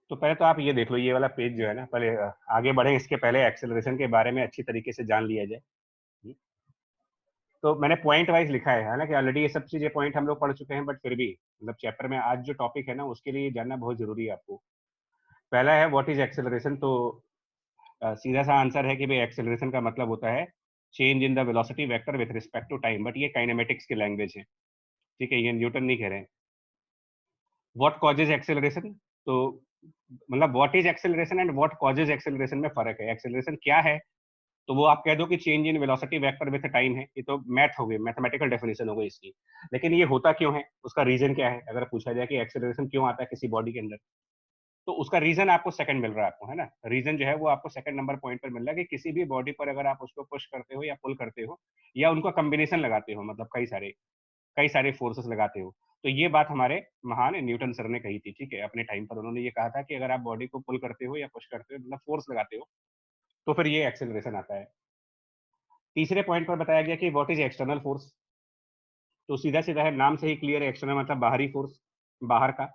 तो पहले तो आप ये देख लो, ये वाला पेज जो है ना, पहले आगे बढ़े इसके पहले एक्सेलरेशन के बारे में अच्छी तरीके से जान लिया जाए। तो मैंने पॉइंट वाइज लिखा है, हालांकि ऑलरेडी ये सब चीजें पॉइंट हम लोग पढ़ चुके हैं, बट फिर भी मतलब चैप्टर में आज जो टॉपिक है ना, उसके लिए जानना बहुत जरूरी है आपको। पहला है व्हाट इज एक्सेलरेशन। तो सीधा सा आंसर है कि भाई एक्सेलरेशन का मतलब होता है change in the velocity vector with respect to time, but ये काइनेमेटिक्स की लैंग्वेज है, ठीक है, ये न्यूटन नहीं कह रहे हैं। व्हाट कॉजेज एक्सेलरेशन, तो मतलब what is acceleration and what causes acceleration में फर्क है। एक्सेलरेशन क्या है, तो वो आप कह दो कि change in velocity vector with time है, ये तो मैथ हो गई, मैथमेटिकल डेफिनेशन हो गई इसकी। लेकिन ये होता क्यों है, उसका रीजन क्या है, अगर पूछा जाए कि एक्सेलरेशन क्यों आता है किसी बॉडी के अंदर, तो उसका रीजन आपको सेकंड मिल रहा है, आपको है ना, रीजन जो है वो आपको सेकंड नंबर पॉइंट पर मिल रहा है कि किसी भी बॉडी पर अगर आप उसको पुश करते हो या पुल करते हो या उनका कॉम्बिनेशन लगाते हो, मतलब कई सारे फोर्सेस लगाते हो। तो ये बात हमारे महान न्यूटन सर ने कही थी, ठीक है, अपने टाइम पर उन्होंने ये कहा था कि अगर आप बॉडी को पुल करते हो या पुश करते हो, मतलब फोर्स लगाते हो, तो फिर ये एक्सेलरेशन आता है। तीसरे पॉइंट पर बताया गया कि व्हाट इज एक्सटर्नल फोर्स, तो सीधा सीधा है, नाम से ही क्लियर है, एक्सटर्नल मतलब बाहरी फोर्स, बाहर का,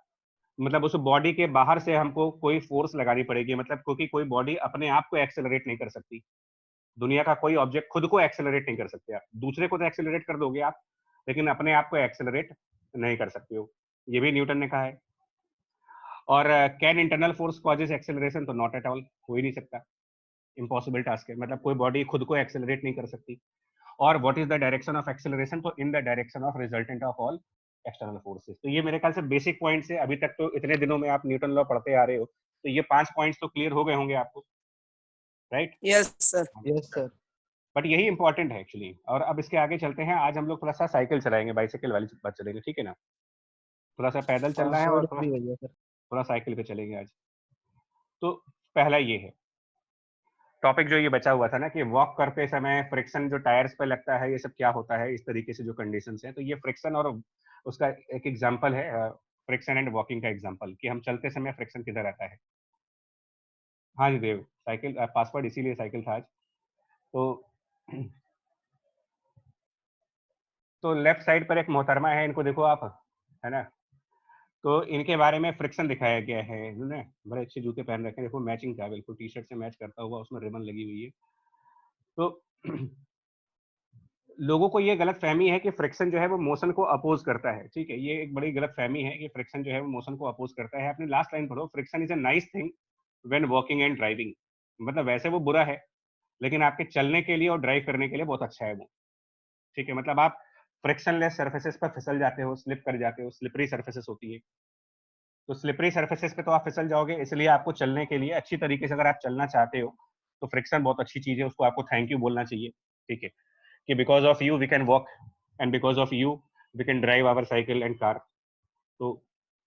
मतलब उस बॉडी के बाहर से हमको कोई फोर्स लगानी पड़ेगी, मतलब क्योंकि कोई बॉडी अपने आप को एक्सेलरेट नहीं कर सकती, दुनिया का कोई ऑब्जेक्ट खुद को एक्सेलरेट नहीं कर सकते, आप दूसरे को तो एक्सेलरेट कर दोगे आप, लेकिन अपने आप को एक्सेलरेट नहीं कर सकते हो, ये भी न्यूटन ने कहा है। और can internal force causes acceleration, तो नॉट एट ऑल, हो ही नहीं सकता, इम्पॉसिबल टास्क है, मतलब कोई बॉडी खुद को एक्सेलरेट नहीं कर सकती। और what is the direction of acceleration, तो in the direction of resultant of all external forces. तो ये मेरे ख्याल से बेसिक पॉइंट्स है, अभी तक तो इतने दिनों में आप न्यूटन लॉ पढ़ते आ रहे हो, तो ये 5 पॉइंट्स तो क्लियर हो गए होंगे आपको, right? Yes sir. Yes sir. But यही इंपॉर्टेंट है एक्चुअली। और अब इसके आगे चलते हैं, आज हम लोग थोड़ा सा साइकिल चलाएंगे, बाइसाइकिल वाली बात चलेंगे, ठीक है ना, थोड़ा सा पैदल चलना है और पासवर्ड भी भैया सर। थोड़ा साइकिल पे चलेंगे आज। तो पहला ये है टॉपिक जो ये बचा हुआ था ना, कि वॉक करते समय फ्रिक्शन जो टायर्स पे लगता है, ये सब क्या होता है, इस तरीके से जो कंडीशंस हैं, तो ये फ्रिक्शन और उसका एक एग्जांपल है, फ्रिक्शन एंड वॉकिंग का एग्जांपल, कि हम चलते समय फ्रिक्शन किधर आता है। हाँ जी देव, साइकिल पासवर्ड इसीलिए साइकिल था आज। तो तो लेफ्ट साइड पर एक मोहतरमा है, इनको देखो आप, है ना, तो इनके बारे में फ्रिक्शन दिखाया गया है, इन्होंने बड़े अच्छे जूते पहन रखे हैं, देखो मैचिंग था, बिल्कुल टी शर्ट से मैच करता हुआ, उसमें रिबन लगी हुई है। तो लोगों को ये गलत फहमी है कि फ्रिक्शन जो है वो मोशन को अपोज करता है, ठीक है, ये एक बड़ी गलत फहमी है कि फ्रिक्शन जो है वो मोशन को अपोज करता है। अपनी लास्ट लाइन पढ़ो, friction is a nice thing when walking and driving, मतलब वैसे वो बुरा है, लेकिन आपके चलने के लिए और ड्राइव करने के लिए बहुत अच्छा है वो, ठीक है, मतलब आप फ्रिक्शनलेस सर्फेसेस पर फिसल जाते हो, स्लिप कर जाते हो, स्लिपरी सर्फेसेस होती है, तो स्लिपरी सर्फेसेस पे तो आप फिसल जाओगे, इसलिए आपको चलने के लिए अच्छी तरीके से अगर आप चलना चाहते हो तो फ्रिक्शन बहुत अच्छी चीज है, उसको आपको थैंक यू बोलना चाहिए, ठीक है, कि because of you we can walk and because of you we can drive our cycle and car. तो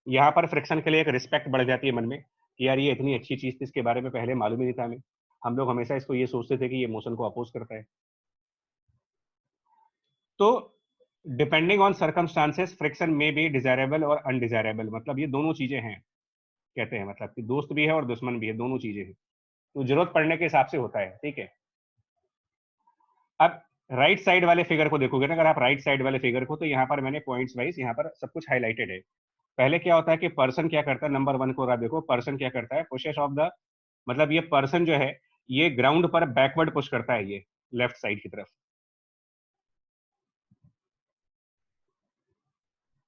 यहाँ पर फ्रिक्शन के लिए एक रिस्पेक्ट बढ़ जाती है मन में कि यार ये इतनी अच्छी चीज थी, इसके बारे में पहले मालूम ही नहीं था हमें, हम लोग हमेशा इसको ये सोचते थे कि ये मोशन को अपोज करता है। तो डिपेंडिंग ऑन सर्कमस्टांसेस फ्रिक्शन में बी डिजायरेबल और अनडिजायरेबल, मतलब ये दोनों चीजें हैं, कहते हैं मतलब कि दोस्त भी है और दुश्मन भी है, दोनों चीजें हैं, तो जरूरत पड़ने के हिसाब से होता है, ठीक है। अब राइट साइड वाले फिगर को देखोगे ना, अगर आप राइट साइड वाले फिगर को, तो यहाँ पर मैंने पॉइंट्स वाइज यहाँ पर सब कुछ हाईलाइटेड है। पहले क्या होता है कि पर्सन क्या करता है, नंबर 1 को आप देखो, पर्सन क्या करता है, पुशेस ऑफ द, मतलब ये पर्सन जो है ये ग्राउंड पर बैकवर्ड पुश करता है, ये लेफ्ट साइड की तरफ।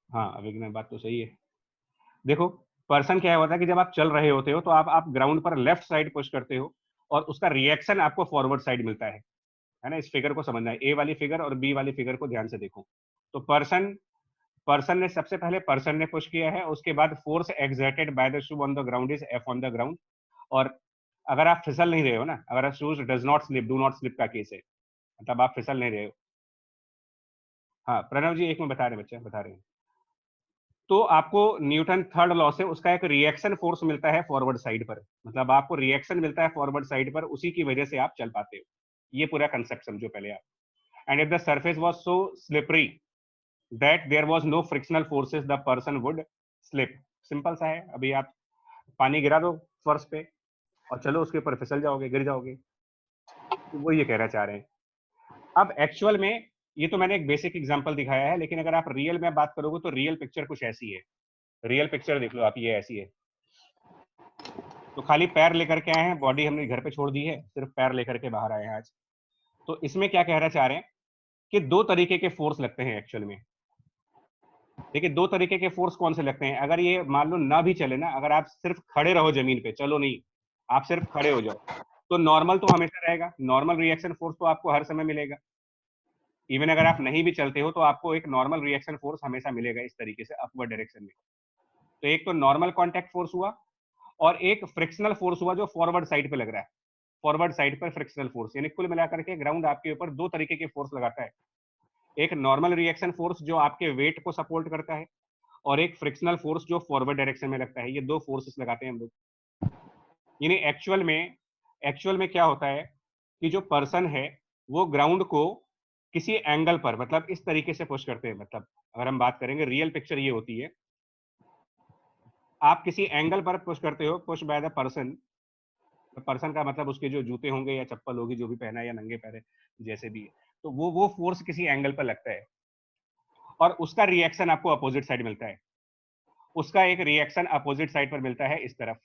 हाँ अविघ्न, बात तो सही है। देखो पर्सन क्या होता है कि जब आप चल रहे होते हो तो आप ग्राउंड पर लेफ्ट साइड पुश करते हो और उसका रिएक्शन आपको फॉरवर्ड साइड मिलता है ना, इस फिगर को समझना है, ए वाली फिगर और बी वाली फिगर को ध्यान से देखो। तो पर्सन पर्सन ने सबसे पहले पर्सन ने पुश किया है, उसके बाद force exerted by the shoe on the ground is F on the ground. और अगर आप फिसल नहीं रहे हो ना, अगर shoes does not slip, do not slip का केस है, मतलब आप फिसल नहीं रहे हो। हाँ प्रणव जी एक में बता रहे हैं, बच्चे बता रहे हैं। तो आपको न्यूटन थर्ड लॉ से उसका एक रिएक्शन फोर्स मिलता है फॉरवर्ड साइड पर, मतलब आपको रिएक्शन मिलता है फॉरवर्ड साइड पर, उसी की वजह से आप चल पाते हो। ये पूरा कंसेप्ट समझो पहले आप। And if the surface was so slippery that there was no frictional forces the person would slip. Simple सा है, अभी आप पानी गिरा दो फर्श पे और चलो उसके ऊपर फिसल जाओगे, गिर जाओगे, तो वो ये कहना चाह रहे हैं। अब एक्चुअल में ये तो मैंने एक बेसिक एग्जांपल दिखाया है, लेकिन अगर आप रियल में बात करोगे तो रियल पिक्चर कुछ ऐसी है, रियल पिक्चर देख लो आप, ये ऐसी है, तो खाली पैर लेकर के आए हैं, बॉडी हमने घर पे छोड़ दी है, सिर्फ पैर लेकर के बाहर आए हैं आज। तो इसमें क्या कहना चाह रहे हैं कि दो तरीके के फोर्स लगते हैं एक्चुअल में। देखिए, दो तरीके के फोर्स कौन से लगते हैं, अगर ये मान लो ना भी चले ना, अगर आप सिर्फ खड़े रहो जमीन पे, चलो नहीं, आप सिर्फ खड़े हो जाओ, तो नॉर्मल तो हमेशा रहेगा, नॉर्मल रिएक्शन फोर्स तो आपको हर समय मिलेगा। इवन अगर आप नहीं भी चलते हो तो आपको एक नॉर्मल रिएक्शन फोर्स हमेशा मिलेगा इस तरीके से अपवर्ड डायरेक्शन में। तो एक तो नॉर्मल कॉन्टैक्ट फोर्स हुआ, और एक फ्रिक्शनल फोर्स हुआ जो फॉरवर्ड साइड पे लग रहा है, फॉरवर्ड साइड पर फ्रिक्शनल फोर्स। यानी कुल मिलाकर के ग्राउंड आपके ऊपर दो तरीके के फोर्स लगाता है, एक नॉर्मल रिएक्शन फोर्स जो आपके वेट को सपोर्ट करता है, और एक फ्रिक्शनल फोर्स जो फॉरवर्ड डायरेक्शन में लगता है। ये दो फोर्सेस लगाते हैं हम लोग। यानी एक्चुअल में क्या होता है कि जो पर्सन है वो ग्राउंड को किसी एंगल पर, मतलब इस तरीके से पुश करते हैं। मतलब अगर हम बात करेंगे, रियल पिक्चर ये होती है, आप किसी एंगल पर पुश करते हो, push by the person. Person का मतलब उसके जो जूते होंगे या चप्पल होगी जो भी पहना है, या नंगे पैर है, जैसे भी है, तो वो फोर्स किसी एंगल पर लगता है, और उसका रिएक्शन आपको अपोजिट साइड मिलता है। उसका एक रिएक्शन अपोजिट साइड पर मिलता है, इस तरफ,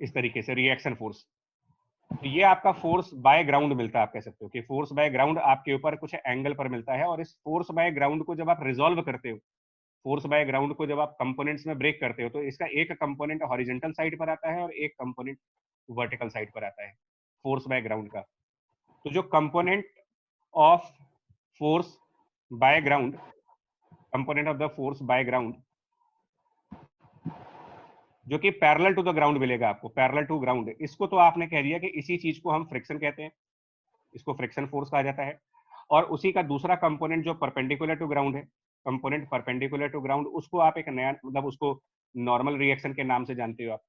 इस तरीके से रिएक्शन फोर्स। तो ये आपका फोर्स बाय ग्राउंड मिलता है। आप कह सकते हो कि फोर्स बाय ग्राउंड आपके ऊपर कुछ एंगल पर मिलता है, और इस फोर्स बाय ग्राउंड को जब आप रिजॉल्व करते हो, फोर्स बाय ग्राउंड को जब आप कंपोनेंट्स में ब्रेक करते हो, तो इसका एक कंपोनेंट हॉरिजॉन्टल साइड पर आता है और एक कंपोनेंट वर्टिकल साइड पर आता है फोर्स बाय ग्राउंड का। तो जो component of force by ground, component of the force by ground जो कि पैरेलल टू द ग्राउंड मिलेगा आपको, पैरेलल टू ग्राउंड, इसको तो आपने कह दिया कि इसी चीज को हम फ्रिक्शन कहते हैं, इसको फ्रिक्शन फोर्स कहा जाता है। और उसी का दूसरा कंपोनेंट जो परपेंडिकुलर टू ग्राउंड है, कंपोनेंट परपेंडिकुलर टू ग्राउंड, उसको आप एक नया, मतलब उसको नॉर्मल रिएक्शन के नाम से जानते हो आप।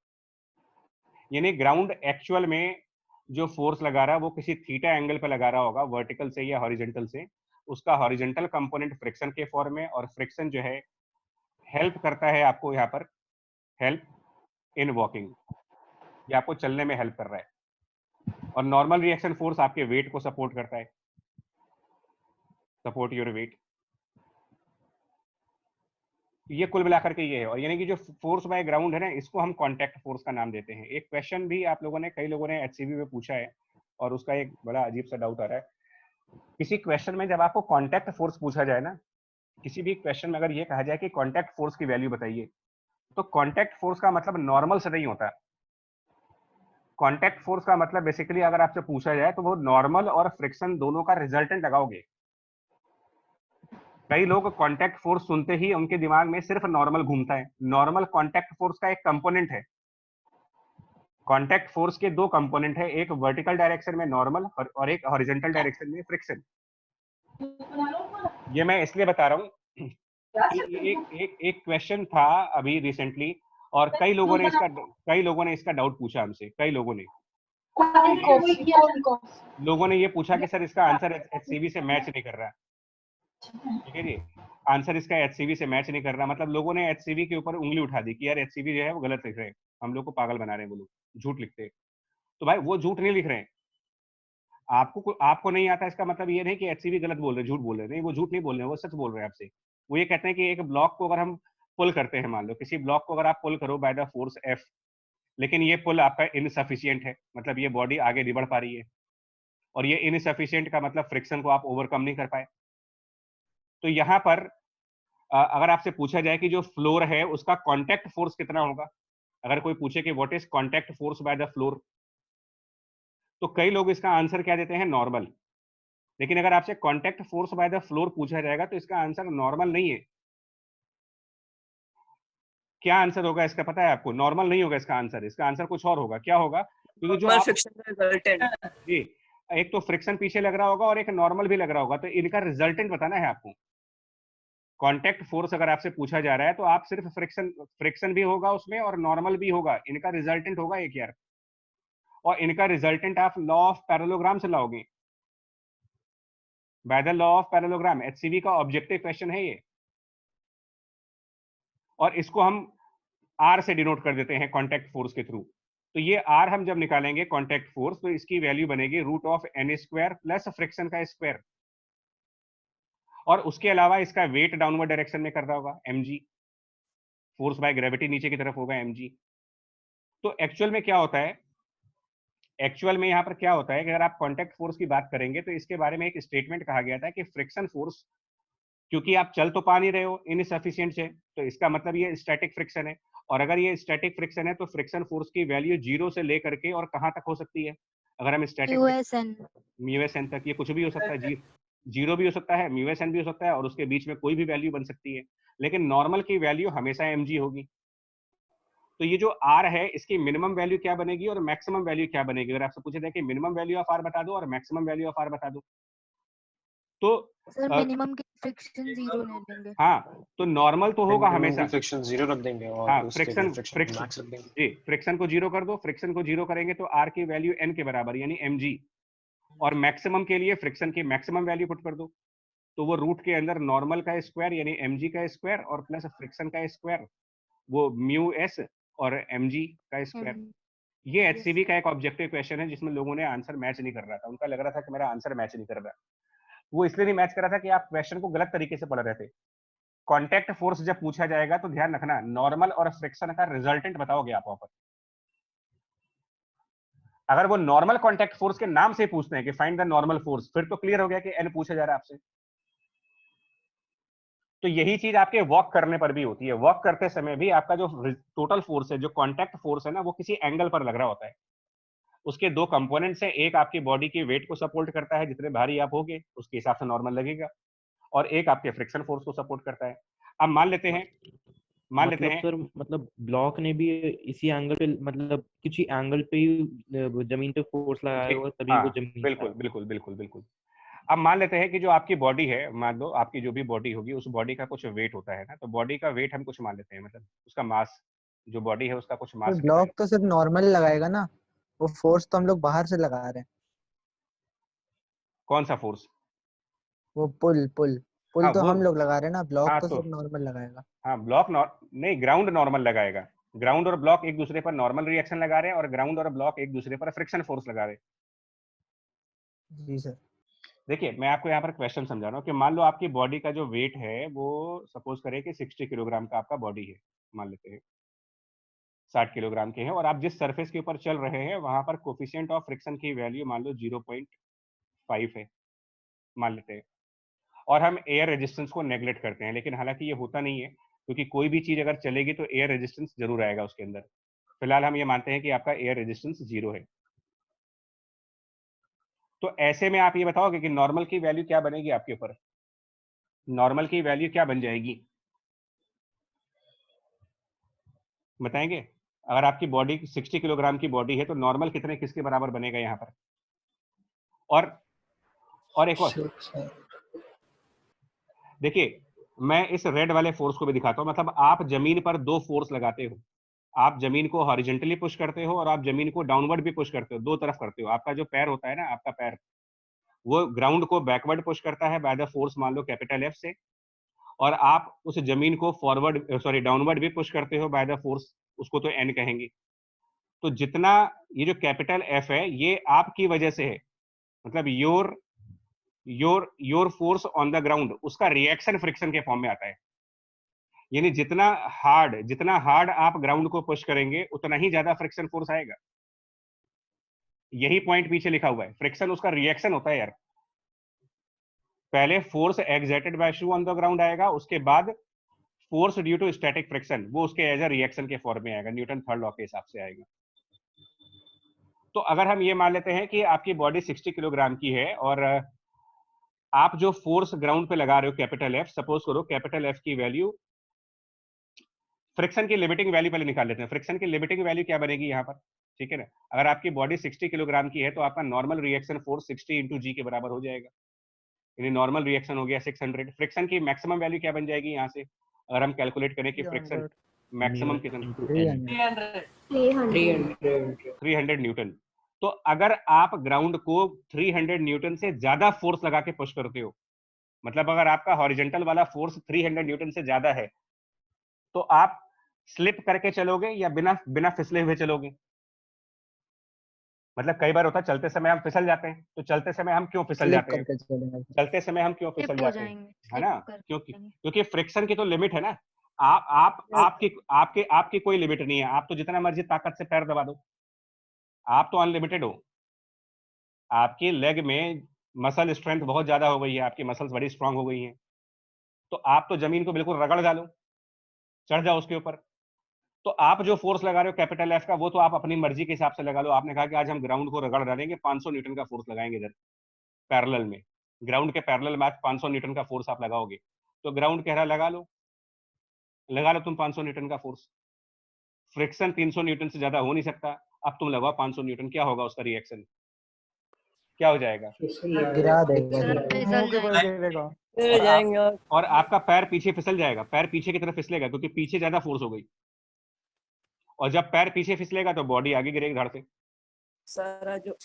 यानी ग्राउंड एक्चुअल में जो फोर्स लगा रहा है वो किसी थीटा एंगल पे लगा रहा होगा, वर्टिकल से या हॉरिजॉन्टल से। उसका हॉरिजॉन्टल कंपोनेंट फ्रिक्शन के फॉर्म में, और फ्रिक्शन जो है हेल्प करता है आपको यहाँ पर, हेल्प इन वॉकिंग, ये आपको चलने में हेल्प कर रहा है। और नॉर्मल रिएक्शन फोर्स आपके वेट को सपोर्ट करता है, सपोर्ट योर वेट। ये कुल मिलाकर के ये है। और यानी कि जो फोर्स बाय ग्राउंड है ना, इसको हम कांटेक्ट फोर्स का नाम देते हैं। एक क्वेश्चन भी आप लोगों ने, कई लोगों ने एचसीवी में पूछा है, और उसका एक बड़ा अजीब सा डाउट आ रहा है। किसी क्वेश्चन में जब आपको कांटेक्ट फोर्स पूछा जाए ना, किसी भी क्वेश्चन में अगर ये कहा जाए कि कांटेक्ट फोर्स की वैल्यू बताइए, तो कांटेक्ट फोर्स का मतलब नॉर्मल से नहीं होता। कांटेक्ट फोर्स का मतलब बेसिकली अगर आपसे पूछा जाए तो वो नॉर्मल और फ्रिक्शन दोनों का रिजल्टेंट लगाओगे। कई लोग कांटेक्ट फोर्स सुनते ही उनके दिमाग में सिर्फ नॉर्मल घूमता है। नॉर्मल कांटेक्ट फोर्स का एक कंपोनेंट है। कांटेक्ट फोर्स के दो कंपोनेंट है, एक वर्टिकल डायरेक्शन में नॉर्मल, और एक हॉरिजॉन्टल डायरेक्शन में फ्रिक्शन। ये मैं इसलिए बता रहा हूँ कि एक क्वेश्चन था अभी रिसेंटली, और कई लोगों ने इसका डाउट पूछा हमसे। कई लोगों ने ये पूछा कि सर इसका आंसर एचसीवी से मैच नहीं कर रहा। ठीक है जी, आंसर इसका एचसीवी से मैच नहीं कर रहा। मतलब लोगों ने एचसीवी के ऊपर उंगली उठा दी कि यार एचसीवी जो है वो गलत लिख रहे हैं, हम लोग को पागल बना रहे हैं, वो लोग झूठ लिखते हैं। तो भाई वो झूठ नहीं लिख रहे हैं। आपको नहीं आता इसका मतलब ये नहीं कि एचसीवी गलत बोल रहे, झूठ बोल रहे। नहीं, वो झूठ नहीं बोल रहे, वो सच बोल रहे हैं आपसे। वो ये कहते हैं कि एक ब्लॉक को अगर हम पुल करते हैं, मान लो किसी ब्लॉक को अगर आप पुल करो बाय द फोर्स एफ, लेकिन ये पुल आपका इनसफिशियंट है, मतलब ये बॉडी आगे नहीं बढ़ पा रही है, और ये इनसफिशियंट का मतलब फ्रिक्शन को आप ओवरकम नहीं कर पाए। तो यहाँ पर अगर आपसे पूछा जाए कि जो फ्लोर है उसका कांटेक्ट फोर्स कितना होगा, अगर कोई पूछे कि what is contact force by the floor, तो कई लोग इसका आंसर क्या देते हैं, नॉर्मल। लेकिन अगर आपसे contact force by the floor पूछा जाएगा तो इसका आंसर नॉर्मल नहीं है। क्या आंसर होगा इसका पता है आपको? नॉर्मल नहीं होगा इसका आंसर। इसका आंसर कुछ और होगा। क्या होगा? क्योंकि जो आप जी, एक तो फ्रिक्शन पीछे लग रहा होगा और एक नॉर्मल भी लग रहा होगा, तो इनका रिजल्टेंट बताना है आपको। कांटेक्ट फोर्स अगर आपसे पूछा जा रहा है तो आप सिर्फ फ्रिक्शन भी होगा उसमें और नॉर्मल भी होगा, इनका रिजल्टेंट होगा एक यार। और इनका रिजल्टेंट आप लॉ ऑफ पैरेललोग्राम से लाओगे, by the law of parallelogram. HCV का ऑब्जेक्टिव क्वेश्चन है ये, और इसको हम आर से डिनोट कर देते हैं कांटेक्ट फोर्स के थ्रू। तो ये आर हम जब निकालेंगे कांटेक्ट फोर्स, तो इसकी वैल्यू बनेगी root of N square plus friction का स्क्वायर, और उसके अलावा इसका वेट डाउनवर्ड डायरेक्शन में कर रहा होगा, mg, फोर्स बाय ग्रेविटी नीचे की तरफ होगा mg। तो एक्चुअल में क्या होता है, एक्चुअल में यहाँ पर क्या होता है कि अगर आप कॉन्टैक्ट फोर्स की बात करेंगे तो इसके बारे में एक स्टेटमेंट कहा गया था कि फ्रिक्शन फोर्स, क्योंकि आप चल तो पा नहीं रहे हो इनसफिशिएंट से, तो इसका मतलब ये स्टैटिक फ्रिक्शन है। और अगर ये स्टैटिक फ्रिक्शन है तो फ्रिक्शन फोर्स की वैल्यू 0 से लेकर के और कहाँ तक हो सकती है, अगर हम स्टैटिक म्यूएसएन म्यूएसएन तक, ये कुछ भी हो सकता है, जीरो भी हो सकता है, म्यूएसएन भी हो सकता है, और उसके बीच में कोई भी वैल्यू बन सकती है, लेकिन नॉर्मल की वैल्यू हमेशा mg होगी। तो ये जो r है इसकी मिनिमम वैल्यू क्या बनेगी और मैक्सिमम वैल्यू क्या बनेगी, अगर आपसे पूछे जाए कि मिनिमम वैल्यू ऑफ r बता दो और मैक्सिमम वैल्यू ऑफ r बता दो, तो सर मिनिमम की फ्रिक्शन 0 ले लेंगे। हाँ, तो नॉर्मल तो होगा हमेशा, फ्रिक्शन 0 रख देंगे और हाँ, उसके लिए फ्रिक्शन मैक्स रख देंगे। जी, फ्रिक्शन को 0 कर दो, फ्रिक्शन को 0 करेंगे तो r की वैल्यू n के बराबर यानी mg, और मैक्सिमम के लिए फ्रिक्शन की मैक्सिमम वैल्यू पुट कर दो, तो वो रूट के अंदर नॉर्मल का स्क्वायर यानी mg का स्क्वायर और प्लस फ्रिक्शन का स्क्वायर, वो म्यू एस और mg का स्क्वायर। ये एचसीबी का एक ऑब्जेक्टिव क्वेश्चन है जिसमें लोगों ने आंसर मैच नहीं कर रहा था, उनका लग रहा था कि मेरा आंसर मैच नहीं कर रहा, वो इसलिए नहीं मैच कर रहा था कि आप क्वेश्चन को गलत तरीके से पढ़ रहे थे। कॉन्टैक्ट फोर्स जब पूछा जाएगा तो ध्यान रखना, नॉर्मल और फ्रिक्शन का रिजल्टेंट बताओगे आप वहां पर। अगर वो नॉर्मल कॉन्टैक्ट फोर्स के नाम से पूछते हैं कि फाइंड द नॉर्मल फोर्स, फिर तो क्लियर हो गया कि एन पूछा जा रहा है आपसे। तो यही चीज आपके वॉक करने पर भी होती है, वॉक करते समय भी आपका जो टोटल फोर्स है, जो कॉन्टैक्ट फोर्स है ना, वो किसी एंगल पर लग रहा होता है। उसके दो कंपोनेंट्स हैं, एक आपकी बॉडी की वेट को सपोर्ट करता है, जितने भारी आप होगे उसके हिसाब से नॉर्मल लगेगा, और एक आपके फ्रिक्शन फोर्स को सपोर्ट करता है। अब मान लेते हैं सर मतलब ब्लॉक ने भी इसी एंगल पे, मतलब किसी एंगल पे ही जमीन पे फोर्स लगाया होगा तभी हाँ, वो जमीन बिल्कुल। अब मान लेते हैं कि जो आपकी बॉडी है, मान लो आपकी जो भी बॉडी होगी उस बॉडी का कुछ वेट होता है ना, तो बॉडी का वेट हम कुछ मान लेते हैं, मतलब उसका मास, जो बॉडी है उसका कुछ मास कितना है। ब्लॉक तो सिर्फ नॉर्मल लगाएगा ना, वो फोर्स तो हम लोग बाहर से लगा रहे हैं। कौन सा फोर्स? वो पुल हाँ, तो वो हम लोग लगा रहे हैं ना, ब्लॉक हाँ तो तो सिर्फ नॉर्मल लगाएगा। हाँ, ब्लॉक नहीं, ग्राउंड नॉर्मल लगाएगा। ग्राउंड और ब्लॉक एक दूसरे पर नॉर्मल रिएक्शन लगा रहे हैं और ग्राउंड और ब्लॉक एक दूसरे पर फ्रिक्शन फोर्स लगा रहे हैं। जी सर। देखिए मैं आपको यहाँ पर क्वेश्चन समझा रहा हूँ कि मान लो आपकी बॉडी का जो वेट है वो सपोज करें कि 60 किलोग्राम का आपका बॉडी है, मान लेते हैं 60 किलोग्राम के हैं, और आप जिस सरफेस के ऊपर चल रहे हैं वहां पर कोफिशिएंट ऑफ फ्रिक्शन की वैल्यू मान लो 0.5 है, मान लेते हैं, और हम एयर रेजिस्टेंस को नेग्लेक्ट करते हैं, लेकिन हालांकि ये होता नहीं है, क्योंकि कोई भी चीज अगर चलेगी तो एयर रेजिस्टेंस जरूर आएगा उसके अंदर। फिलहाल हम ये मानते हैं कि आपका एयर रेजिस्टेंस 0 है। तो ऐसे में आप ये बताओगे कि नॉर्मल की वैल्यू क्या बनेगी आपके ऊपर, नॉर्मल की वैल्यू क्या बन जाएगी, बताएंगे? अगर आपकी बॉडी 60 किलोग्राम की बॉडी है तो नॉर्मल कितने किसके बराबर बनेगा यहाँ पर? और एक और देखिए, मैं इस रेड वाले फोर्स को भी दिखाता हूँ, मतलब आप जमीन पर दो फोर्स लगाते हो, आप जमीन को हॉरिजेंटली पुश करते हो और आप जमीन को डाउनवर्ड भी पुश करते हो, दो तरफ करते हो। आपका जो पैर होता है ना, आपका पैर वो ग्राउंड को बैकवर्ड पुश करता है बाय द फोर्स मान लो कैपिटल एफ से, और आप उस जमीन को फॉरवर्ड डाउनवर्ड भी पुश करते हो बाय द फोर्स, उसको तो एन कहेंगे। तो जितना ये जो कैपिटल एफ है ये आपकी वजह से है, मतलब your force on the ground, उसका रिएक्शन फ्रिक्शन के फॉर्म में आता है, यानी जितना हार्ड आप ग्राउंड को पुश करेंगे उतना ही ज्यादा फ्रिक्शन फोर्स आएगा। यही पॉइंट पीछे लिखा हुआ है, फ्रिक्शन उसका रिएक्शन होता है यार। पहले force exerted by shoe on the ground आएगा, उसके बाद force due to static friction, वो उसके एज अ रिएक्शन के फॉर्म में आएगा, न्यूटन थर्ड लॉ के हिसाब से आएगा। तो अगर हम ये मान लेते हैं कि आपकी बॉडी 60 किलोग्राम की है और आप जो फोर्स ग्राउंड पे लगा रहे हो कैपिटल एफ, सपोज करो कैपिटल एफ की वैल्यू, फ्रिक्शन की लिमिटिंग वैल्यू पहले निकाल लेते हैं, फ्रिक्शन की लिमिटिंग वैल्यू क्या बनेगी यहाँ पर, ठीक है ना? अगर आपकी बॉडी 60 किलोग्राम की है तो आपका नॉर्मल रिएक्शन फोर्स 60 इंटू जी के बराबर हो जाएगा, यानी नॉर्मल रिएक्शन हो गया 600। फ्रिक्शन की मैक्सिमम वैल्यू क्या बन जाएगी यहाँ से, अगर हम कैलकुलेट करें कि फ्रिक्शन मैक्सिमम कितना, 300 न्यूटन। तो अगर आप ग्राउंड को 300 न्यूटन से ज्यादा फोर्स लगा के पुश करते हो, मतलब अगर आपका हॉरिजेंटल वाला फोर्स 300 न्यूटन से ज्यादा है, तो आप स्लिप करके चलोगे या बिना बिना फिसले हुए चलोगे? मतलब कई बार होता है चलते समय हम फिसल जाते हैं, तो चलते समय हम क्यों फिसल जाते हैं, चलते समय हम क्यों फिसल जाते हैं, है ना? क्योंकि फ्रिक्शन की तो लिमिट है ना, आप आपकी आपके आपकी कोई लिमिट नहीं है, आप तो जितना मर्जी ताकत से पैर दबा दो, आप तो अनलिमिटेड हो। आपके लेग में मसल स्ट्रेंथ बहुत ज्यादा हो गई है, आपकी मसल्स बड़ी स्ट्रांग हो गई हैं, तो आप तो जमीन को बिल्कुल रगड़ डालो, चढ़ जाओ उसके ऊपर। तो आप जो फोर्स लगा रहे हो कैपिटल एफ का, वो तो आप अपनी मर्जी के हिसाब से लगा लो। आपने कहा कि आज हम ग्राउंड को रगड़ डालेंगे, 500 न्यूटन का फोर्स लगाएंगे इधर पैरेलल में, ग्राउंड के पैरेलल में आज 500 न्यूटन का फोर्स आप लगाओगे, तो ग्राउंड कह रहा लगा लो तुम 500 न्यूटन का फोर्स। फ्रिक्शन 300 न्यूटन से ज्यादा हो नहीं सकता, अब तुम लगाओ 500 न्यूटन, क्या होगा उसका रिएक्शन, क्या हो जाएगा? गिरा देगा सर जी। फिसल जाएंगे। जाएंगे और आपका पैर पीछे फिसल जाएगा, पैर पीछे की तरफ फिसलेगा, क्योंकि पीछे ज्यादा फोर्स हो गई। और जब पैर पीछे फिसलेगा तो बॉडी आगे गिरेगी धड़ से। सारा जो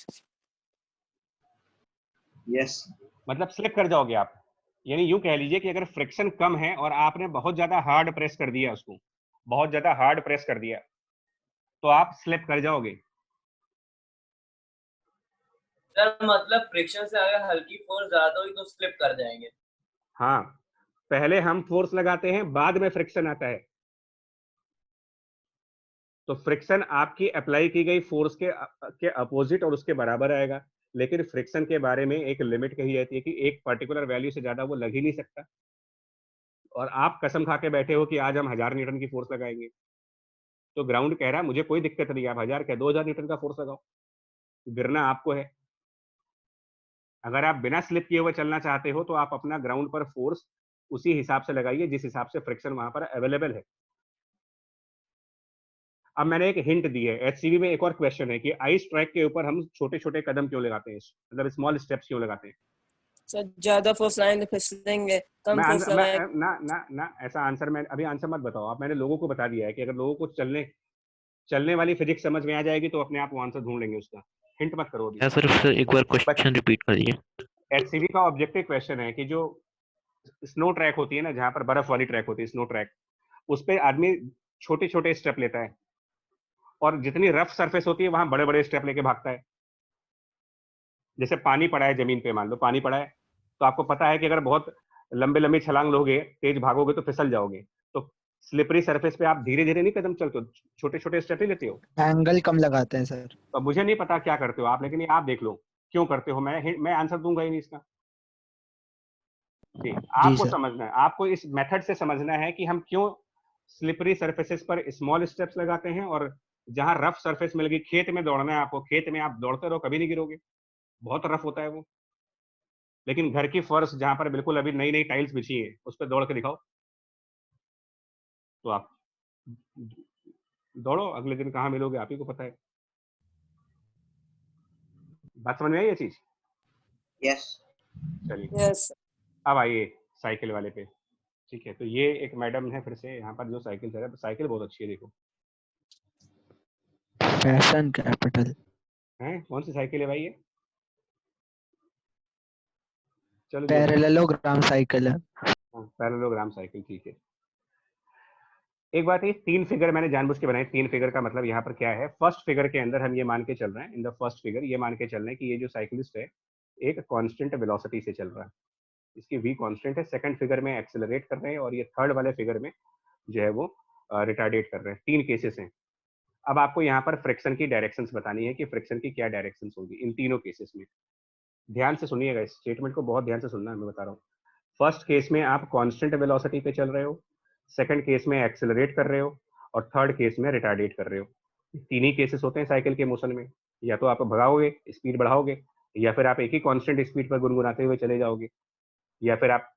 यस, मतलब स्लिप कर जाओगे आप। यानी यूं कह लीजिए कि अगर फ्रिक्शन कम है और आपने बहुत ज्यादा हार्ड प्रेस कर दिया उसको, बहुत ज्यादा हार्ड प्रेस कर दिया, तो आप स्लिप कर जाओगे। सर मतलब फ्रिक्शन से अगर हल्की फोर्स ज्यादा हुई तो स्लिप कर जाएंगे। हाँ, पहले हम फोर्स लगाते हैं, बाद में फ्रिक्शन आता है। तो फ्रिक्शन आपकी अप्लाई की गई फोर्स के अपोजिट और उसके बराबर आएगा, लेकिन फ्रिक्शन के बारे में एक लिमिट कही जाती है कि एक पर्टिकुलर वैल्यू से ज्यादा वो लग ही नहीं सकता। और आप कसम खा के बैठे हो कि आज हम 1000 न्यूटन की फोर्स लगाएंगे, तो ग्राउंड कह रहा है मुझे कोई दिक्कत नहीं, आप 1000 क्या 2000 न्यूटन का फोर्स लगाओ, गिरना आपको है। अगर आप बिना स्लिप किए हुए चलना चाहते हो तो आप अपना ग्राउंड पर फोर्स उसी हिसाब से लगाइए जिस हिसाब से फ्रिक्शन वहां पर अवेलेबल है। अब मैंने एक हिंट दी है, एचसीवी में एक और क्वेश्चन है कि आइस ट्रैक के ऊपर हम छोटे छोटे कदम क्यों लगाते हैं, मतलब स्मॉल स्टेप्स क्यों लगाते हैं? सर ज्यादा फोर्स लगाएंगे तो फिसलेंगे, कम फोर्स लगाएंगे ना ऐसा आंसर मैं अभी आंसर मत बताओ आप, मैंने लोगों को बता दिया है कि अगर लोगों को चलने वाली फिजिक्स समझ में आ जाएगी तो अपने आप वो आंसर ढूंढ लेंगे उसका। हिंट मत करो अभी। सर एक बार क्वेश्चन रिपीट करिए। एचसीवी का ऑब्जेक्टिव क्वेश्चन है कि जो स्नो ट्रैक होती है ना, जहां पर बर्फ वाली ट्रैक होती है, स्नो ट्रैक, उस पर आदमी छोटे छोटे स्टेप लेता है, और जितनी रफ सरफेस होती है वहां बड़े बड़े स्टेप लेके भागता है। जैसे पानी पड़ा है जमीन पे, मान लो पानी पड़ा है, तो आपको पता है कि अगर बहुत लंबे लंबी छलांग लोगे, तेज भागोगे तो फिसल जाओगे। तो स्लिपरी सरफेस पे आप धीरे धीरे नहीं कदम चलते हो, छोटे छोटे स्टेप ही लेते हो। एंगल कम लगाते हैं सर। तो मुझे नहीं पता क्या करते हो आप, लेकिन ये आप देख लो क्यों करते हो। मैं आंसर दूंगा ही नहीं इसका। जी, आपको सर। समझना है, आपको इस मेथड से समझना है कि हम क्यों स्लिपरी सरफेसेस पर स्मॉल स्टेप्स लगाते हैं, और जहां रफ सरफेस मिल गई, खेत में दौड़ना है आपको, खेत में आप दौड़ते रहो कभी नहीं गिरोगे, बहुत रफ होता है वो। लेकिन घर की फर्श जहां पर बिल्कुल अभी नई नई टाइल्स बिछी है, उस पर दौड़ के दिखाओ तो आप दौड़ो, अगले दिन कहाँ मिलोगे आप ही को पता है। बात समझ में आई ये चीज? यस। चलिए यस अब आइए साइकिल वाले पे। ठीक है, तो ये एक मैडम है फिर से यहाँ पर जो साइकिल चला, साइकिल बहुत अच्छी है, देखो फैशन कैपिटल है। कौन सी साइकिल है भाई ये? चलो पैरेललोग्राम साइकिल है। पैरेललोग्राम साइकिल, ठीक है। एक बात है, 3 फिगर मैंने जानबूझ के बनाए। 3 फिगर का मतलब यहाँ पर क्या है, फर्स्ट फिगर के अंदर हम ये मान के चल रहे हैं, इन द फर्स्ट फिगर ये मान के चल रहे हैं कि ये जो साइकिलिस्ट है एक कांस्टेंट वेलोसिटी से चल रहा है, इसकी v कांस्टेंट है। सेकंड फिगर में एक्सेलरेट कर रहे हैं, और ये थर्ड वाले फिगर में जो है वो रिटार्डेट कर रहे हैं। 3 केसेस हैं। अब आपको यहाँ पर फ्रिक्शन की डायरेक्शंस बतानी है कि फ्रिक्शन की क्या डायरेक्शंस होगी इन तीनों केसेस में। ध्यान से सुनिएगा, इस स्टेटमेंट को बहुत ध्यान से सुनना है, मैं बता रहा हूँ। फर्स्ट केस में आप कांस्टेंट वेलोसिटी पे चल रहे हो, सेकंड केस में एक्सेलरेट कर रहे हो, और थर्ड केस में रिटार्डेट कर रहे हो। तीन ही केसेस होते हैं साइकिल के मोशन में, या तो आप भगाओगे, स्पीड बढ़ाओगे, या फिर आप एक ही कांस्टेंट स्पीड पर गुनगुनाते हुए चले जाओगे, या फिर आप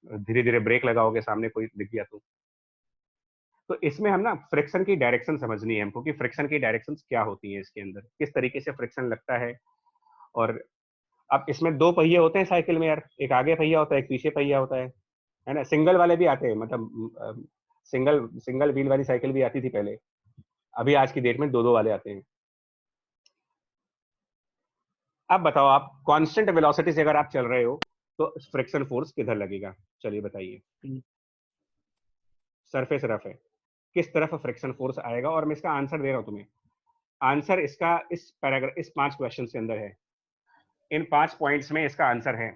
धीरे धीरे ब्रेक लगाओगे सामने कोई दिख गया तो इसमें हम ना फ्रिक्शन की डायरेक्शन समझनी है हमको कि फ्रिक्शन की डायरेक्शंस क्या होती है, इसके अंदर किस तरीके से फ्रिक्शन लगता है। और अब इसमें 2 पहिए होते हैं साइकिल में यार, एक आगे पहिया होता है, एक पीछे पहिया होता है ना। सिंगल वाले भी आते हैं, मतलब सिंगल व्हील वाली साइकिल भी आती थी पहले, अभी आज की डेट में 2-2 वाले आते हैं। अब बताओ, आप कांस्टेंट वेलोसिटी से अगर आप चल रहे हो तो फ्रिक्शन फोर्स किधर लगेगा, चलिए बताइए। सरफेस रफ है, किस तरफ फ्रिक्शन फोर्स आएगा? और मैं इसका आंसर दे रहा हूं तुम्हें। आंसर इसका इस पैराग्राफ, इस 5 क्वेश्चन के अंदर है, इन 5 पॉइंट्स में इसका आंसर है।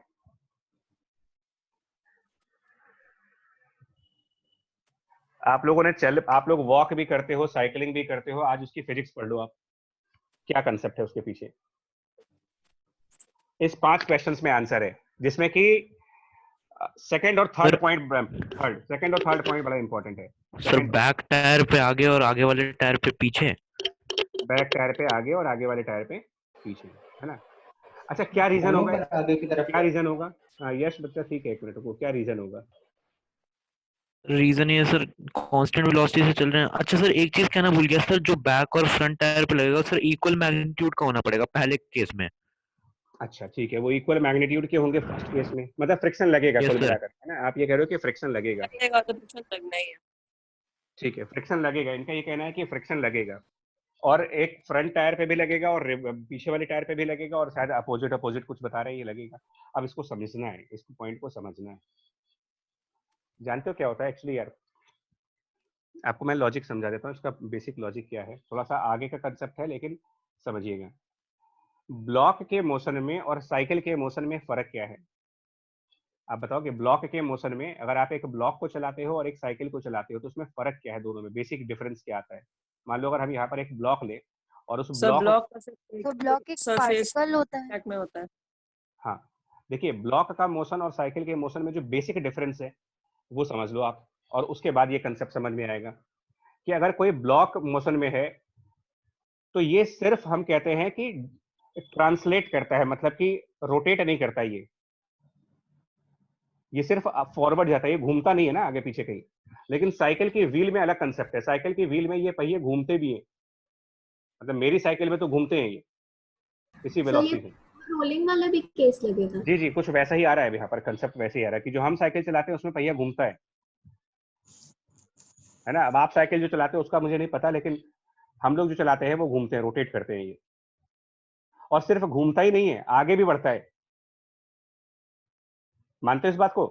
आप लोग वॉक भी करते हो, साइकिलिंग भी करते हो, आज उसकी फिजिक्स पढ़ लो आप, क्या कंसेप्ट है उसके पीछे। इस 5 क्वेश्चंस में आंसर है, जिसमें कि सेकंड और थर्ड पॉइंट बड़ा इंपॉर्टेंट है। सर बैक टायर पे आगे और आगे वाले टायर पे पीछे, बैक टायर पे आगे और आगे वाले टायर पे पीछे, है ना। अच्छा, क्या रीजन होगा, आगे की तरफ क्या रीजन होगा? हाँ यश बच्चा, ठीक है, 1 मिनट को, क्या रीजन होगा? रीजन ये सर कांस्टेंट वेलोसिटी से चल रहे हैं। अच्छा सर एक चीज कहना भूल गया सर, जो बैक और फ्रंट टायर पे लगेगा सर इक्वल मैग्नीट्यूड का होना पड़ेगा पहले केस में। अच्छा ठीक है, वो इक्वल मैग्नीट्यूड के होंगे फर्स्ट केस में, मतलब फ्रिक्शन लगेगा Yes, कुल sir. मिलाकर, है ना। आप ये कह रहे हो कि फ्रिक्शन लगेगा, लगेगा तो फ्रिक्शन लगना ही है। ठीक है, फ्रिक्शन लगेगा, इनका ये कहना है कि फ्रिक्शन लगेगा, और एक फ्रंट टायर पे भी लगेगा और पीछे वाले टायर पे भी लगेगा, और शायद अपोजिट कुछ बता रहे हैं, ये लगेगा। अब इसको समझना है, इस पॉइंट को समझना है। जानते हो क्या होता है एक्चुअली यार, आपको मैं लॉजिक समझा देता हूँ, इसका बेसिक लॉजिक क्या है, थोड़ा सा आगे का कंसेप्ट है लेकिन समझिएगा। ब्लॉक के मोशन में और साइकिल के मोशन में फर्क क्या है? आप बताओ कि ब्लॉक के मोशन में अगर आप एक ब्लॉक को चलाते हो और एक साइकिल को चलाते हो तो उसमें फर्क क्या है, दोनों में बेसिक डिफरेंस क्या आता है? मान लो अगर हम यहाँ पर एक ब्लॉक ले और उस सब ब्लॉक तो ब्लॉक एक सरफेस पार्टिकल होता है। में होता है। हाँ देखिए, ब्लॉक का मोशन और साइकिल के मोशन में जो बेसिक डिफरेंस है वो समझ लो आप, और उसके बाद ये कंसेप्ट समझ में आएगा कि अगर कोई ब्लॉक मोशन में है तो ये सिर्फ हम कहते हैं कि ट्रांसलेट करता है, मतलब कि रोटेट नहीं करता, ये सिर्फ फॉरवर्ड जाता है, ये घूमता नहीं है ना आगे पीछे कहीं। लेकिन साइकिल की व्हील में अलग कंसेप्ट है, साइकिल की व्हील में ये पहिए घूमते भी हैं, मतलब मेरी साइकिल में तो घूमते हैं ये इसी वेलोसिटी से। रोलिंग वाला भी केस लगेगा। जी जी, कुछ वैसा ही आ रहा है यहाँ पर, कंसेप्ट वैसे ही आ रहा है कि जो हम साइकिल चलाते हैं उसमें पहिया घूमता है ना। अब आप साइकिल जो चलाते हैं उसका मुझे नहीं पता, लेकिन हम लोग जो चलाते हैं वो घूमते हैं, रोटेट करते हैं ये, और सिर्फ घूमता ही नहीं है, आगे भी बढ़ता है। मानते हो इस बात को?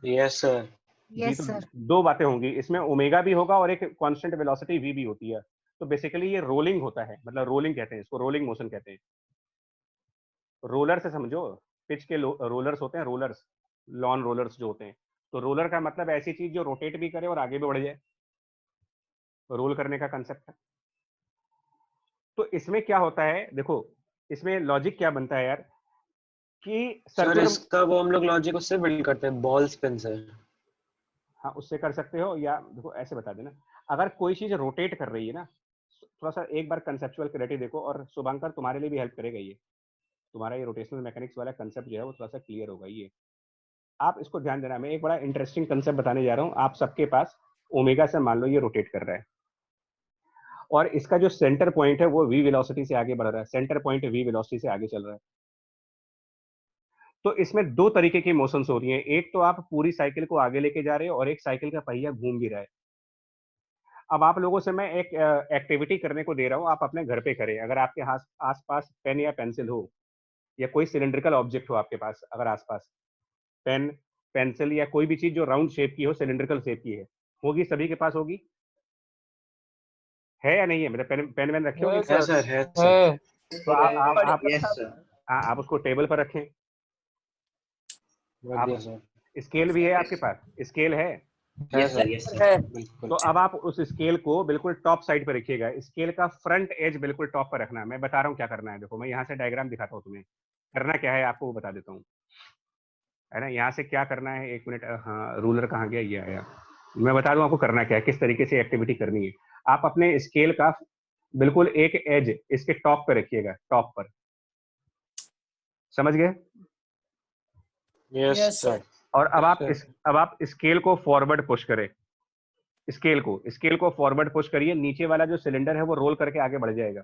Yes sir. यस तो सर। 2 बातें होंगी इसमें, ओमेगा भी होगा और एक कांस्टेंट वेलोसिटी वी भी होती है। तो बेसिकली ये रोलिंग होता है, मतलब रोलिंग कहते हैं इसको, रोलिंग मोशन कहते हैं। रोलर से समझो, पिच के रोलर्स होते हैं, रोलर्स, लॉन रोलर्स जो होते हैं। तो रोलर का मतलब ऐसी चीज जो रोटेट भी करे और आगे भी बढ़ जाए, रोल करने का कंसेप्ट है। तो इसमें क्या होता है देखो, इसमें लॉजिक क्या बनता है यार कि सर इसका वो हम लोग लॉजिक उससे बिल्ड करते हैं, बॉल स्पिन से। हाँ उससे कर सकते हो, या देखो ऐसे बता देना, अगर कोई चीज रोटेट कर रही है ना, थोड़ा सा एक बार कंसेप्चुअल क्लैरिटी देखो, और शुभांकर तुम्हारे लिए भी हेल्प करेगा ये, तुम्हारा ये रोटेशनल मैकेनिक्स वाला कंसेप्ट जो है वो थोड़ा सा क्लियर होगा। ये आप इसको ध्यान देना, मैं एक बड़ा इंटरेस्टिंग कंसेप्ट बताने जा रहा हूँ। आप सबके पास ओमेगा से मान लो ये रोटेट कर रहा है, और इसका जो सेंटर पॉइंट है वो वी वेलोसिटी से आगे बढ़ रहा है, सेंटर पॉइंट वी वेलोसिटी से आगे चल रहा है। तो इसमें 2 तरीके की मोशंस हो रही हैं, एक तो आप पूरी साइकिल को आगे लेके जा रहे हो और एक साइकिल का पहिया घूम भी रहा है। अब आप लोगों से मैं एक एक्टिविटी करने को दे रहा हूँ, आप अपने घर पे करें। अगर आपके आस पास पेन या पेंसिल हो, या कोई सिलेंड्रिकल ऑब्जेक्ट हो आपके पास, अगर आसपास पेन पेंसिल या कोई भी चीज जो राउंड शेप की हो, सिलेंड्रिकल शेप की है, होगी, सभी के पास होगी, है या नहीं है? मतलब पेन वेन रखे होंगे। है सर, है सर। तो आप उसको टेबल पर रखें। आप स्केल भी है आपके पास, स्केल है? Yes sir. तो अब आप उस स्केल को बिल्कुल टॉप साइड पे रखिएगा, स्केल का फ्रंट एज बिल्कुल टॉप पर रखना है। मैं बता रहा हूँ क्या करना है, देखो मैं यहाँ से डायग्राम दिखाता हूँ तुम्हें, करना क्या है आपको वो बता देता हूँ, है ना। यहाँ से क्या करना है, 1 मिनट, हाँ रूलर कहाँ गया, ये आया। मैं बता दूं आपको करना क्या है, किस तरीके से एक्टिविटी करनी है। आप अपने स्केल का बिल्कुल एक एज इसके टॉप पे रखिएगा, टॉप पर, समझ गए? Yes sir. और अब आप स्केल को फॉरवर्ड पुश करें, स्केल को फॉरवर्ड पुश करिए, नीचे वाला जो सिलेंडर है वो रोल करके आगे बढ़ जाएगा।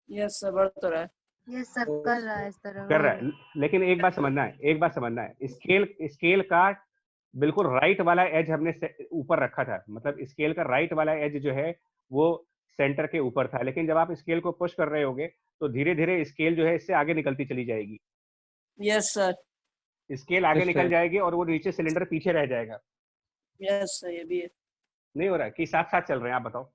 यस सर, बढ़ तो रहा है। यस सर, कर रहा है इस तरह कर रहा है, लेकिन एक बात समझना है, स्केल का बिल्कुल राइट वाला एज हमने ऊपर रखा था, मतलब स्केल का राइट वाला एज जो है वो सेंटर के ऊपर था, लेकिन जब आप स्केल को पुश कर रहे होगे तो धीरे धीरे स्केल जो है इससे आगे निकलती चली जाएगी। Yes sir. स्केल आगे निकल जाएगी और वो नीचे सिलेंडर पीछे रह जाएगा। यस सर, ये भी है। नहीं हो रहा है कि साथ साथ चल रहे हैं? आप बताओ।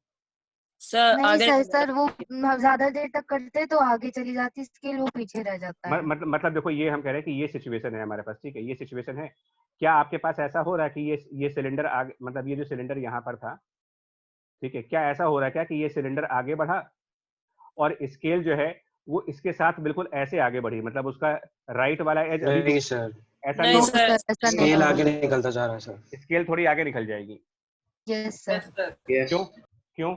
सर नहीं आगे सर सर वो ज्यादा देर तक करते तो आगे चली जाती स्केल, वो पीछे रह जाता है। मतलब देखो ये हम कह रहे हैं कि ये सिचुएशन है हमारे पास, ठीक है, ये सिचुएशन है। क्या आपके पास ऐसा हो रहा है कि ये सिलेंडर आगे, मतलब ये जो सिलेंडर यहाँ पर था, ठीक है, क्या ऐसा हो रहा है क्या कि ये सिलेंडर आगे बढ़ा और स्केल जो है वो इसके साथ बिल्कुल ऐसे आगे बढ़ी, मतलब उसका राइट वाला एज अभी नहीं सर, ऐसा नहीं नहीं नो होगा, सर, सर ऐसा नहीं स्केल होगा। आगे निकलता जा रहा है सर। स्केल थोड़ी आगे निकल जाएगी। Yes sir. क्यों क्यों?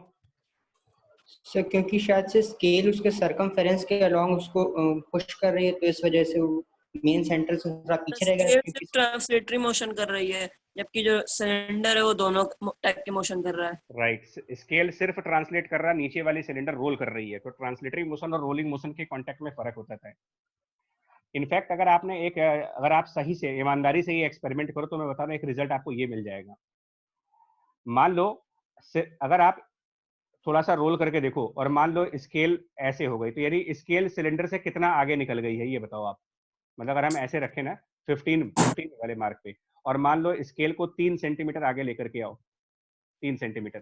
सर क्योंकि शायद से स्केल उसके सरकमफेरेंस के अलोंग उसको पुश कर रही है, तो इस वजह से वो मेन सेंटर से थोड़ा पीछे रहेगा। स्केल सिर्फ ट्रांसलेटरी मोशन कर रही है, जबकि जो सिलेंडर है वो दोनों टाइप के मोशन कर रहा है। राइट, स्केल सिर्फ ट्रांसलेट कर रहा है, नीचे वाली सिलेंडर रोल कर रही है, तो ट्रांसलेटरी मोशन और रोलिंग मोशन के कॉन्टेक्ट में फर्क होता है। इनफैक्ट अगर आप सही से ईमानदारी से ये एक्सपेरिमेंट करो तो मैं बता रहा हूँ एक रिजल्ट आपको ये मिल जाएगा। मान लो अगर आप थोड़ा सा रोल करके देखो और मान लो स्केल ऐसे हो गई, तो यानी स्केल सिलेंडर से कितना आगे निकल गई है ये बताओ आप। मतलब अगर हम ऐसे रखें ना 15 वाले मार्क पे, और मान लो स्केल को 3 सेंटीमीटर आगे लेकर के आओ, 3 सेंटीमीटर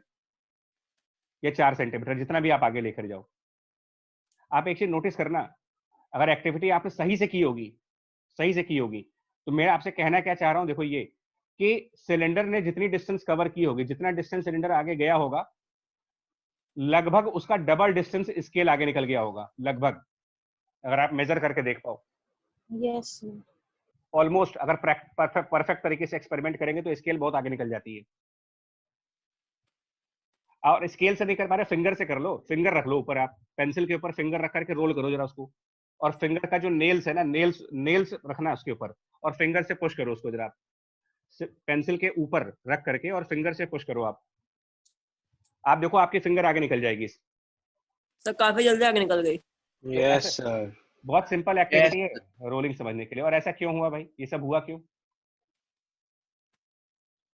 या 4 सेंटीमीटर, जितना भी आप आगे लेकर जाओ, आप एक चीज नोटिस करना, अगर एक्टिविटी आपने सही से की होगी, तो मैं आपसे कहना क्या चाह रहा हूं, देखो ये कि सिलेंडर ने जितनी डिस्टेंस कवर की होगी, जितना डिस्टेंस सिलेंडर आगे गया होगा, लगभग उसका डबल डिस्टेंस स्केल आगे निकल गया होगा, लगभग, अगर आप मेजर करके देख पाओ। यस ऑलमोस्ट, अगर परफेक्ट तरीके से एक्सपेरिमेंट करेंगे तो स्केल बहुत आगे निकल जाती है। और स्केल से नहीं कर पा रहे, फिंगर से कर लो, फिंगर रख लो ऊपर, आप पेंसिल के ऊपर फिंगर रख करके रोल करो जरा उसको, और फिंगर का जो नेल्स है ना, नेल्स रखना उसके ऊपर, और फिंगर से पुश करो उसको जरा, पेंसिल के ऊपर रख करके और फिंगर से पुश करो आप देखो आपकी फिंगर आगे निकल जाएगी। सर काफी जल्दी आगे निकल गई। यस सर, बहुत सिंपल एक्टिविटी है रोलिंग समझने के लिए। और ऐसा क्यों हुआ भाई, ये सब हुआ क्यों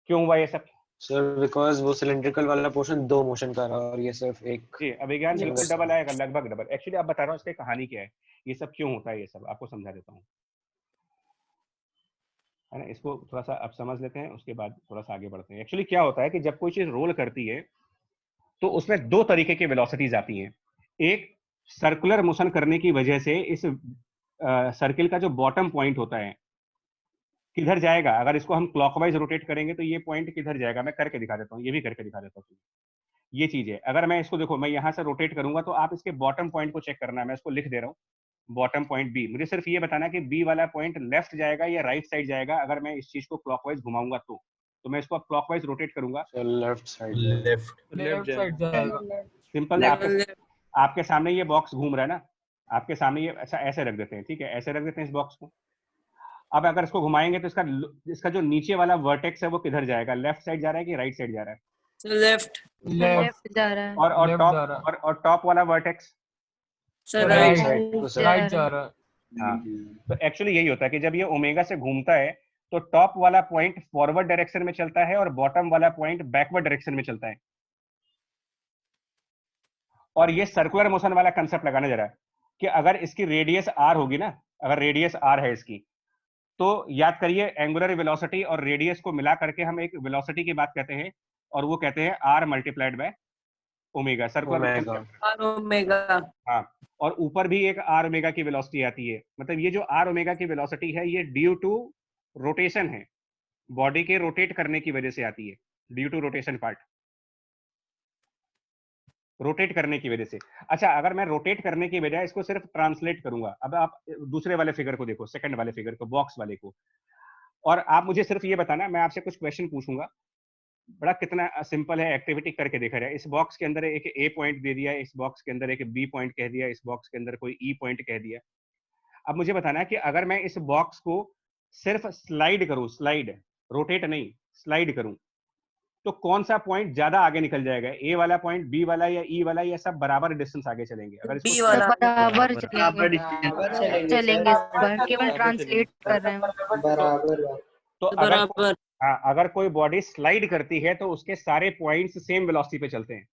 हुआ ये सब? सर बिकॉज वो सिलिंड्रिकल वाला पोर्शन 2 मोशन का रहा और ये सिर्फ एक। जी, अभिज्ञान बिल्कुल डबल आएगा, लगभग डबल। एक्चुअली आप बता रहा हूँ इसकी कहानी क्या है, ये सब क्यों होता है, ये सब आपको समझा देता हूँ, है ना। इसको थोड़ा सा आप समझ लेते हैं, उसके बाद थोड़ा सा आगे बढ़ते हैं। एक्चुअली क्या होता है कि जब कोई चीज रोल करती है तो उसमें 2 तरीके की वेलोसिटीज आती हैं। एक सर्कुलर मोशन करने की वजह से इस सर्किल का जो बॉटम पॉइंट होता है किधर जाएगा, अगर इसको हम क्लॉकवाइज रोटेट करेंगे तो ये पॉइंट किधर जाएगा, मैं करके दिखा देता हूँ, ये भी करके दिखा देता हूँ। ये चीज है, अगर मैं इसको देखो, मैं यहाँ से रोटेट करूंगा तो आप इसके बॉटम पॉइंट को चेक करना है, मैं इसको लिख दे रहा हूँ, बॉटम पॉइंट बी। मुझे सिर्फ ये बताना कि बी वाला पॉइंट लेफ्ट जाएगा या राइट साइड जाएगा, अगर मैं इस चीज को क्लॉकवाइज घुमाऊंगा तो मैं इसको अब क्लॉकवाइज रोटेट करूंगा, लेफ्ट साइड, लेफ्ट साइड जाएगा। सिंपल। आपके सामने ये बॉक्स घूम रहा है ना, आपके सामने ये ऐसे रख देते हैं, ठीक है, ऐसे रख देते हैं इस बॉक्स को। अब अगर इसको घुमाएंगे तो इसका जो नीचे वाला वर्टेक्स है वो किधर जाएगा, लेफ्ट साइड जा रहा है कि राइट साइड जा रहा है? लेफ्ट जा रहा है। और टॉप वाला वर्टेक्स राइट साइड राइट जा रहा है। हाँ, तो एक्चुअली यही होता है कि जब ये ओमेगा से घूमता है तो टॉप वाला पॉइंट फॉरवर्ड डायरेक्शन में चलता है और बॉटम वाला पॉइंट बैकवर्ड डायरेक्शन में चलता है। और ये सर्कुलर मोशन वाला कंसेप्ट लगाना जरा, कि अगर इसकी रेडियस आर होगी ना, अगर रेडियस आर है इसकी, तो याद करिए एंगुलर वेलोसिटी और रेडियस को मिला करके हम एक वेलोसिटी की बात कहते हैं, और वो कहते हैं R multiplied by omega, circular omega. हाँ, और ऊपर भी एक आर ओमेगा की वेलोसिटी आती है। मतलब ये जो आर ओमेगा की वेलोसिटी है ये ड्यू टू रोटेशन है, बॉडी के रोटेट करने की वजह से आती है, due to rotation part, rotate करने की वजह से। अच्छा, अगर मैं रोटेट करने की बजाय इसको सिर्फ ट्रांसलेट करूंगा, अब आप दूसरे वाले फिगर को देखो, सेकंड वाले फिगर को, बॉक्स वाले को, और आप मुझे सिर्फ ये बताना, मैं आपसे कुछ क्वेश्चन पूछूंगा, बड़ा कितना सिंपल है, एक्टिविटी करके देखा जाए। इस बॉक्स के अंदर एक ए पॉइंट दे दिया, इस बॉक्स के अंदर एक बी पॉइंट कह दिया, इस बॉक्स के अंदर कोई ई पॉइंट कह दिया। अब मुझे बताना है कि अगर मैं इस बॉक्स को सिर्फ स्लाइड करूं, स्लाइड, रोटेट नहीं, स्लाइड करूं, तो कौन सा पॉइंट ज्यादा आगे निकल जाएगा, ए वाला पॉइंट, बी वाला या ई वाला, या सब बराबर डिस्टेंस आगे चलेंगे? अगर बी वाला बराबर चलेंगे, केवल ट्रांसलेट कर रहे हैं बराबर। तो अगर कोई बॉडी स्लाइड करती है तो उसके सारे पॉइंट्स सेम वेलोसिटी पे चलते हैं,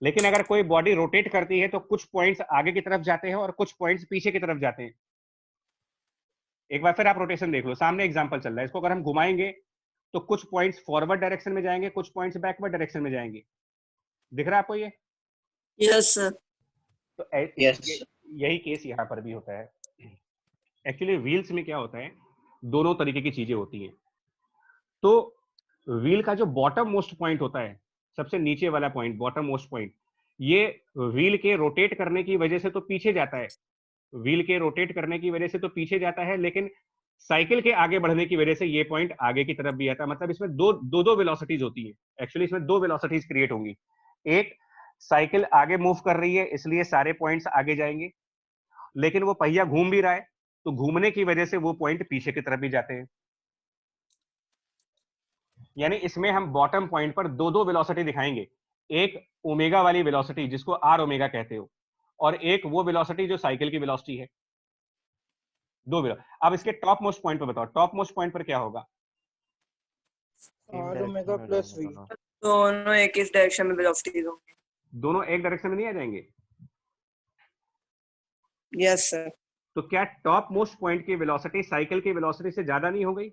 लेकिन अगर कोई बॉडी रोटेट करती है तो कुछ पॉइंट्स आगे की तरफ जाते हैं और कुछ पॉइंट्स पीछे की तरफ जाते हैं। एक बार फिर आप रोटेशन देख लो, सामने एग्जांपल चल रहा है, इसको अगर हम घुमाएंगे तो कुछ पॉइंट्स फॉरवर्ड डायरेक्शन में जाएंगे, कुछ पॉइंट्स बैकवर्ड डायरेक्शन में जाएंगे। दिख रहा है आपको ये? Yes sir. तो Yes. यही केस यहाँ पर भी होता है। एक्चुअली व्हील्स में क्या होता है, दोनों तरीके की चीजें होती हैं। तो व्हील का जो बॉटम मोस्ट पॉइंट होता है, सबसे नीचे वाला पॉइंट, बॉटम मोस्ट पॉइंट, ये व्हील के रोटेट करने की वजह से तो पीछे जाता है, व्हील के रोटेट करने की वजह से तो पीछे जाता है, लेकिन साइकिल के आगे बढ़ने की वजह से ये पॉइंट आगे की तरफ भी आता है। मतलब इसमें दो वेलोसिटीज होती है। एक्चुअली इसमें दो वेलोसिटीज क्रिएट होंगी। एक, साइकिल आगे मूव कर रही है इसलिए सारे पॉइंट्स आगे जाएंगे, लेकिन वो पहिया घूम भी रहा है तो घूमने की वजह से वो पॉइंट पीछे की तरफ भी जाते हैं। यानी इसमें हम बॉटम पॉइंट पर दो वेलोसिटी दिखाएंगे, एक ओमेगा वाली वेलोसिटी जिसको आर ओमेगा कहते हो, और एक वो वेलोसिटी जो साइकिल की वेलोसिटी है। अब इसके टॉप मोस्ट पॉइंट पर बताओ, टॉप मोस्ट पॉइंट पर क्या होगा? R omega plus V. दोनों एक ही डायरेक्शन में वेलोसिटीज होंगी। दोनों एक डायरेक्शन में नहीं आ जाएंगे? Yes sir. तो क्या टॉप मोस्ट पॉइंट की वेलोसिटी साइकिल की वेलोसिटी से ज्यादा नहीं हो गई?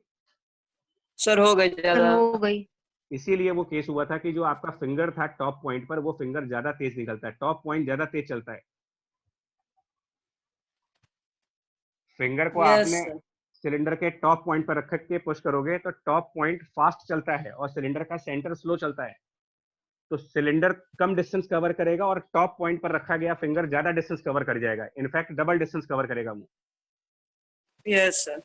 सर हो गई ज्यादा। हो गई। इसीलिए वो केस हुआ था कि जो आपका फिंगर था टॉप पॉइंट पर, वो फिंगर ज्यादा तेज निकलता है, टॉप पॉइंट ज्यादा तेज चलता है। फिंगर को आपने सिलेंडर के टॉप पॉइंट पर रख के पुश करोगे तो टॉप पॉइंट फास्ट चलता है और सिलेंडर का सेंटर स्लो चलता है। तो सिलेंडर कम डिस्टेंस कवर करेगा और टॉप पॉइंट पर रखा गया फिंगर ज्यादा डिस्टेंस कवर कर जाएगा, इनफैक्ट डबल डिस्टेंस कवर करेगा वो। Yes sir.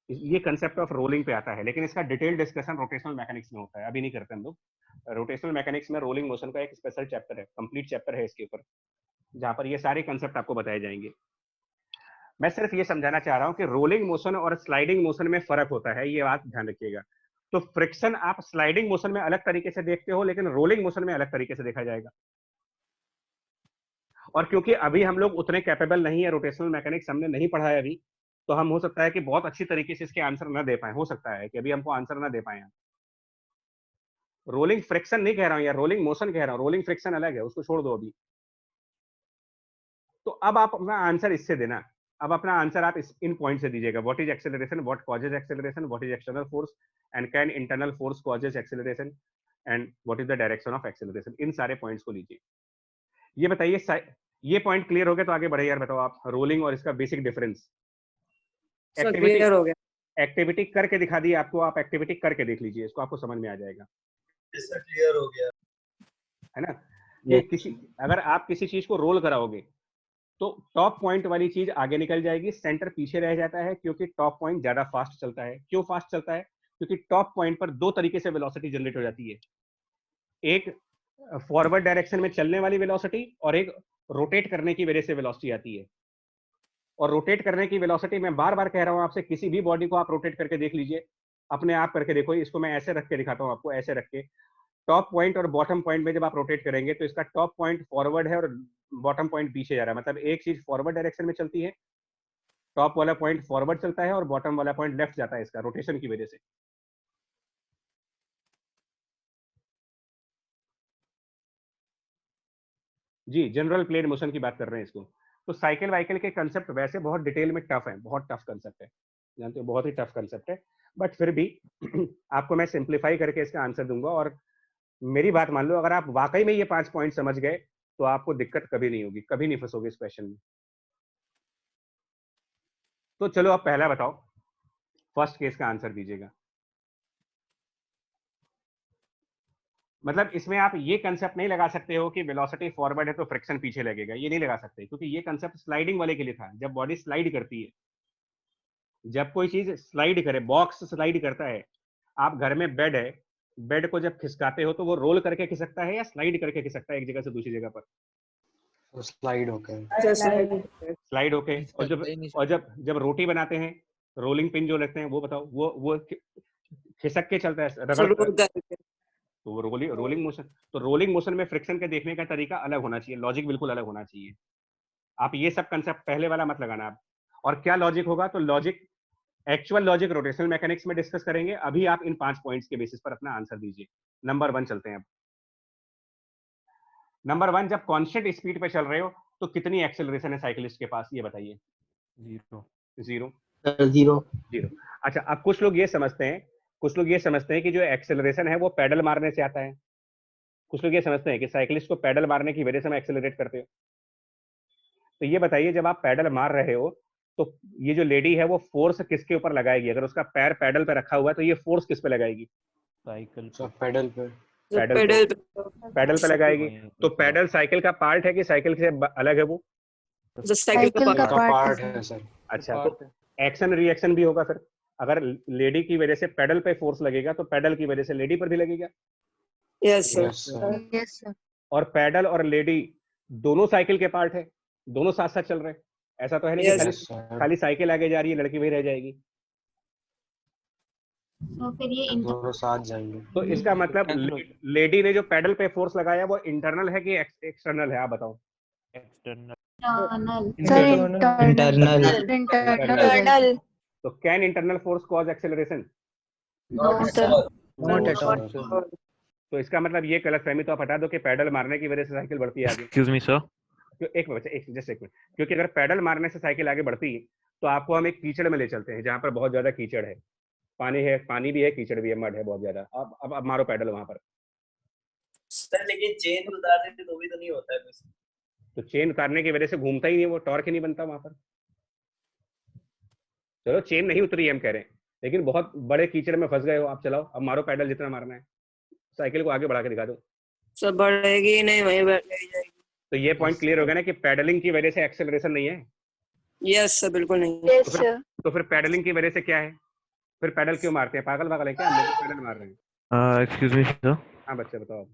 ये कंसेप्ट ऑफ रोलिंग पे आता है, लेकिन इसका डिटेल डिस्कशन रोटेशनल मैकेनिक्स में होता है, अभी नहीं करते हम लोग। रोटेशनल मैकेनिक्स में रोलिंग मोशन का एक स्पेशल चैप्टर है, कंप्लीट चैप्टर है इसके ऊपर, जहां पर ये सारे कंसेप्ट आपको बताए जाएंगे। मैं सिर्फ ये समझाना चाह रहा हूँ कि रोलिंग मोशन और स्लाइडिंग मोशन में फर्क होता है, ये बात ध्यान रखिएगा। तो फ्रिक्शन आप स्लाइडिंग मोशन में अलग तरीके से देखते हो, लेकिन रोलिंग मोशन में अलग तरीके से देखा जाएगा। और क्योंकि अभी हम लोग उतने कैपेबल नहीं है, रोटेशनल मैकेनिक्स हमने नहीं पढ़ा है अभी, तो हम हो सकता है कि बहुत अच्छी तरीके से इसके आंसर ना दे पाए, हो सकता है कि अभी हमको आंसर ना दे पाए। रोलिंग फ्रिक्शन नहीं कह रहा हूं यार, रोलिंग मोशन कह रहा हूं, रोलिंग फ्रिक्शन अलग है, उसको छोड़ दो अभी। तो अब आप अपना आंसर इससे देना, अब अपना आंसर आप इन पॉइंट से दीजिएगा। What is acceleration, what causes acceleration, what is external force and can internal force causes acceleration and what is the direction of acceleration. इन सारे पॉइंट्स को लीजिए। ये बताइए, ये पॉइंट क्लियर हो गया तो आगे बढ़े यार। बताओ आप रोलिंग और इसका बेसिक डिफरेंस। क्लियर हो गया। एक्टिविटी करके दिखा दी आपको, आप एक्टिविटी करके देख लीजिए, इसको आपको समझ में आ जाएगा। क्लियर हो गया है ना? ये अगर आप किसी चीज को रोल कराओगे तो टॉप पॉइंट वाली चीज आगे निकल जाएगी, सेंटर पीछे रह जाता है, क्योंकि टॉप पॉइंट ज्यादा फास्ट चलता है। क्यों फास्ट चलता है? क्योंकि टॉप पॉइंट पर दो तरीके से वेलोसिटी जनरेट हो जाती है, एक फॉरवर्ड डायरेक्शन में चलने वाली वेलोसिटी और एक रोटेट करने की वजह से वेलोसिटी आती है। और रोटेट करने की वेलोसिटी, मैं बार बार कह रहा हूं आपसे, किसी भी बॉडी को आप रोटेट करके देख लीजिए, अपने आप करके देखो। इसको मैं ऐसे रख के दिखाता हूं आपको, ऐसे रख के। टॉप पॉइंट और बॉटम पॉइंट में जब आप रोटेट करेंगे तो इसका टॉप पॉइंट फॉरवर्ड है और बॉटम पॉइंट पीछे जा रहा है। मतलब एक चीज फॉरवर्ड डायरेक्शन में चलती है, टॉप वाला पॉइंट फॉरवर्ड चलता है और बॉटम वाला पॉइंट लेफ्ट जाता है, इसका रोटेशन की वजह से। जी, जनरल प्लेन मोशन की बात कर रहे हैं इसको। तो साइकिल वाइकिल के कंसेप्ट वैसे बहुत डिटेल में टफ है, बहुत टफ कंसेप्ट है, जानते हो, बहुत ही टफ कंसेप्ट है। बट फिर भी आपको मैं सिंप्लीफाई करके इसका आंसर दूंगा। और मेरी बात मान लो, अगर आप वाकई में ये 5 पॉइंट समझ गए तो आपको दिक्कत कभी नहीं होगी, कभी नहीं फंसोगे इस क्वेश्चन में। तो चलो अब पहला बताओ, फर्स्ट केस का आंसर दीजिएगा। मतलब इसमें आप ये कंसेप्ट नहीं लगा सकते हो कि वेलोसिटी फॉरवर्ड है तो फ्रिक्शन पीछे लगेगा, ये नहीं लगा सकते, क्योंकि ये कंसेप्ट स्लाइडिंग वाले के लिए था। जब बॉडी स्लाइड करती है, जब कोई चीज स्लाइड करे, बॉक्स स्लाइड करता है, आप घर में बेड है, बेड को जब खिसकाते हो तो वो रोल करके खिसकता है या स्लाइड करके खिसकता है एक जगह से दूसरी जगह पर? स्लाइड होके। स्लाइड होके। और जब रोटी बनाते हैं, रोलिंग पिन जो लगते हैं, वो बताओ, वो खिसक के चलता है, रगड़, तो वो रोलिंग मोशन। तो रोलिंग मोशन में फ्रिक्शन के देखने का तरीका अलग होना चाहिए, लॉजिक बिल्कुल अलग होना चाहिए। आप ये सब कंसेप्ट पहले वाला मत लगाना आप। और क्या लॉजिक होगा? तो logic, actual logic rotational mechanics में डिस्कस करेंगे। अभी आप इन 5 पॉइंट्स के बेसिस पर अपना आंसर दीजिए। नंबर 1 चलते हैं अब। नंबर 1, जब कांस्टेंट स्पीड पे चल रहे हो तो कितनी एक्सेलरेशन है साइकिलिस्ट के पास, ये बताइए। जीरो। अच्छा, अब कुछ लोग ये समझते हैं कि जो एक्सेलरेशन है वो पेडल मारने से आता है, कुछ लोग ये समझते हैं कि साइकिलिस्ट को पैडल मारने की वजह से हम एक्सेलरेट करते हो। तो ये बताइए, जब आप पैडल मार रहे हो तो ये जो लेडी है वो फोर्स किसके ऊपर लगाएगी? अगर उसका पैर पैडल पे रखा हुआ है तो ये फोर्स किस पे लगाएगी? साइकिल पेडल पे। पैडल पे लगाएगी। तो पैडल साइकिल का पार्ट है कि साइकिल से अलग है? वो साइकिल का पार्ट है सर। अच्छा, तो एक्शन रिएक्शन भी होगा फिर। अगर लेडी की वजह से पैडल पे फोर्स लगेगा तो पैडल की वजह से लेडी पर भी लगेगा। Yes sir. Yes sir. और पैडल और लेडी दोनों साइकिल के पार्ट है, दोनों साथ साथ चल रहे हैं। ऐसा तो है नहीं कि खाली साइकिल आगे जा रही है, लड़की वही रह जाएगी। तो फिर ये दोनों साथ जाएंगे। तो इसका मतलब लेडी ने जो पैडल पे फोर्स लगाया वो इंटरनल है कि एक्सटर्नल है? आप बताओ। External sir internal. तो can internal force cause acceleration? Not at all. तो इसका मतलब ये गलतफहमी तो आप हटा दो कि पैडल मारने की वजह से साइकिल बढ़ती है आगे। एक्सक्यूज मी सर, एक मिनट, क्योंकि अगर पैडल मारने से साइकिल आगे बढ़ती तो आपको हम एक कीचड़ में ले चलते हैं जहां पर बहुत ज्यादा कीचड़ है, पानी भी है, कीचड़ भी है, मड है बहुत ज्यादा। अब मारो पैडल वहां पर। सर लेकिन चेन उतार देते तो भी तो नहीं होता है कुछ। तो चेन उतारने की वजह से घूमता ही नहीं, वो टॉर्क ही नहीं बनता वहां पर। चलो चेन नहीं उतरी हम कह रहे हैं, लेकिन बहुत बड़े कीचड़ में फंस गए हो आप। चलाओ अब मारो पैडल जितना मारना है, साइकिल को आगे बढ़ा के दिखा दो। सब बढ़ेगी नहीं, वहीं बैठ जाएगी। तो ये पॉइंट क्लियर हो गया ना कि पैडलिंग की वजह से एक्सेलरेशन नहीं है। यस सर, बिल्कुल नहीं। तो फिर पैडलिंग की वजह से क्या है? फिर पैडल क्यों मारते हैं? पागल है क्या? हम लोग पैडल मार रहे हैं। Excuse me sir. हाँ बच्चे बताओ।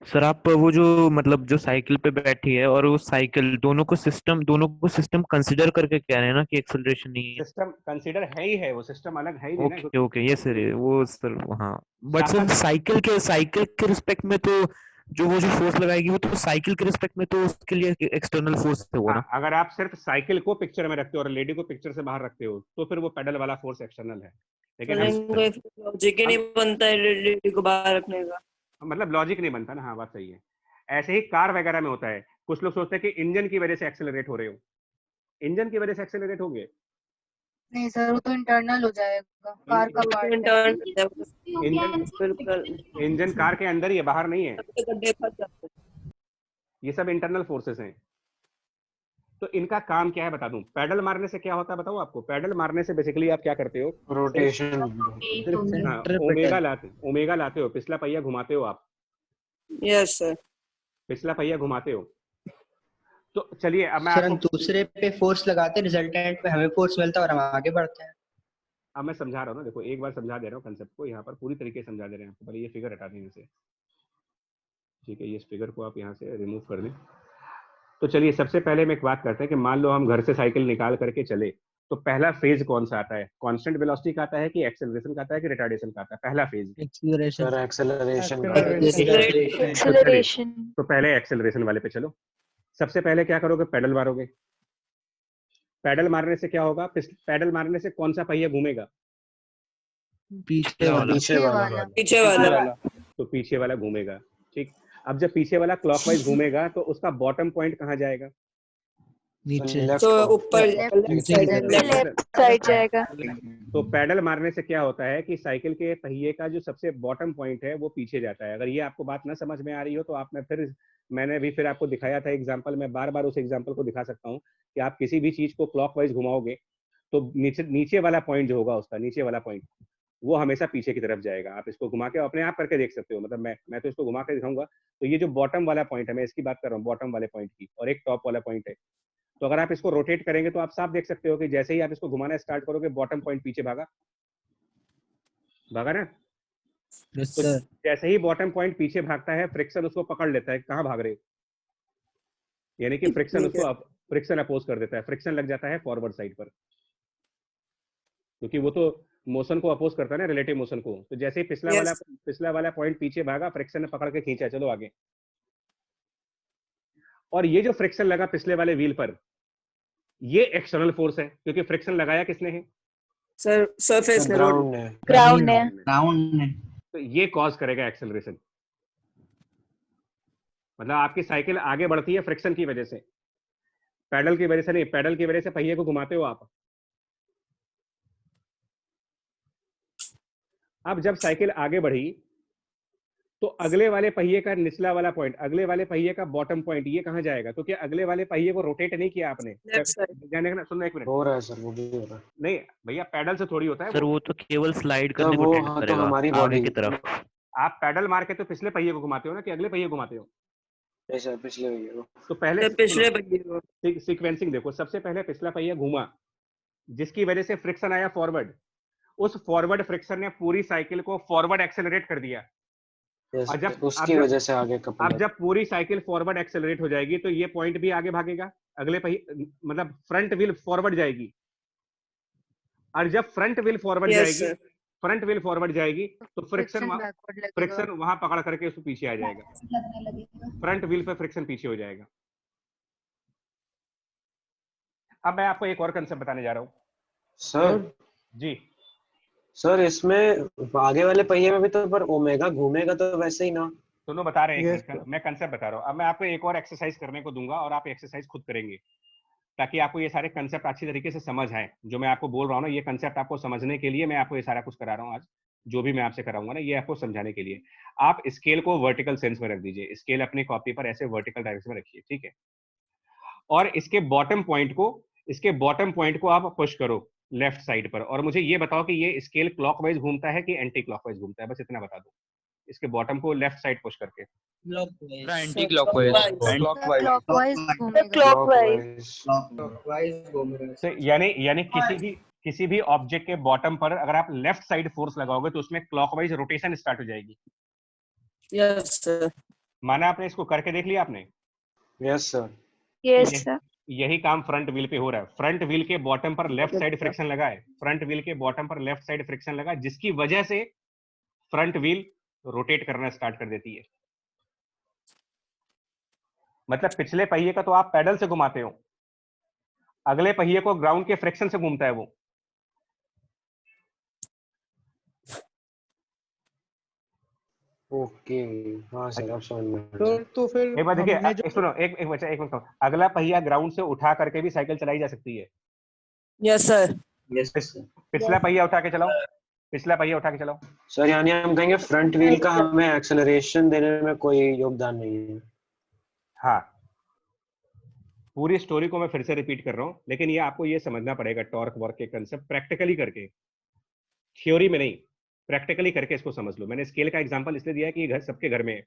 सर आप वो जो मतलब जो साइकिल पे बैठी है और वो साइकिल, दोनों को सिस्टम कंसीडर करके कह रहे हैं ना कि एक्सेलरेशन नहीं है। सिस्टम कंसीडर है ही है, वो सिस्टम अलग है ही नहीं ना। ओके ये सर, वो सर हाँ, बट सर साइकिल के रिस्पेक्ट में तो जो वो जो फोर्स लगाएगी वो तो साइकिल के रिस्पेक्ट में तो उसके लिए एक्सटर्नल फोर्स है वो ना। अगर आप सिर्फ साइकिल को पिक्चर में रखते हो और लेडी को पिक्चर से बाहर रखते हो तो फिर वो पैडल वाला फोर्स एक्सटर्नल है। लेकिन लॉजिक ही नहीं बनता है लेडी को बाहर रखने का। मतलब लॉजिक नहीं बनता ना। हाँ बात सही है। ऐसे ही कार वगैरह में होता है, कुछ लोग सोचते हैं कि इंजन की वजह से एक्सेलरेट हो रहे हो। इंजन की वजह से एक्सेलरेट हो गए? नहीं सर, वो तो इंटरनल हो जाएगा, कार का पार्ट है। इंजन कार के अंदर ही है, बाहर नहीं है। ये सब इंटरनल फोर्सेस हैं। तो इनका काम क्या है बता दूं। पैडल मारने से क्या होता है बताओ आपको? पैडल मारने से बेसिकली आप क्या करते हो? रोटेशन। ओमेगा लाते हो, पिछला पहिया घुमाते हो आप। यस सर, पिछला पहिया घुमाते हो। तो चलिए अब मैं सर हम दूसरे पे फोर्स लगाते, रिजल्टेंट पे हमें फोर्स मिलता है और हम आगे बढ़ते हैं। अब मैं समझा रहा हूँ ना, देखो एक बार समझा दे रहा हूँ कंसेप्ट को, यहाँ पर पूरी तरीके से समझा दे रहे हैं आपको। पहले ये फिगर हटा दें इसे, ठीक है? ये फिगर को आप यहाँ से रिमूव कर दें। तो चलिए सबसे पहले मैं एक बात करते हैं कि मान लो हम घर से साइकिल निकाल करके चले, तो पहला फेज कौन सा आता है? कांस्टेंट वेलोसिटी का आता है कि एक्सेलरेशन का आता है कि रिटार्डेशन का आता है? पहला फेज एक्सेलरेशन। तो पहले एक्सेलरेशन वाले पे चलो। सबसे पहले क्या करोगे? पैडल मारोगे। पैडल मारने से क्या होगा? पैडल मारने से कौन सा पहिया घूमेगा? पीछे वाला। तो पीछे वाला घूमेगा, ठीक। अब जब पीछे वाला क्लॉकवाइज घूमेगा तो उसका बॉटम पॉइंट कहाँ जाएगा? नीचे, तो ऊपर लेफ्ट साइड जाएगा। तो पैडल मारने से क्या होता है कि साइकिल के पहिए का जो सबसे बॉटम पॉइंट है वो पीछे जाता है। अगर ये आपको बात ना समझ में आ रही हो तो मैंने भी फिर आपको दिखाया था एग्जांपल, मैं बार बार उस एग्जांपल को दिखा सकता हूँ कि आप किसी भी चीज को क्लॉकवाइज घुमाओगे तो नीचे वाला पॉइंट जो होगा, उसका नीचे वाला पॉइंट वो हमेशा पीछे की तरफ जाएगा। आप इसको घुमा के अपने आप करके देख सकते हो। मतलब मैं तो इसको घुमा के दिखाऊंगा। तो ये जो बॉटम वाला पॉइंट है, मैं इसकी बात कर रहा हूँ, बॉटम वाले पॉइंट की, और एक टॉप वाला पॉइंट है। तो अगर आप इसको रोटेट करेंगे तो आप साफ देख सकते हो कि जैसे ही आप इसको घुमाना स्टार्ट करोगे बॉटम पॉइंट पीछे भागा ना। तो जैसे ही बॉटम पॉइंट पीछे भागता है, फ्रिक्शन उसको पकड़ लेता है, कहाँ भाग रहे, यानी कि फ्रिक्शन अपोज कर देता है, फ्रिक्शन लग जाता है फॉरवर्ड साइड पर, क्योंकि वो तो मोशन को अपोज करता है ना, रिलेटिव मोशन को। तो जैसे ही पिछला वाला पॉइंट पीछे भागा, फ्रिक्शन ने पकड़ के खींचा, चलो आगे। और ये जो फ्रिक्शन लगा पिछले वाले व्हील पर, ये एक्सटर्नल फोर्स है, क्योंकि फ्रिक्शन लगाया किसने है? सर सरफेस ने, ग्राउंड ने। तो ये कॉज करेगा एक्सेलरेशन। मतलब आपकी साइकिल आगे बढ़ती है फ्रिक्शन की वजह से, पैडल की वजह से नहीं। पैडल की वजह से पहिए को घुमाते हो आप। अब जब साइकिल आगे बढ़ी तो अगले वाले पहिए का निचला वाला पॉइंट, अगले वाले पहिए का बॉटम पॉइंट ये कहाँ जाएगा? तो क्या अगले वाले पहिए को रोटेट नहीं किया आपने? सुनो एक मिनट, हो रहा है सर, वो भी हो रहा है नहीं भैया, पैडल से थोड़ी होता है सर, वो तो केवल स्लाइड करने वो, को ट्रेन हाँ, तो करेगा हमारी आगे बॉडी की तरफ। आप पैडल मार के तो पिछले पहिए को घुमाते हो ना, कि अगले पहिए को घुमाते हो? नहीं सर, पिछले भैया को। तो पहले पिछले पहिए को सीक्वेंसिंग देखो, सबसे पहले पिछला पहिया घूमा, जिसकी वजह से फ्रिक्शन आया फॉरवर्ड, उस फॉरवर्ड फ्रिक्शन ने पूरी साइकिल को फॉरवर्ड एक्सेलरेट कर दिया। Yes, और जब उसकी वजह से आगे कपल अब जब पूरी साइकिल फॉरवर्ड एक्सेलरेट हो जाएगी तो ये पॉइंट भी आगे भागेगा, अगले पहिए मतलब फ्रंट व्हील फॉरवर्ड जाएगी, और जब फ्रंट व्हील फॉरवर्ड जाएगी, फ्रंट व्हील फॉरवर्ड जाएगी तो फ्रिक्शन वहां पकड़ करके उसको पीछे आ जाएगा, फ्रंट व्हील पे फ्रिक्शन पीछे हो जाएगा। अब मैं आपको एक और कंसेप्ट बताने जा रहा हूँ सर। जी सर, इसमें आगे वाले पहिए में भी तो पर ओमेगा घूमेगा तो वैसे ही ना। दोनों बता रहे हैं, Yes, मैं कंसेप्ट बता रहा हूँ। अब मैं आपको एक और एक्सरसाइज करने को दूंगा और आप एक्सरसाइज खुद करेंगे, ताकि आपको ये सारे कंसेप्ट अच्छी तरीके से समझ आए। जो मैं आपको बोल रहा हूँ ना, ये कंसेप्ट आपको समझने के लिए मैं आपको ये सारा कुछ करा रहा हूँ आज। जो भी मैं आपसे कराऊंगा ना, ये आपको समझाने के लिए। आप स्केल को वर्टिकल सेंस में रख दीजिए, स्केल अपनी कॉपी पर ऐसे वर्टिकल डायरेक्शन में रखिए, ठीक है? और इसके बॉटम पॉइंट को आप पुश करो लेफ्ट साइड पर, और मुझे ये बताओ कि ये स्केल क्लॉकवाइज घूमता है कि एंटी क्लॉकवाइज घूमता है, बस इतना बता दो। इसके बॉटम को लेफ्ट साइड पुश करके। एंटी क्लॉकवाइज तो यानी किसी भी ऑब्जेक्ट के बॉटम पर अगर आप लेफ्ट साइड फोर्स लगाओगे तो उसमें क्लॉकवाइज रोटेशन स्टार्ट हो जाएगी। Yes sir. माना आपने इसको करके देख लिया आपने? Yes sir. Yes sir. यही काम फ्रंट व्हील पे हो रहा है। फ्रंट व्हील के बॉटम पर लेफ्ट साइड फ्रिक्शन लगा है, फ्रंट व्हील के बॉटम पर लेफ्ट साइड फ्रिक्शन लगा, जिसकी वजह से फ्रंट व्हील रोटेट करना स्टार्ट कर देती है। मतलब पिछले पहिए का तो आप पैडल से घुमाते हो, अगले पहिए को ग्राउंड के फ्रिक्शन से घूमता है वो। ओके, हाँ सर, अब समझ में आ गया। तो फिर एक बार हमने देखिए, जो सुनो, एक मिनट, अगला पहिया ग्राउंड से उठा करके भी साइकिल चलाई जा सकती है। Yes sir. पिछला पहिया उठा के चलाओ, पिछला पहिया उठा के चलाओ। सर, यानी हम कहेंगे फ्रंट व्हील का हमें एक्सेलरेशन देने में कोई योगदान नहीं है। हाँ, पूरी स्टोरी को मैं फिर से रिपीट कर रहा हूँ, लेकिन ये आपको ये समझना पड़ेगा टॉर्क वर्क के कंसेप्ट प्रैक्टिकली करके, थ्योरी में नहीं, प्रैक्टिकली करके इसको समझ लो। मैंने स्केल का एग्जांपल इसलिए दिया है कि घर सबके घर में है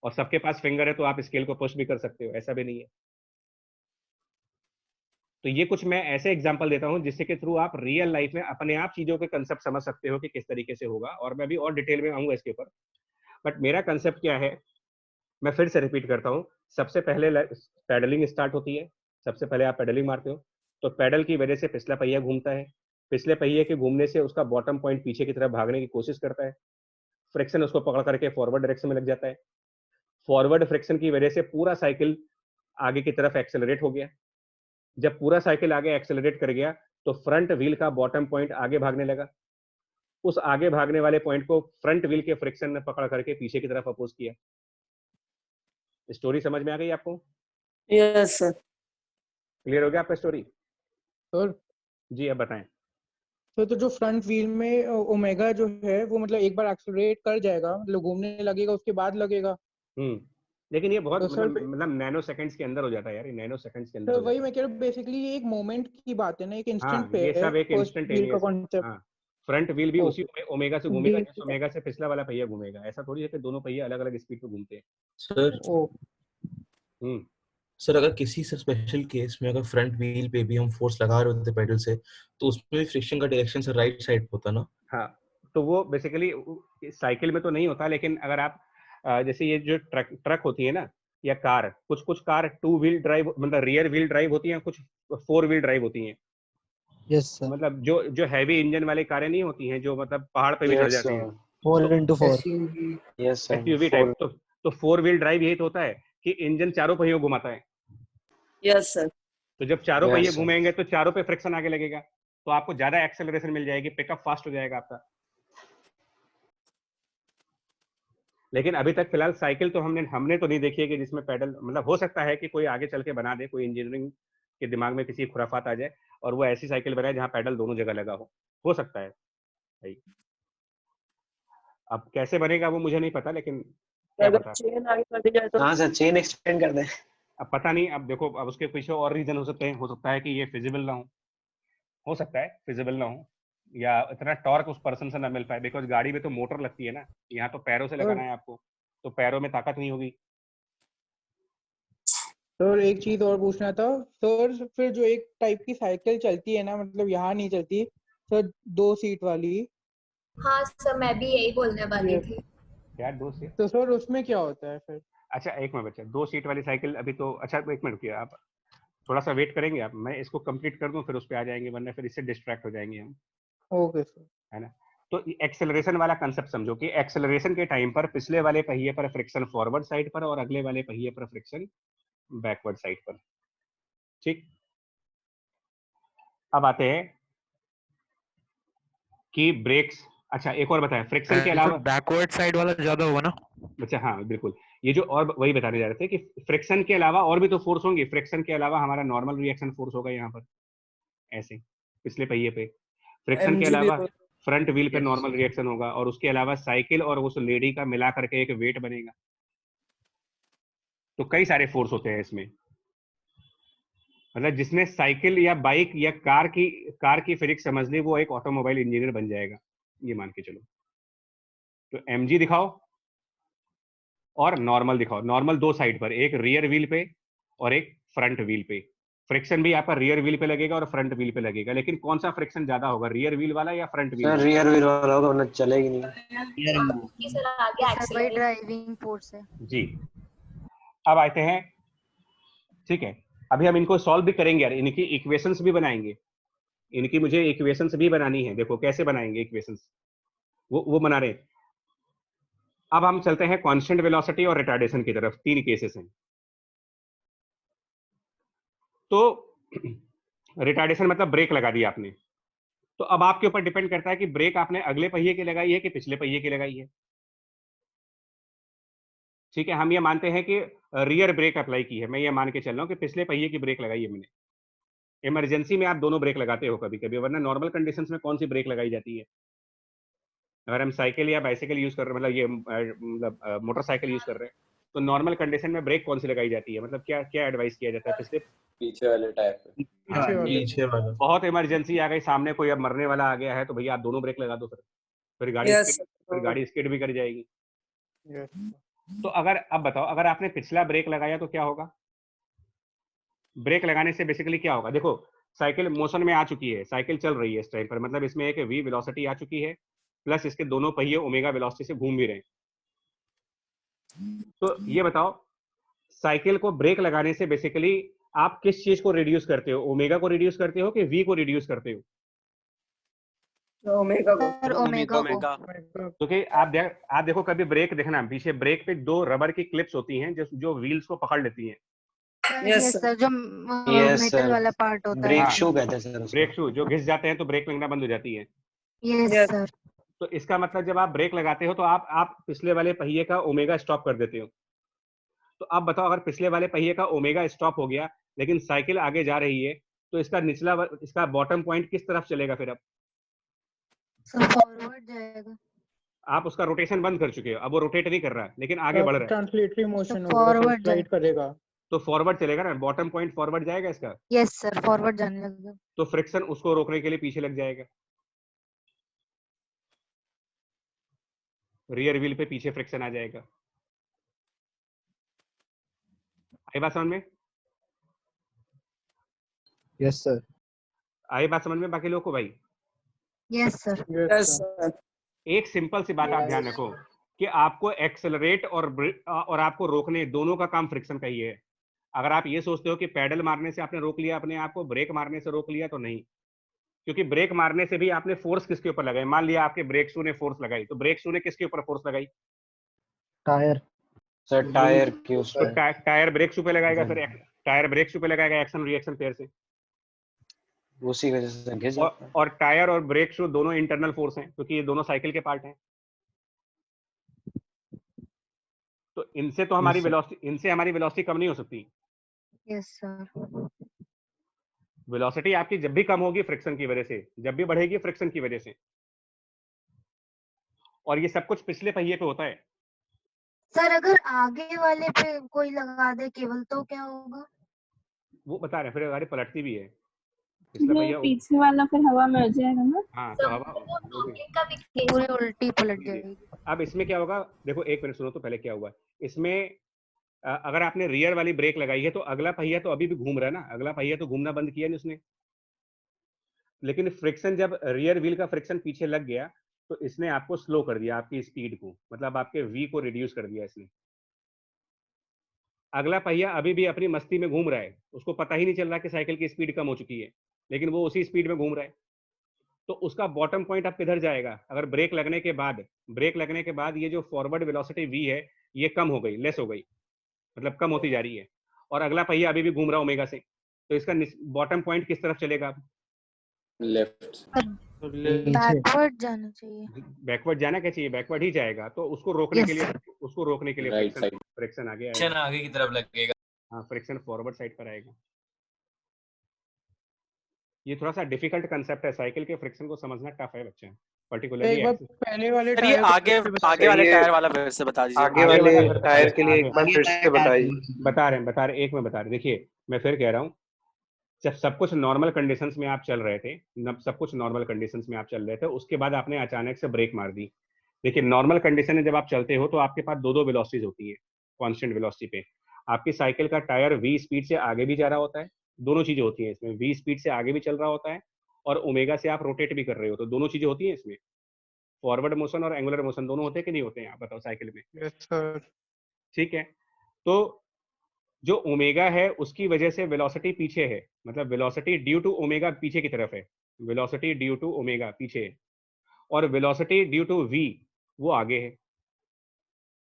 और सबके पास फिंगर है, तो आप स्केल को पुश भी कर सकते हो, ऐसा भी नहीं है। तो ये कुछ मैं ऐसे एग्जांपल देता हूं जिससे के थ्रू आप रियल लाइफ में अपने आप चीजों के कंसेप्ट समझ सकते हो कि किस तरीके से होगा, और मैं भी और डिटेल में आऊंगा इसके ऊपर। बट मेरा कंसेप्ट क्या है, मैं फिर से रिपीट करता हूँ। सबसे पहले पैडलिंग स्टार्ट होती है, सबसे पहले आप पैडलिंग मारते हो, तो पैडल की वजह से पिछला पहिया घूमता है, पिछले पहिए के घूमने से उसका बॉटम पॉइंट पीछे की तरफ भागने की कोशिश करता है, फ्रिक्शन उसको पकड़ करके फॉरवर्ड डायरेक्शन में लग जाता है, फॉरवर्ड फ्रिक्शन की वजह से पूरा साइकिल आगे की तरफ एक्सेलरेट हो गया। जब पूरा साइकिल आगे एक्सेलरेट कर गया तो फ्रंट व्हील का बॉटम पॉइंट आगे भागने लगा, उस आगे भागने वाले पॉइंट को फ्रंट व्हील के फ्रिक्शन ने पकड़ करके पीछे की तरफ अपोज किया। स्टोरी समझ में आ गई आपको? Yes sir. क्लियर हो गया आपका स्टोरी? सर जी, अब बताएं। तो जो फ्रंट व्हील में ओमेगा जो है वो मतलब एक बार एक्सेलरेट कर जाएगा, मतलब घूमने लगेगा, उसके बाद लगेगा। लेकिन ये बहुत तो सर मतलब नैनो सेकंड्स के अंदर हो जाता है यार, नैनो सेकंड्स के अंदर। तो वही मैं कह रहा हूँ, बेसिकली ये एक मोमेंट की बात है ना, एक इंस्टेंट हाँ, पे ये सब एक इंस्टेंटेनियस। हाँ, फ्रंट व्हील भी उसी ओमेगा से घूमेगा जिस ओमेगा से पिछला वाला पहिया घूमेगा। ऐसा थोड़ी है कि दोनों पहिए अलग अलग स्पीड पे घूमते हैं। सर अगर किसी स्पेशल केस में अगर फ्रंट व्हील पे भी हम फोर्स लगा रहे होते पेडल से, तो उसमें भी फ्रिक्शन का डायरेक्शन सर राइट साइड होता ना? हाँ, तो वो बेसिकली साइकिल में तो नहीं होता, लेकिन अगर आप जैसे ये जो ट्रक होती है ना, या कार, कुछ कार 2 व्हील ड्राइव मतलब रियर व्हील ड्राइव होती हैं, कुछ 4 व्हील ड्राइव होती हैं। Yes sir. मतलब जो हैवी इंजन वाली कारें नहीं होती हैं, जो मतलब पहाड़ पे भी चढ़ जाती हैं, 4x4। Yes sir, SUV type. तो 4 व्हील ड्राइव यही तो होता है कि इंजन चारों पहियों को घुमाता है। Yes sir. तो जब चारों Yes, पहिए sir. घूमेंगे तो चारों पे फ्रिक्शन आगे लगेगा, तो आपको ज्यादा एक्सेलरेशन मिल जाएगी, पिकअप फास्ट हो जाएगा आपका। लेकिन अभी तक फिलहाल साइकिल तो हमने तो नहीं देखी है कि जिसमें पैडल, मतलब हो सकता है कि कोई आगे चल के बना दे, कोई इंजीनियरिंग के दिमाग में किसी खुराफात आ जाए और वो ऐसी साइकिल बनाए जहां पैडल दोनों जगह लगा हो सकता है भाई। अब कैसे बनेगा वो मुझे नहीं पता, लेकिन क्या अगर पता। चेन आगे बढ़ जाए तो हाँ सर, चेन एक्सटेंड कर दें। अब पता नहीं, अब देखो, अब उसके पीछे और रीजन हो सकते हैं, हो सकता है कि ये फिजिबल ना हो सकता है फिजिबल ना हो, या इतना टॉर्क उस पर्सन से ना मिल पाए, बिकॉज गाड़ी में तो मोटर लगती है ना, यहाँ तो पैरों से लगाना है आपको, तो पैरों में ताकत नहीं होगी। सर एक चीज और पूछना था सर, फिर जो एक टाइप की साइकिल चलती है ना, मतलब यहाँ नहीं चलती सर, 2 सीट वाली। हाँ सर, मैं भी यही बोलने वाली थी। क्या 2 सीट? तो सर उसमें क्या होता है फिर? अच्छा एक मिनट बच्चा, 2 सीट वाली साइकिल अभी तो, अच्छा एक मिनट रुकिए आप, थोड़ा सा वेट करेंगे आप, मैं इसको कंप्लीट कर दूं फिर उस पर आ जाएंगे, वरना फिर इससे डिस्ट्रैक्ट हो जाएंगे हम, ओके सर। है ना। तो एक्सेलरेशन वाला कंसेप्ट समझो कि एक्सेलरेशन के टाइम पर पिछले वाले पहिए पर फ्रिक्शन फॉरवर्ड साइड पर और अगले वाले पहिए पर फ्रिक्शन बैकवर्ड साइड पर। ठीक, अब आते हैं कि ब्रेक्स। अच्छा एक और बताएं, फ्रिक्शन के अलावा बैकवर्ड साइड वाला ज्यादा होगा ना? अच्छा हाँ बिल्कुल, ये जो और वही बताने जा रहे थे कि फ्रिक्शन के अलावा और भी तो फोर्स होंगी, फ्रिक्शन के अलावा हमारा नॉर्मल रिएक्शन फोर्स होगा यहाँ पर, ऐसे पिछले पहिए पे, फ्रिक्शन के mg भी अलावा हो- फ्रंट व्हील पे नॉर्मल रिएक्शन होगा, और उसके अलावा साइकिल और उस लेडी का मिला करके एक वेट बनेगा। तो कई सारे फोर्स होते हैं इसमें, मतलब जिसने साइकिल या बाइक या कार की फिजिक्स समझ ली वो एक ऑटोमोबाइल इंजीनियर बन जाएगा, ये मान के चलो। तो mg दिखाओ और नॉर्मल दिखाओ, नॉर्मल 2 साइड पर, एक रियर व्हील पे और एक फ्रंट व्हील पे। फ्रिक्शन भी आपका रियर व्हील पे लगेगा और फ्रंट व्हील पे लगेगा, लेकिन कौन सा फ्रिक्शन ज्यादा होगा, रियर व्हील वाला या फ्रंट व्हील सर वाला? रियर व्हील वाला होगा, वरना चलेगी नहीं। क्योंकि सर आगे सर वही एक्सीलरेट ड्राइविंग फोर्स है। जी, अब आते हैं, ठीक है, अभी हम इनको सॉल्व भी करेंगे यार, इनकी इक्वेशंस भी बनाएंगे, इनकी मुझे इक्वेशंस भी बनानी है। देखो कैसे बनाएंगे इक्वेशंस, वो बना रहे हैं। अब हम चलते हैं कांस्टेंट वेलोसिटी और रिटार्डेशन की तरफ, 3 केसेस हैं। तो रिटार्डेशन मतलब ब्रेक लगा दी आपने, तो अब आपके ऊपर डिपेंड करता है कि ब्रेक आपने अगले पहिए की लगाई है कि पिछले पहिए की लगाई है। ठीक है, हम ये मानते हैं कि रियर ब्रेक अप्लाई की है, मैं ये मान के चल रहा हूँ कि पिछले पहिए की ब्रेक लगाई है मैंने। इमरजेंसी में आप दोनों ब्रेक लगाते हो कभी कभी, वरना नॉर्मल कंडीशंस में कौन सी ब्रेक लगाई जाती है? अगर हम साइकिल या बाइसाइकिल यूज कर रहे हैं, मतलब ये मतलब मोटरसाइकिल यूज कर रहे हैं, तो नॉर्मल कंडीशन में ब्रेक कौन सी लगाई जाती है, मतलब क्या क्या एडवाइस किया जाता है? पिछले पीछे वाले टायर पे। हाँ, पीछे वाला। बहुत इमरजेंसी आ गई सामने, कोई अब मरने वाला आ गया है, तो भैया आप दोनों ब्रेक लगा दो, फिर Yes, गाड़ी स्किड भी कर जाएगी। यस तो अगर अब बताओ, अगर आपने पिछला ब्रेक लगाया तो क्या होगा? ब्रेक लगाने से बेसिकली क्या होगा, देखो साइकिल मोशन में आ चुकी है, साइकिल चल रही है इस टाइम पर, मतलब इसमें एक v वेलोसिटी आ चुकी है, प्लस इसके दोनों पहिए ओमेगा वेलोसिटी से घूम भी रहे हैं। तो ये बताओ, साइकिल को ब्रेक लगाने से बेसिकली आप किस चीज को रिड्यूस करते हो, ओमेगा को रिड्यूस करते हो कि v को रिड्यूस करते हो? ओमेगा को। सर ओमेगा को। क्योंकि आप देखो कभी ब्रेक देखना, पीछे ब्रेक पे 2 रबर की क्लिप्स होती हैं जो व्हील्स को पकड़ लेती हैं। Yes, यस सर, जो यस मेटल सर, वाला पार्ट होता है। ब्रेक हाँ, शू कहते हैं सर उसको। ब्रेक शू जो घिस जाते हैं तो ब्रेक लगना बंद हो जाती है। Yes Yes. सर। तो इसका मतलब जब आप ब्रेक लगाते हो तो आप पिछले वाले पहिए का ओमेगा स्टॉप कर देते हो। तो अब बताओ, अगर पिछले वाले पहिए का ओमेगा स्टॉप हो गया लेकिन साइकिल आगे जा रही है, तो इसका बॉटम पॉइंट किस तरफ चलेगा फिर? अब सर फॉरवर्ड जाएगा। आप उसका रोटेशन बंद कर चुके हो, अब वो रोटेट नहीं कर रहा है लेकिन आगे बढ़ रहा है, ट्रांसलेटरी मोशन होगा, फॉरवर्ड स्लाइड करेगा। तो फॉरवर्ड चलेगा ना, बॉटम पॉइंट फॉरवर्ड जाएगा इसका, यस सर, फॉरवर्ड जाने लगेगा। तो फ्रिक्शन उसको रोकने के लिए पीछे लग जाएगा, रियर व्हील पे पीछे फ्रिक्शन आ जाएगा। आई बात समझ में? Yes sir. आई बात समझ में बाकी लोगों को भाई? Yes sir. Yes, sir. एक सिंपल सी बात आप ध्यान रखो कि आपको एक्सेलरेट और आपको रोकने दोनों का काम फ्रिक्शन का ही है। अगर आप ये सोचते हो कि पैडल मारने से आपने रोक लिया अपने आप को, ब्रेक मारने से रोक लिया, तो नहीं, क्योंकि ब्रेक मारने से भी आपने फोर्स किसके ऊपर लगाई? मान लिया आपके ब्रेक शू ने फोर्स लगाई, तो ब्रेक शू ने किसके ऊपर फोर्स लगाई? टायर। सर टायर के उस तो पर। टायर ब्रेक शू पे लगाएगा, फिर टायर ब्रेक शू पे लगाएगा एक्शन रिएक्शन पेयर से, उसी वजह से घिस जाता है। और टायर और ब्रेक शू दोनों इंटरनल फोर्स हैं क्योंकि ये दोनों साइकिल के पार्ट हैं। तो इनसे तो हमारी वेलोसिटी कम नहीं हो सकती। Yes sir. वेलोसिटी आपकी जब भी कम होगी फ्रिक्शन की वजह से, जब भी बढ़ेगी फ्रिक्शन की वजह से। और ये सब कुछ पिछले पहिए पे होता है। सर अगर आगे वाले पे कोई लगा दे केवल तो क्या होगा? वो बता रहे हैं, फिर गाड़ी पलटती भी है। पिछला जो पहिया पीछे वाला फिर हवा में हो जाएगा ना। हाँ तो हवा पूरी उल्टी पलट जाएगी। अब इसमें क्या होगा, देखो एक मिनट सुनो तो पहले क्या हुआ इसमें। अगर आपने रियर वाली ब्रेक लगाई है तो अगला पहिया तो अभी भी घूम रहा है ना, अगला पहिया तो घूमना बंद किया नहीं उसने। लेकिन फ्रिक्शन, जब रियर व्हील का फ्रिक्शन पीछे लग गया तो इसने आपको स्लो कर दिया, आपकी स्पीड को, मतलब आपके वी को रिड्यूस कर दिया इसने। अगला पहिया अभी भी अपनी मस्ती में घूम रहा है, उसको पता ही नहीं चल रहा कि साइकिल की स्पीड कम हो चुकी है, लेकिन वो उसी स्पीड में घूम रहा है। तो उसका बॉटम पॉइंट अब किधर जाएगा? अगर ब्रेक लगने के बाद ये जो फॉरवर्ड वेलोसिटी वी है ये कम हो गई, लेस हो गई, मतलब कम होती जा रही है, और अगला पहिया अभी भी घूम रहा ओमेगा से, तो इसका बॉटम पॉइंट किस तरफ चलेगा? लेफ्ट। बैकवर्ड जाना चाहिए। बैकवर्ड जाना क्या चाहिए? बैकवर्ड ही जाएगा। तो उसको रोकने के लिए राइट साइड फ्रिक्शन आगे फ्रिक्शन आएगा। आगे की तरफ लगेगा। हाँ, फ्रिक्शन फॉरवर्ड साइड पर आएगा। ये थोड़ा सा डिफिकल्ट कंसेप्ट है, साइकिल के फ्रिक्शन को समझना टफ है बच्चे, पर्टिकुलरली। एक बार पहले वाले सर ये आगे वाले टायर वाला फिर से बता दीजिए। आगे वाले टायर के लिए एक बार फिर से बताइए। बता रहे हैं, एक में बता रहे। देखिए मैं फिर कह रहा हूँ, जब सब कुछ नॉर्मल कंडीशंस में आप चल रहे थे, उसके बाद आपने अचानक से ब्रेक मार दी। देखिए नॉर्मल कंडीशन में जब आप चलते हो तो आपके पास दो वेलोसिटीज होती है कांस्टेंट वेलोसिटी पे। आपकी साइकिल का टायर v स्पीड से आगे भी जा रहा होता है, दोनों चीजें होती हैं इसमें, v स्पीड से आगे भी चल रहा होता है और ओमेगा से आप रोटेट भी कर रहे हो, तो दोनों चीजें होती हैं इसमें। फॉरवर्ड मोशन और एंगुलर मोशन दोनों होते हैं कि नहीं होते हैं? आप बताओ साइकिल में। Yes sir. ठीक है, तो जो ओमेगा है उसकी वजह से वेलोसिटी पीछे है, मतलब वेलोसिटी ड्यू टू ओमेगा पीछे की तरफ है, वेलोसिटी ड्यू टू ओमेगा पीछे है, और वेलोसिटी ड्यू टू v वो आगे है।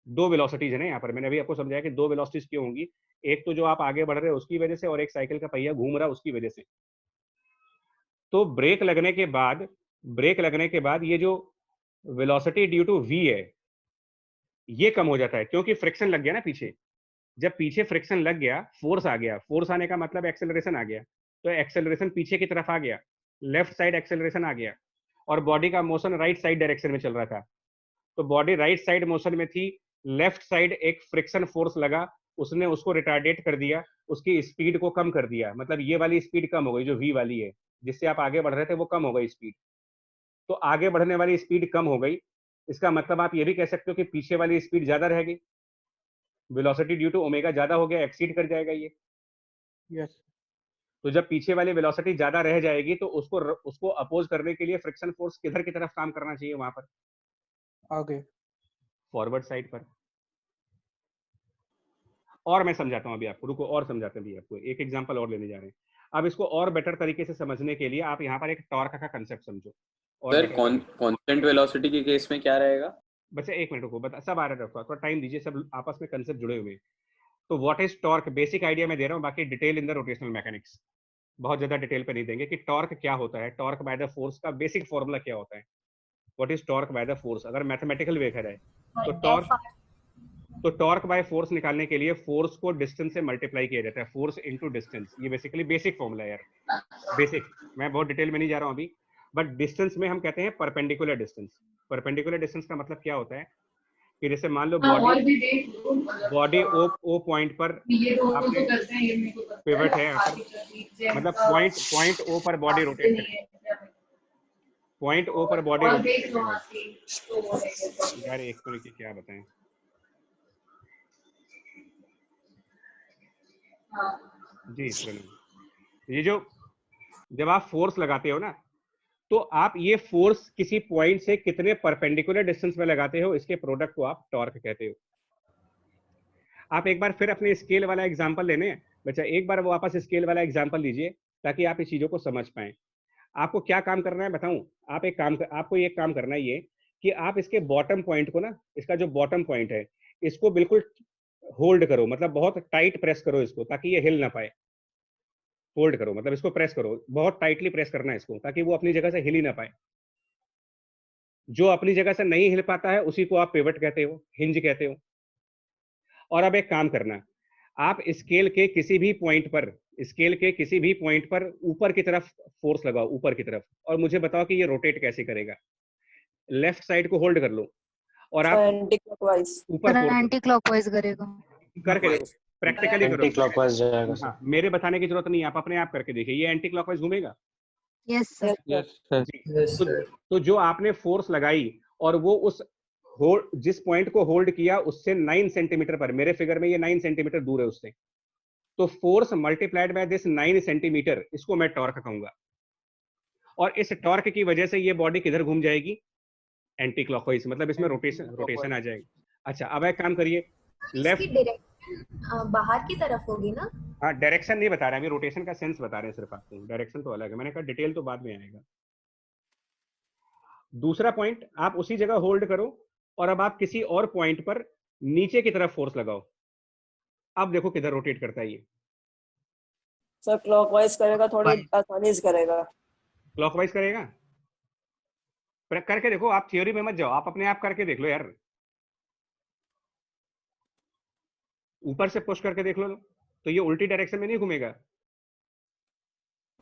दो वेलोसिटीज है ना यहाँ पर, मैंने अभी आपको समझाया कि दो वेलोसिटीज क्यों होंगी, एक तो जो आप आगे बढ़ रहे हो उसकी वजह से, और एक साइकिल का पहिया घूम रहा है उसकी वजह से। तो ब्रेक लगने के बाद ये जो वेलोसिटी ड्यू टू v है ये कम हो जाता है, क्योंकि फ्रिक्शन लग गया ना पीछे। जब पीछे फ्रिक्शन लग गया, फोर्स आ गया, फोर्स आने का मतलब एक्सेलरेशन आ गया, तो एक्सेलरेशन पीछे की तरफ आ गया, लेफ्ट साइड एक्सेलरेशन आ गया, और बॉडी का मोशन राइट साइड डायरेक्शन में चल रहा था, तो बॉडी राइट साइड मोशन में थी, लेफ्ट साइड एक फ्रिक्शन फोर्स लगा, उसने उसको रिटार्डेट कर दिया, उसकी स्पीड को कम कर दिया, मतलब ये वाली स्पीड कम हो गई जो v वाली है, जिससे आप आगे बढ़ रहे थे वो कम हो गई स्पीड। तो आगे बढ़ने वाली स्पीड कम हो गई, इसका मतलब आप ये भी कह सकते हो कि पीछे वाली स्पीड ज्यादा रह गई, वेलोसिटी ड्यू टू ओमेगा ज्यादा हो गया, एक्सीड कर जाएगा ये। यस। तो जब पीछे वाली वेलोसिटी ज्यादा रह जाएगी तो उसको अपोज करने के लिए फ्रिक्शन फोर्स किधर की तरफ काम करना चाहिए? वहां पर आगे, फॉरवर्ड साइड पर। और मैं समझाता हूं अभी आपको, रुको और समझाते हैं भी आपको, एक एग्जांपल और लेने जा रहे हैं। अब इसको और बेटर तरीके से समझने के लिए आप यहाँ पर एक टॉर्क का कांसेप्ट समझो। और सर कांस्टेंट वेलोसिटी के केस में क्या रहेगा? बच्चा एक मिनट रुको, बता, सब आ रहा है, थोड़ा टाइम दीजिए, सब आपस में कंसेप्ट जुड़े हुए हैं। तो what is torque, basic idea मैं दे रहा हूँ, बाकी detail in the rotational mechanics, बहुत ज्यादा डिटेल पे नहीं देंगे कि टॉर्क क्या होता है, टॉर्क बाय द फोर्स का बेसिक फॉर्मूला क्या होता है, what is torque by the force. अगर मैथमेटिकल वे है तो टॉर्क बाय फोर्स निकालने के लिए फोर्स को डिस्टेंस से मल्टीप्लाई किया जाता है, फोर्स इनटू डिस्टेंस। ये बेसिकली बेसिक फॉर्मूला है यार, बेसिक, मैं बहुत डिटेल में नहीं जा रहा हूँ अभी। बट डिस्टेंस में हम कहते हैं परपेंडिकुलर डिस्टेंस। परपेंडिकुलर डिस्टेंस का मतलब क्या होता है कि जैसे मान लो बॉडी ओ पॉइंट पर आपने पिवट है, मतलब पॉइंट ओ पर बॉडी रोटेट है, पॉइंट ओ पर बॉडी रोटेट यार, एक मिनट की क्या बताएं जी। ये जो जब आप फोर्स लगाते हो ना, तो आप ये फोर्स किसी पॉइंट से कितने परपेंडिकुलर डिस्टेंस में लगाते हो, इसके प्रोडक्ट को आप टॉर्क कहते हो। आप एक बार फिर अपने स्केल वाला एग्जांपल लेने हैं बच्चा, एक बार वो वापस स्केल वाला एग्जांपल लीजिए ताकि आप इस चीजों को समझ पाएं। आपको क्या काम करना है बताऊं? आपको ये काम करना है ये कि आप इसके बॉटम पॉइंट को ना, इसका जो बॉटम पॉइंट है इसको बिल्कुल होल्ड करो, मतलब बहुत टाइट प्रेस करो इसको ताकि ये हिल ना पाए। होल्ड करो मतलब इसको प्रेस करो, बहुत टाइटली प्रेस करना है इसको ताकि वो अपनी जगह से हिल ही ना पाए। जो अपनी जगह से नहीं हिल पाता है उसी को आप पिवट कहते हो, हिंज कहते हो। और अब एक काम करना, आप स्केल के किसी भी पॉइंट पर ऊपर की तरफ फोर्स लगाओ, ऊपर की तरफ, और मुझे बताओ कि ये रोटेट कैसे करेगा। लेफ्ट साइड को होल्ड कर लो, और आप एंटी क्लॉकवाइज ऊपर फोर्स एंटी क्लॉकवाइज करेगा। करके देखो, प्रैक्टिकली करो। एंटी क्लॉकवाइज जाएगा सर। हाँ, मेरे बताने की जरूरत नहीं है, आप अपने आप करके देखिए, ये एंटी क्लॉकवाइज घूमेगा। Yes sir. Yes sir. जी। तो जो आपने फोर्स लगाई और वो उस जिस पॉइंट को होल्ड किया उससे 9 सेंटीमीटर पर, मेरे फिगर में ये 9 सेंटीमीटर दूर है उससे, तो force multiplied by this 9 centimetre, इसको मैं टॉर्क कहूंगा। और इस टॉर्क की वजह से ये बॉडी किधर घूम जाएगी? एंटी क्लॉकवाइज, मतलब इसमें रोटेशन आ जाएगी। अच्छा, अब एक काम करिए, लेफ्ट इसकी डायरेक्शन बाहर की तरफ होगी ना? हाँ, डायरेक्शन नहीं बता रहे हैं अभी, रोटेशन का सेंस बता रहे हैं सिर्फ आपको, डायरेक्शन तो अलग है, मैंने कहा डिटेल तो बाद में आएगा। दूसरा पॉइंट, आप उसी जगह होल्ड करो और अब आप किसी और पॉइंट पर नीचे की तरफ फोर्स लगाओ। अब देखो किधर रोटेट करता है ये। सर क्लॉकवाइज करेगा, थोड़ी आसानी से करेगा। क्लॉकवाइज करेगा, करके देखो, आप थ्योरी में मत जाओ, आप अपने आप करके देख लो यार, ऊपर से पुश करके देख लो, तो ये उल्टी डायरेक्शन में नहीं घूमेगा,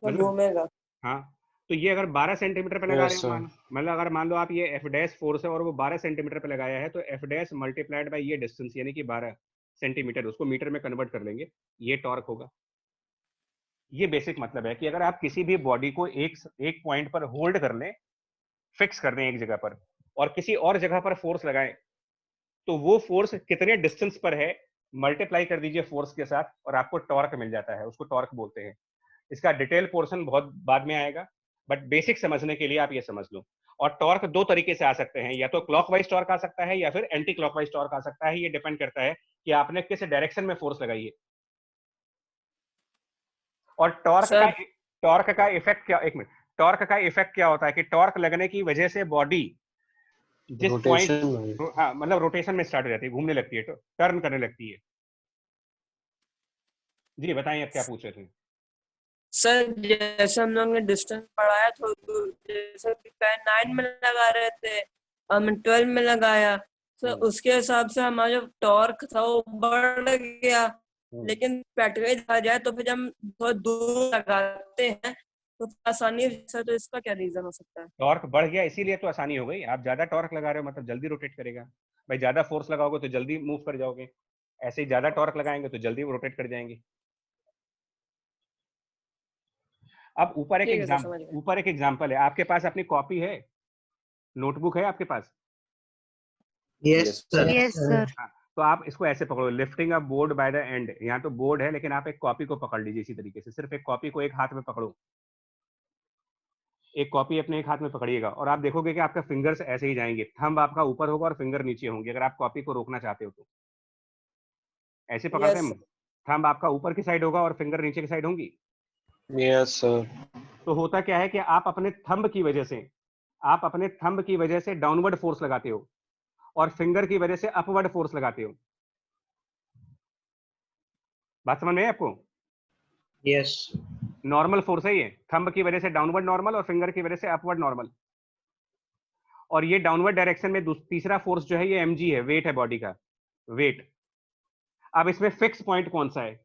मतलब घूमेगा। हाँ, तो ये अगर 12 सेंटीमीटर पे लगा रहे हो, मतलब अगर मान लो आप ये एफ डैश फोर्स है और वो 12 सेंटीमीटर पे लगाया है, तो एफ डैश मल्टीप्लाइड बाय ये डिस्टेंस यानी कि 12 सेंटीमीटर, उसको मीटर में कन्वर्ट कर लेंगे, ये टॉर्क होगा। ये बेसिक मतलब है कि अगर आप किसी भी बॉडी को एक पॉइंट पर होल्ड कर लें, फिक्स कर दें एक जगह पर, और किसी और जगह पर फोर्स लगाएं, तो वो फोर्स कितने डिस्टेंस पर है मल्टीप्लाई कर दीजिए फोर्स के साथ और आपको टॉर्क मिल जाता है, उसको टॉर्क बोलते हैं। इसका डिटेल पोर्शन बहुत बाद में आएगा, बट बेसिक समझने के लिए आप ये समझ लो। और टॉर्क दो तरीके से आ सकते हैं, या तो क्लॉकवाइज टॉर्क आ सकता है या फिर एंटी क्लॉकवाइज टॉर्क आ सकता है, ये डिपेंड करता है कि आपने किस डायरेक्शन में फोर्स लगाई है। और टॉर्क का इफेक्ट क्या, एक मिनट, टॉर्क का इफेक्ट क्या होता है कि टॉर्क लगने की वजह से बॉडी जिस पॉइंट, हाँ मतलब रोटेशन में स्टार्ट हो जाती है, घूमने लगती है, टर्न करने लगती है। जी बताइए, आप क्या पूछ रहे थे? सर जैसे हम लोग ने डिस्टेंस बढ़ाया, तो जैसे 9 में लगा रहे थे, हम 12 में लगाया, तो उसके हिसाब से हमारा जो टॉर्क था वो बढ़ गया। लेकिन प्रैक्टिकली देखा जाए तो फिर जब हम थोड़ा दूर लगाते हैं तो आसानी से, तो इसका क्या रीजन हो सकता है? टॉर्क बढ़ गया इसीलिए तो आसानी हो गई, आप ज्यादा टॉर्क लगा रहे हो मतलब जल्दी रोटेट करेगा भाई, ज्यादा फोर्स लगाओगे तो जल्दी मूव कर जाओगे, ऐसे ही ज्यादा टॉर्क लगाएंगे तो जल्दी रोटेट कर जाएंगे। अब ऊपर एक एग्जांपल है, आपके पास अपनी कॉपी है, नोटबुक है आपके पास? Yes sir. Yes sir. तो आप इसको ऐसे पकड़ो, lifting a board by the end, यहाँ तो बोर्ड है लेकिन आप एक कॉपी को पकड़ लीजिए इसी तरीके से, सिर्फ एक कॉपी को एक हाथ में पकड़ो, एक कॉपी अपने एक हाथ में पकड़िएगा और आप देखोगे कि आपका फिंगर्स ऐसे ही जाएंगे, थंब आपका ऊपर होगा और फिंगर नीचे होंगे, अगर आप कॉपी को रोकना चाहते हो तो ऐसे पकड़ते हैं, थंब आपका ऊपर की साइड होगा और फिंगर नीचे की साइड होंगी। Yes sir. तो होता क्या है कि आप अपने थंब की वजह से डाउनवर्ड फोर्स लगाते हो और फिंगर की वजह से अपवर्ड फोर्स लगाते हो। बात समझ में है आपको? यस। नॉर्मल फोर्स है ये, थंब की वजह से डाउनवर्ड नॉर्मल और फिंगर की वजह से अपवर्ड नॉर्मल। और ये डाउनवर्ड डायरेक्शन में तीसरा फोर्स जो है ये mg है, वेट है बॉडी का, वेट। अब इसमें फिक्स पॉइंट कौन सा है?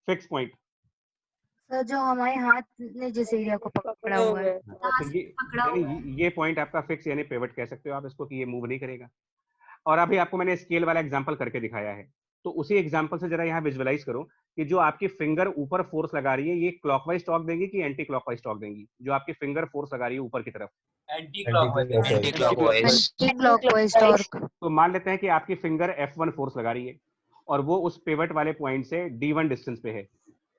फिक्स पॉइंट सर जो हमारे हाथ ने जिस एरिया को पकड़ा हुआ है, तो ये पॉइंट आपका फिक्स यानी पिवट कह सकते हो आप इसको, कि ये मूव नहीं करेगा। और अभी आपको मैंने स्केल वाला एग्जांपल करके दिखाया है, तो उसी एग्जांपल से जरा यहाँ विजुअलाइज करो कि जो आपकी फिंगर ऊपर फोर्स लगा रही है ये क्लॉकवाइज टॉर्क देंगी कि एंटी क्लॉकवाइज टॉर्क देंगी? जो आपकी फिंगर फोर्स लगा रही है ऊपर की तरफ, एंटी क्लॉकवाइज टॉर्क। तो मान लेते हैं कि आपकी फिंगर F1 फोर्स लगा रही है और वो उस पिवट वाले पॉइंट से D1 डिस्टेंस पे है,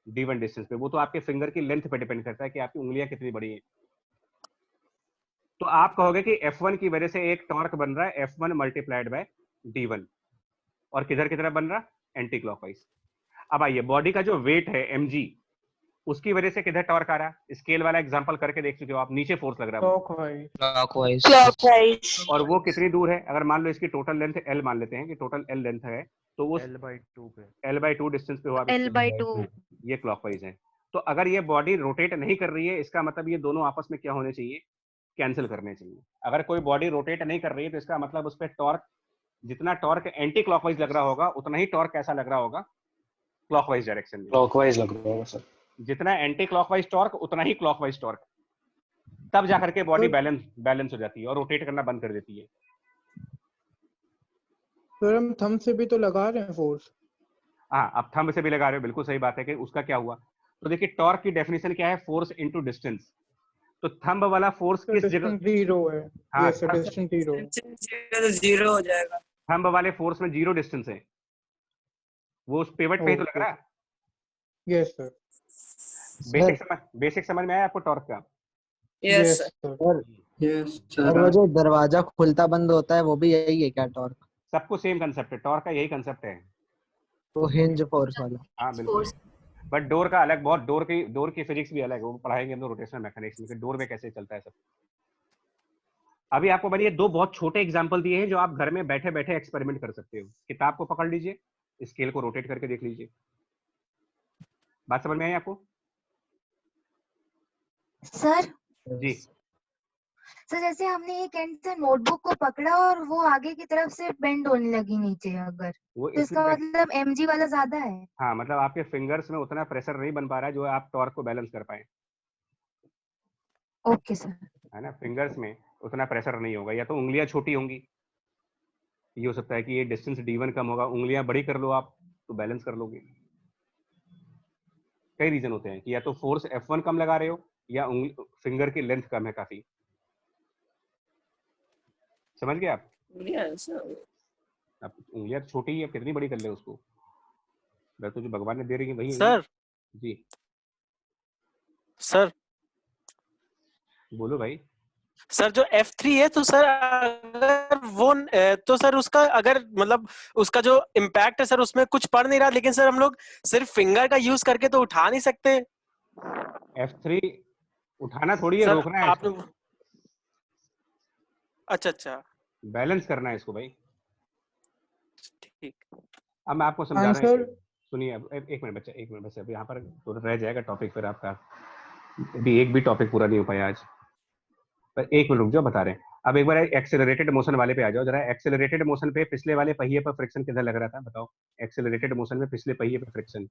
D1 डिस्टेंस पे। वो तो आपके फिंगर की लेंथ पे डिपेंड करता है कि आपकी उंगलियां कितनी बड़ी है। तो आप कहोगे कि F1 की वजह से एक टॉर्क बन रहा है F1 मल्टीप्लाइड बाय D1, और किधर की तरफ बन रहा? Anti clockwise. अब आइए, बॉडी का जो वेट है mg, उसकी वजह से किधर टॉर्क आ रहा है? स्केल वाला एग्जांपल करके देख चुके हो आप, नीचे फोर्स लग रहा है क्लॉकवाइज। और वो कितनी दूर है? अगर मान लो इसकी टोटल लेंथ L मान लेते हैं कि टोटल L लेंथ है, तो वो L/2 डिस्टेंस पे हुआ, L/2 ये क्लॉकवाइज है। तो अगर ये बॉडी रोटेट नहीं कर रही है, इसका मतलब ये दोनों आपस में क्या होने चाहिए? कैंसिल करने चाहिए। अगर कोई बॉडी रोटेट नहीं कर रही है तो इसका मतलब उस पर टॉर्क, जितना टॉर्क एंटी क्लॉकवाइज लग रहा होगा उतना ही टॉर्क कैसा लग रहा होगा? क्लॉकवाइज डायरेक्शन में। क्लॉकवाइज लग रहा होगा सर। जितना एंटी क्लॉकवाइज टॉर्क उतना ही क्लॉकवाइज टॉर्क, तब जाकर के बॉडी बैलेंस हो जाती है और रोटेट करना बंद कर देती है। सर हम थंब से भी तो लगा रहे हैं फोर्स। हाँ, अब थंब से भी लगा रहे हो, बिल्कुल सही बात है कि उसका क्या हुआ। तो देखिए टॉर्क की डेफिनेशन क्या है, फोर्स इनटू डिस्टेंस। तो थंब वाला फोर्स किस जगह, डिस्टेंस 0 है। हाँ यस सर, डिस्टेंस 0 है। तो 0 हो जाएगा। थंब वाले फोर्स में 0 डिस्टेंस है, वो उस पिवट पे ही तो लग रहा है। Yes sir. बेसिक समझ में आया आपको टॉर्क का? Yes sir. यस और वो जो दरवाजा खुलता बंद होता है वो भी यही है क्या टॉर्क? सबको सेम कंसेप्ट है, टॉर्क का यही कंसेप्ट है। वो हिंज फोर्स वाला। हाँ बिल्कुल, बट डोर का अलग, बहुत डोर की फिजिक्स भी अलग है, वो पढ़ाएंगे हम लोग रोटेशनल मैकेनिक्स में कि डोर में कैसे चलता है सब। अभी आपको मैंने ये 2 बहुत छोटे एग्जांपल दिए हैं जो आप घर में बैठे बैठे एक्सपेरिमेंट कर सकते हो। किताब को पकड़ लीजिए, स्केल को रोटेट करके देख लीजिए। बात समझ में आई आपको? सर जी सर जैसे हमने एक एंड से नोटबुक को पकड़ा और वो आगे की तरफ से बेंड होने लगी नीचे, अगर वो तो इसका मतलब mg वाला ज्यादा है। हाँ, मतलब आपके फिंगर्स में उतना प्रेशर नहीं बन पा रहा है जो आप टॉर्क को बैलेंस कर पाए। Okay sir. है ना, फिंगर्स में उतना प्रेशर नहीं होगा, या तो उंगलियां छोटी होंगी, ये हो सकता है कि ये डिस्टेंस d1 कम होगा, उंगलियां बड़ी कर लो आप तो बैलेंस कर लोगे। कई रीजन होते हैं कि या तो फोर्स F1 कम लगा रहे हो या फिंगर की लेंथ कम है काफी। समझ गए आप? अब उंगलियां छोटी है, कितनी बड़ी कर ले उसको, तो जो भगवान ने दे रही है वही है। सर जी सर बोलो भाई। सर जो F3 है तो सर अगर वो तो सर उसका अगर मतलब उसका जो इम्पैक्ट है सर उसमें कुछ पड़ नहीं रहा, लेकिन सर हम लोग सिर्फ फिंगर का यूज करके तो उठा नहीं सकते। F3 उठाना थोड़ी है, सर रोकना है आपने इसको। अच्छा बैलेंस करना है इसको भाई। ठीक। अब मैं आपको समझा रहा हूँ, आंसर सुनिए। अब एक मिनट बच्चा, एक मिनट बस, अब यहाँ पर थोड़ा रह जाएगा टॉपिक, फिर आपका अभी एक भी टॉपिक पूरा नहीं हो पाया आज, पर एक मिनट रुक जाओ, बता रहे हैं। अब एक बार एक्सेलरेटेड मोशन वाले पे आ जाओ जरा। एक्सेलरेटेड मोशन पे पिछले वाले पहिए पर फ्रिक्शन किधर लग रहा था बताओ? एक्सेलरेटेड मोशन में पिछले पहिए पर फ्रिक्शन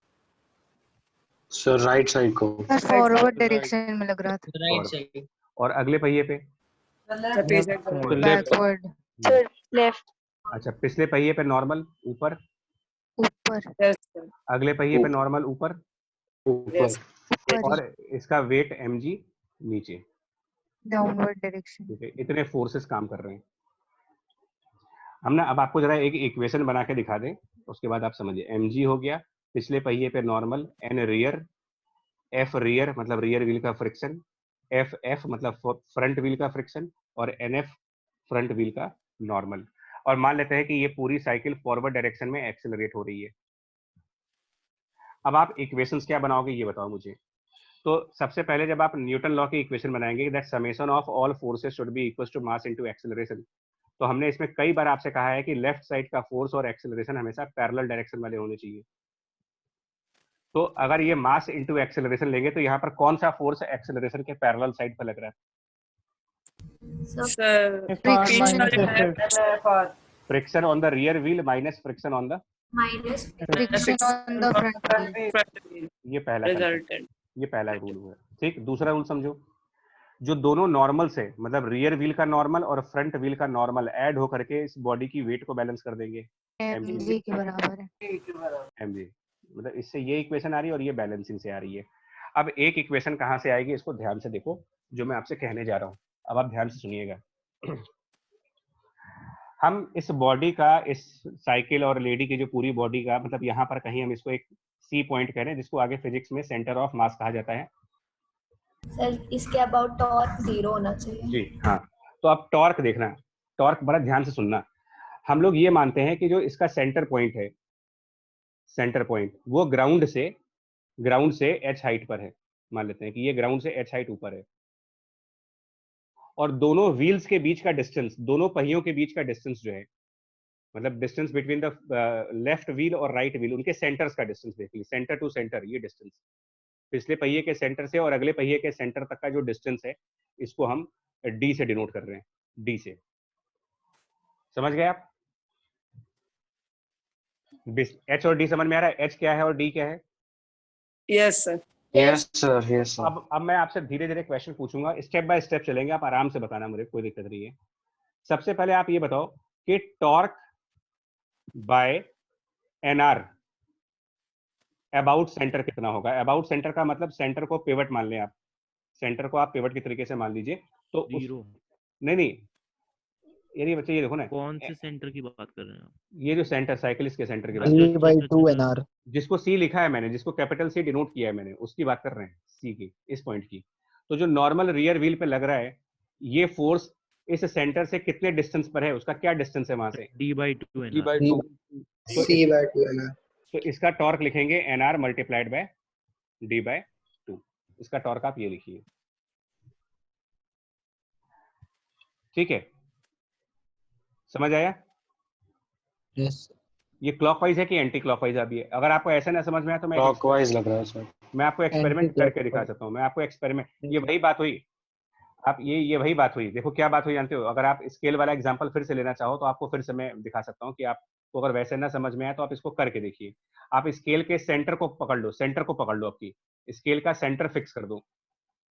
सर राइट साइड को। फॉरवर्ड डायरेक्शन में लग रहा था। Right side. और अगले पहिए पे बैकवर्ड। लेफ्ट। अच्छा, पिछले पहिए पे नॉर्मल ऊपर, ऊपर। अगले पहिए पे नॉर्मल ऊपर, और इसका वेट mg नीचे, डाउनवर्ड डायरेक्शन। ठीक है। इतने फोर्सेस काम कर रहे हैं। हम ना अब आपको जरा एक इक्वेशन बना के दिखा दें, उसके बाद आप समझिए। mg हो गया पिछले पहिए पे normal, n rear, f rear मतलब रियर व्हील का फ्रिक्शन, f मतलब फ्रंट व्हील का फ्रिक्शन, और nf फ्रंट व्हील का नॉर्मल। और मान लेते हैं कि ये पूरी साइकिल फॉरवर्ड डायरेक्शन में एक्सेलरेट हो रही है। अब आप इक्वेशंस क्या बनाओगे ये बताओ मुझे। तो सबसे पहले जब आप न्यूटन लॉ की इक्वेशन बनाएंगे, that summation of all forces should be equal to mass into acceleration, तो हमने इसमें कई बार आपसे कहा है कि लेफ्ट साइड का फोर्स और एक्सेलरेशन हमेशा पैरेलल डायरेक्शन वाले होने चाहिए। तो अगर ये मास इनटू एक्सेलरेशन लेंगे तो यहाँ पर कौन सा फोर्स एक्सेलरेशन के पैरेलल साइड पर लग रहा है? Friction on the rear wheel minus friction on the front wheel. ये पहला रूल हुआ। ठीक, दूसरा रूल समझो। जो दोनों नॉर्मल से मतलब रियर व्हील का नॉर्मल और फ्रंट व्हील का नॉर्मल ऐड हो करके इस बॉडी की वेट को बैलेंस कर देंगे, mg के बराबर है। mg, मतलब इससे ये इक्वेशन आ रही है और ये बैलेंसिंग से आ रही है। अब एक इक्वेशन कहाँ से आएगी इसको ध्यान से देखो, जो मैं आपसे कहने जा रहा हूँ। अब आप ध्यान से सुनिएगा। हम इस बॉडी का, इस साइकिल और लेडी की जो पूरी बॉडी का, मतलब यहाँ पर कहीं हम इसको एक सी पॉइंट कह रहे हैं, जिसको आगे फिजिक्स में सेंटर ऑफ मास कहा जाता है। सर इसके अबाउट टॉर्क 0 होना चाहिए। जी हाँ, तो अब टॉर्क देखना, टॉर्क बड़ा ध्यान से सुनना। हम लोग ये मानते हैं कि जो इसका सेंटर पॉइंट है, सेंटर पॉइंट वो ग्राउंड से h हाइट पर है। मान लेते हैं कि ये ग्राउंड से h हाइट ऊपर है, और दोनों व्हील्स के बीच का डिस्टेंस, दोनों पहियों के बीच का डिस्टेंस जो है, मतलब distance between the left wheel और राइट व्हील, उनके सेंटर्स का डिस्टेंस देख लीजिए, सेंटर टू सेंटर। ये डिस्टेंस पिछले पहिए के सेंटर से और अगले पहिए के सेंटर तक का जो डिस्टेंस है, इसको हम d से डिनोट कर रहे हैं, d से। समझ गए आप? h और d समझ में आ रहा है? h क्या है और d क्या है? Yes sir. Yes sir, yes sir. अब मैं आपसे धीरे धीरे क्वेश्चन पूछूंगा, स्टेप बाय स्टेप चलेंगे, आप आराम से बताना, मुझे कोई दिक्कत नहीं है। सबसे पहले आप ये बताओ कि torque by N R about centre कितना होगा? अबाउट सेंटर का मतलब सेंटर को पिवट मान लें आप, सेंटर को आप पिवट की तरीके से मान लीजिए। तो नहीं ये बच्चे ये देखो ना, कौन से सेंटर की बात कर रहे हैं आप? ये जो सेंटर साइकिलिस्ट के सेंटर की बात D/2 NR जिसको सी लिखा है मैंने, जिसको कैपिटल सी डिनोट किया है मैंने, उसकी बात कर रहे हैं, सी की, इस पॉइंट की। तो जो नॉर्मल रियर व्हील पे लग रहा है, ये फोर्स इस सेंटर से कितने डिस्टेंस पर है, उसका क्या डिस्टेंस है वहां से? D/2 C/2 तो इसका टॉर्क लिखेंगे NR मल्टीप्लाइड बाय D/2। इसका टॉर्क आप ये लिखिए, ठीक है? समझ आया? यस। ये क्लॉकवाइज है कि एंटी क्लॉकवाइज? अब ये अगर आपको ऐसा ना समझ में आया तो मैं क्लॉकवाइज लग रहा है सर। मैं आपको एक्सपेरिमेंट करके दिखा सकता हूँ। मैं आपको एक्सपेरिमेंट, ये वही बात हुई, आप ये वही बात हुई। देखो क्या बात हुई जानते हो? अगर आप स्केल वाला एग्जांपल फिर से लेना चाहो तो आपको फिर से मैं दिखा सकता हूँ कि आपको अगर वैसे ना समझ में आए तो आप इसको करके देखिए। आप स्केल के सेंटर को पकड़ लो, सेंटर को पकड़ लो, आपकी स्केल का सेंटर फिक्स कर दो,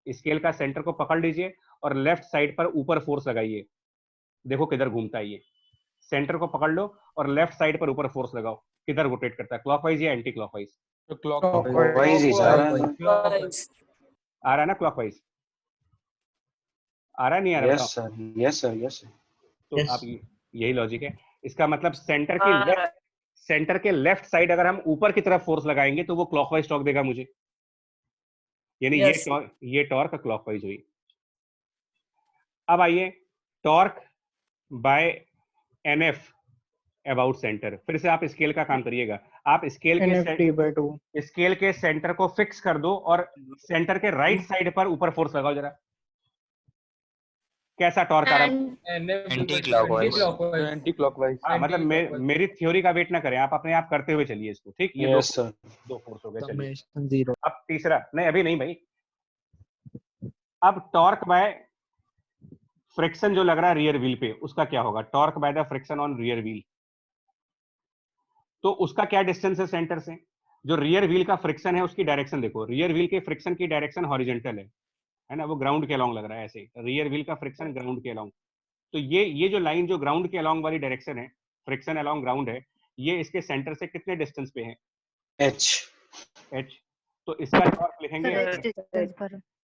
स्केल का सेंटर को पकड़ लीजिए और लेफ्ट साइड पर ऊपर फोर्स लगाइए। देखो किधर घूमता है ये, सेंटर को पकड़ लो और लेफ्ट साइड पर ऊपर फोर्स लगाओ, किधर रोटेट करता है? क्लॉकवाइज या एंटी क्लॉकवाइज? क्लॉकवाइज ही जा रहा है। आ रहा है ना क्लॉकवाइज? आ रहा नहीं आ रहा? Yes sir, yes sir, yes sir. तो आप यही लॉजिक है इसका। मतलब सेंटर के लेफ्ट साइड अगर हम ऊपर की तरफ फोर्स लगाएंगे तो वो क्लॉकवाइज टॉर्क देगा मुझे, यानी ये टॉर्क क्लॉकवाइज हुई। अब आइए torque bye NF about centre. फिर से आप स्केल का काम करिएगा। आप स्केल के सेंटर को फिक्स कर दो और सेंटर के राइट साइड पर ऊपर फोर्स लगाओ जरा। कैसा टॉर्क आ रहा है? Anti clockwise. मतलब मेरी थ्योरी का वेट ना करें, आप अपने आप करते हुए चलिए इसको, ठीक? ये दो फोर्स हो गए। चलिए अब तीसरा, नहीं अभी नहीं भाई। अब टॉर्क बाय फ्रिक्शन जो लग रहा है रियर व्हील पे, उसका क्या होगा? Torque by the friction on rear wheel. तो उसका क्या डिस्टेंस है सेंटर से? जो रियर व्हील का फ्रिक्शन है उसकी डायरेक्शन देखो, रियर व्हील के फ्रिक्शन की डायरेक्शन हॉरिजॉन्टल है ना, वो ग्राउंड के अलोंग लग रहा है ऐसे। रियर व्हील का फ्रिक्शन ग्राउंड के अलोंग। तो ये जो लाइन जो ग्राउंड के अलोंग वाली डायरेक्शन है, फ्रिक्शन अलोंग ग्राउंड है, ये इसके सेंटर से कितने डिस्टेंस पे है? h। तो इसका टॉर्क लिखेंगे।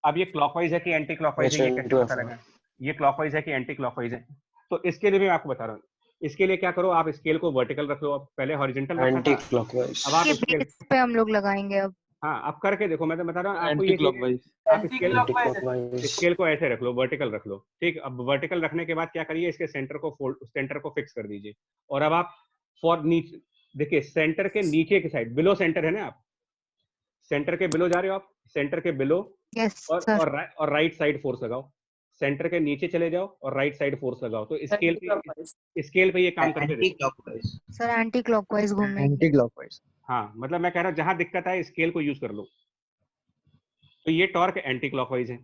अब ये क्लॉकवाइज है कि एंटी क्लॉकवाइज है, ये कैसे पता लगा? ये क्लॉकवाइज है कि एंटी क्लॉकवाइज है? तो इसके लिए भी मैं आपको बता रहा हूँ। इसके लिए क्या करो, आप स्केल को वर्टिकल रख लो। अब पहले हॉरिजॉन्टल रखा था, एंटी क्लॉकवाइज। अब आप स्केल पे हम लोग लगाएंगे अब। हाँ, अब करके देखो, मैं तो बता रहा हूँ आपको। Anti clockwise. आप स्केल को ऐसे रख लो, वर्टिकल रख लो, ठीक? अब वर्टिकल रखने के बाद क्या करिए, इसके सेंटर को फिक्स कर दीजिए। और अब आप नीचे देखिए, सेंटर के नीचे की साइड, बिलो सेंटर है ना, आप सेंटर के बिलो जा रहे हो, आप सेंटर के बिलो और राइट साइड फोर्स लगाओ। सेंटर के नीचे चले जाओ और राइट साइड फोर्स लगाओ। तो स्केल पे ये काम करके देखो सर। एंटी क्लॉकवाइज घूमेंगे। Anti clockwise. हाँ, मतलब मैं कह रहा हूँ जहां दिक्कत है स्केल को यूज कर लो। तो ये टॉर्क एंटी क्लॉकवाइज है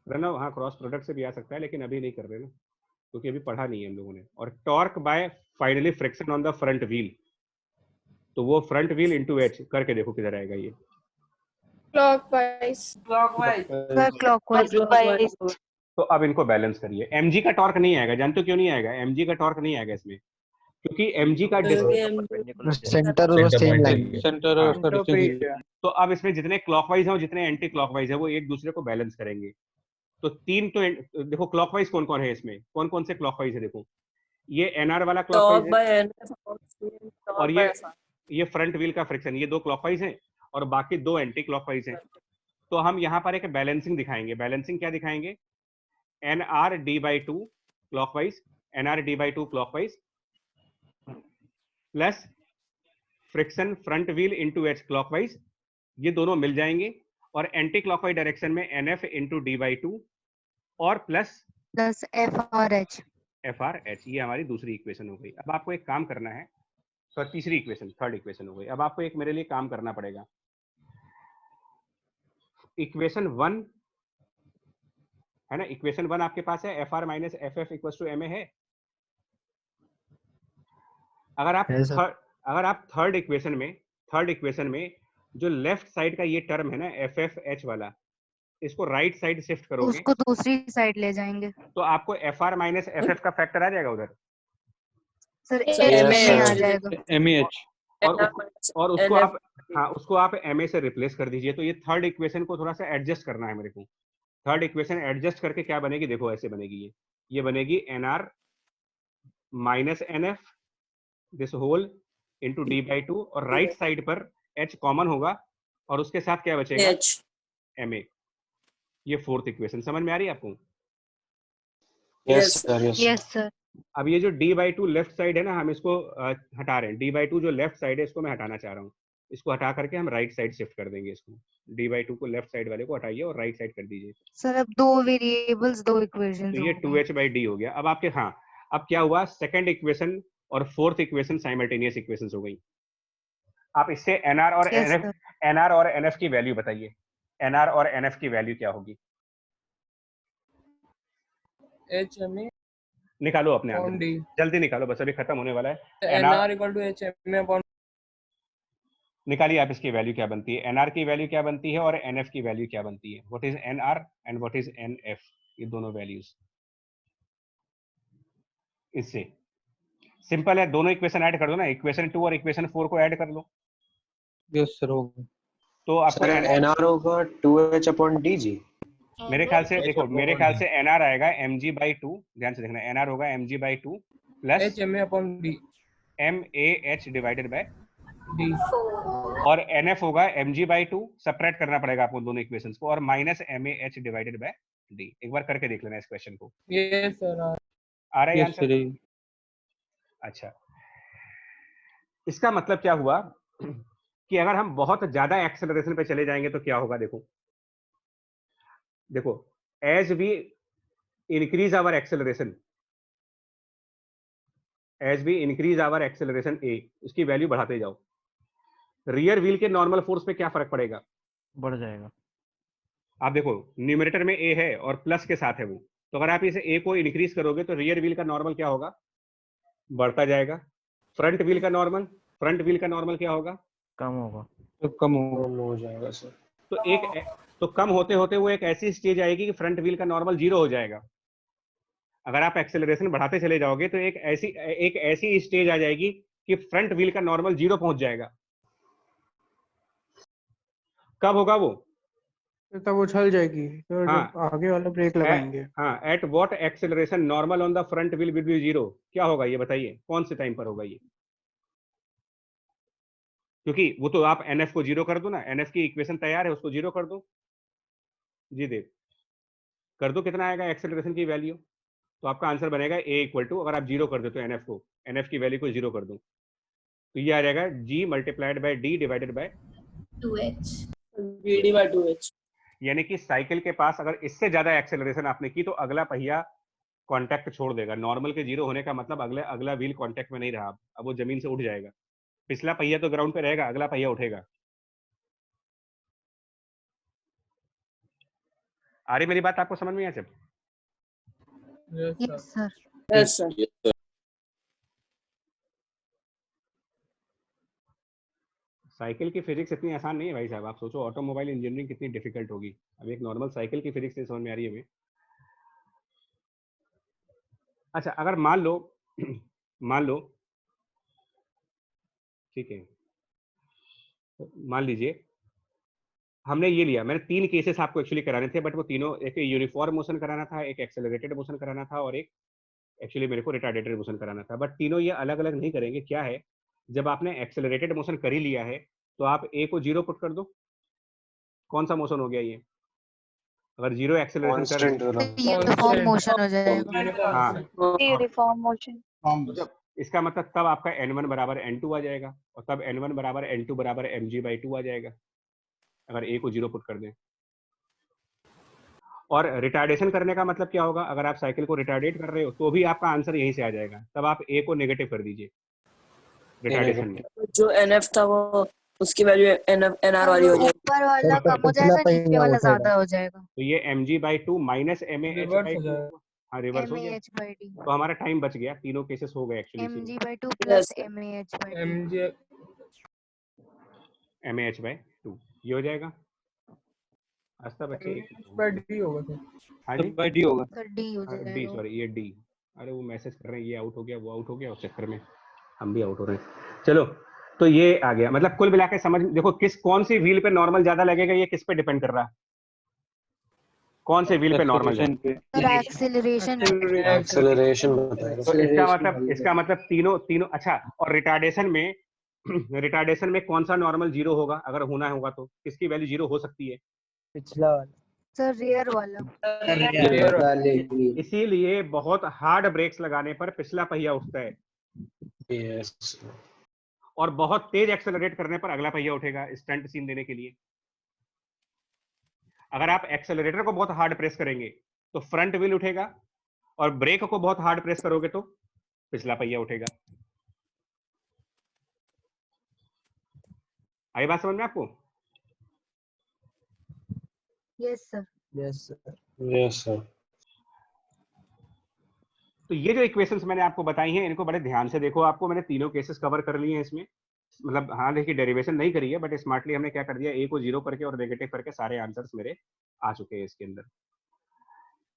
ना? हाँ, क्रॉस प्रोडक्ट से भी आ सकता है, लेकिन अभी नहीं कर रहे ना, क्योंकि अभी पढ़ा नहीं है हम लोगों ने। और torque bye finally friction on the front wheel, तो वो फ्रंट व्हील इनटू h करके देखो किधर आएगा ये। क्लॉकवाइज। तो अब इनको बैलेंस करिए। mg का टॉर्क नहीं आएगा, जानते हो क्यों नहीं आएगा? mg का टॉर्क नहीं आएगा इसमें, क्योंकि mg का सेंटर और सेम लाइन, तो अब इसमें जितने क्लॉकवाइज है और जितने एंटी क्लॉकवाइज है वो एक दूसरे को बैलेंस करेंगे। तो तीन तो देखो क्लॉकवाइज कौन कौन है इसमें, कौन कौन से क्लॉकवाइज है? देखो ये NR वाला क्लॉकवाइज है, और ये फ्रंट व्हील का फ्रिक्शन, ये दो क्लॉकवाइज हैं और बाकी दो एंटी क्लॉकवाइज हैं। तो हम यहाँ पर एक बैलेंसिंग दिखाएंगे। बैलेंसिंग क्या दिखाएंगे? NR D/2 clockwise, NR D/2 clockwise plus friction front wheel into h clockwise, ये दोनों मिल जाएंगे। और एंटी क्लॉकवाइज डायरेक्शन में NF इनटू D/2 और प्लस FRH। ये हमारी दूसरी इक्वेशन हो गई। अब आपको एक काम करना है, तो तीसरी इक्वेशन, थर्ड इक्वेशन हो गई। अब आपको एक मेरे लिए काम करना पड़ेगा। इक्वेशन 1 है ना, इक्वेशन 1 आपके पास है, FR minus FF equals to MA है। अगर आप थर्ड इक्वेशन में जो लेफ्ट साइड का ये टर्म है ना FFH वाला, इसको राइट साइड शिफ्ट करोगे उसको दूसरी साइड ले जाएंगे तो आपको FR माइनस FF का फैक्टर आ जाएगा उधर। सर Sir, MA आ MAH जाएगा MEH और उसको आप हाँ उसको आप MA से रिप्लेस कर दीजिए। तो ये थर्ड इक्वेशन को थोड़ा सा एडजस्ट करना है मेरे को। थर्ड इक्वेशन एडजस्ट करके क्या बनेगी, देखो ऐसे बनेगी ये बनेगी NR minus NF this whole into D/2 और राइट साइड पर H कॉमन होगा और उसके साथ क्या बचेगा MA। ये फोर्थ इक्वेशन समझ में आ रही है आपको? Yes sir yes sir. अब ये जो D/2 लेफ्ट साइड है ना, हम इसको हटा रहे हैं। D/2 जो लेफ्ट साइड है इसको मैं हटाना चाह रहा हूँ। इसको हटा करके हम राइट साइड शिफ्ट कर देंगे। इसको D/2 को लेफ्ट साइड वाले को हटाइए और राइट साइड कर दीजिए। सर अब दो वेरिएबल्स दो इक्वेशंस तो ये 2H/D हो गया। अब आपके हाँ अब क्या हुआ, सेकंड इक्वेशन और फोर्थ इक्वेशन साइमल्टेनियस इक्वेशंस हो गई। आप इससे NR और NF की वैल्यू बताइए। NR और NF की वैल्यू क्या होगी? HMA निकालो अपने आप, जल्दी निकालो, बस अभी खत्म होने वाला है। NR equal to HMA upon निकालिए आप इसकी वैल्यू क्या बनती है, NR की वैल्यू क्या बनती है और NF की वैल्यू क्या बनती है। What is NR and what is NF, ये दोनों वैल्यूज। इससे सिंपल है, दोनों इक्वेशन ऐड कर दो ना, इक्वेशन 2 और इक्वेशन 4 को ऐड कर लो। यस सर होगा। तो आपको NR होगा 2H/D जी। मेरे ख्याल से देखो, मेरे ख्याल से NR आएगा mg/2, ध्यान से देखना, NR होगा mg/2 plus HMA/D MAH divided by D और NF होगा mg/2, सबट्रैक्ट करना पड़ेगा आपको दोनों इक्वेशंस को, और minus MAH divided by D। एक बार करके देख लेना इस क्वेश्चन को। ये सर आ रहा है आंसर? अच्छा, इसका मतलब क्या हुआ कि अगर हम बहुत ज्यादा एक्सेलरेशन पे चले जाएंगे तो क्या होगा। देखो as we increase our acceleration A, उसकी वैल्यू बढ़ाते जाओ, रियर व्हील के नॉर्मल फोर्स पे क्या फर्क पड़ेगा? बढ़ जाएगा। आप देखो न्यूमरेटर में A है और प्लस के साथ है वो, तो अगर आप इसे A को इंक्रीज करोगे तो रियर व्हील का नॉर्मल क्या होगा? बढ़ता जाएगा। फ्रंट व्हील का नॉर्मल क्या होगा? कम होगा। तो कम हो जाएगा सर। तो कम होते होते वो एक ऐसी स्टेज आएगी कि फ्रंट व्हील का नॉर्मल 0 हो जाएगा। अगर आप एक्सेलरेशन बढ़ाते चले जाओगे तो एक ऐसी स्टेज आ जाएगी कि फ्रंट व्हील का नॉर्मल 0 पहुंच जाएगा। कब होगा वो? तब उछल जाएगी तो हाँ, जब आगे वाला ब्रेक लगाएंगे। हाँ, at what acceleration normal on the front wheel will be 0? क्या होगा ये बताइए, कौन से टाइम पर होगा ये? क्योंकि वो तो आप NF को 0 कर दो ना, NF की इक्वेशन तैयार है, उसको 0 कर दो। जी देव कर दो, कितना आएगा एक्सेलरेशन की वैल्यू? तो आपका आंसर बनेगा A इक्वल टू, अगर आप 0 कर देते हो NF को, NF की वैल्यू को 0 कर दो तो ये आ जाएगा G multiplied by D divided by 2H VD/2H। यानी कि साइकिल के पास अगर इससे ज्यादा एक्सेलरेशन आपने की तो अगला पहिया कांटेक्ट छोड़ देगा। नॉर्मल के 0 होने का मतलब अगला व्हील कांटेक्ट में नहीं रहा, अब वो जमीन से उठ जाएगा। पिछला पहिया तो ग्राउंड पे रहेगा, अगला पहिया उठेगा। आ रही मेरी बात आपको समझ में? सब यस सर। साइकिल की फिजिक्स इतनी आसान नहीं है भाई साहब। आप सोचो ऑटोमोबाइल इंजीनियरिंग कितनी डिफिकल्ट होगी। अब एक नॉर्मल साइकिल की फिजिक्स नहीं समझ में आ रही है हमें। अच्छा, अगर मान लो ठीक है, मान लीजिए हमने ये लिया, मैंने 3 केसेस आपको एक्चुअली कराने थे, बट वो तीनों, एक यूनिफॉर्म मोशन कराना था, एक एक्सेलरेटेड मोशन कराना था और एक एक्चुअली मेरे को रिटार्डेटेड मोशन कराना था। बट तीनों ये अलग अलग नहीं करेंगे। क्या है, जब आपने एक्सेलरेटेड मोशन कर ही लिया है तो आप A को 0 पुट कर दो। कौन सा मोशन हो गया ये? अगर 0 एक्सेलरेशन यूनिफॉर्म मोशन हो जाएगा। हाँ, यूनिफॉर्म मोशन। जब इसका मतलब तब आपका N1 बराबर N2 आ जाएगा और तब N1 बराबर N2 बराबर mg/2 आ जाएगा अगर A को 0 पुट कर दें। और रिटार्डेशन करने का मतलब क्या होगा? अगर आप साइकिल को रिटार्डेट कर रहे हो तो भी आपका आंसर यहीं से आ जाएगा। तब आप A को नेगेटिव कर दीजिए रिटार्डेशन में। जो NF था वो उसकी वैल्यू NR वाली हो जाएगी। ऊपर वाला कम हो जाएगा, नीचे वाला ज्यादा हो जाएगा। तो ये mg/2 माइनस MAH/2, हाँ रिवर्स हो गया। MAH/D तो हमारा टाइम बच गया, तीनों केसेस हो गए actually. mg/2 plus MAH/D MAH/2 ये हो जाएगा। आस्था बच्चे डी होगा सर। हाँ जी डी होगा सर डी हो डी जाएगा। सॉरी ये डी। अरे वो मैसेज कर रहे हैं ये आउट हो गया वो आउट हो गया, उस चक्कर में हम भी आउट हो रहे हैं। चलो तो ये आ गया, मतलब कुल मिलाकर समझ देखो कौन सी व्हील पे नॉर्मल ज्यादा लगेगा, ये किस पे डिपेंड कर रहा है, कौन से व्हील पे नॉर्मल एक्सेलरेशन पे सर एक्सेलरेशन एक्सेलरेशन बताएगा। तो इसका मतलब तीनों अच्छा। और रिटार्डेशन में रिटार्डेशन में कौन सा नॉर्मल जीरो होगा, अगर होना होगा तो किसकी वैल्यू जीरो हो सकती है? पिछला वाला सर रियर वाला। इसीलिए बहुत हार्ड ब्रेक्स लगाने पर पिछला पहिया उठता है यस और बहुत तेज एक्सेलरेट करने पर अगला पहिया उठेगा, स्टंट सीन देने के लिए। अगर आप एक्सेलरेटर को बहुत हार्ड प्रेस करेंगे तो फ्रंट व्हील उठेगा और ब्रेक को बहुत हार्ड प्रेस करोगे तो पिछला पहिया उठेगा। आई बात समझ में आपको? Yes sir. Yes sir yes sir. तो ये जो इक्वेशंस मैंने आपको बताई हैं इनको बड़े ध्यान से देखो। आपको मैंने तीनों केसेस कवर कर लिए हैं इसमें, मतलब हाँ देखिए डेरिवेशन नहीं करी है बट स्मार्टली हमने क्या कर दिया, ए को जीरो करके और नेगेटिव करके सारे आंसर्स मेरे आ चुके हैं इसके अंदर।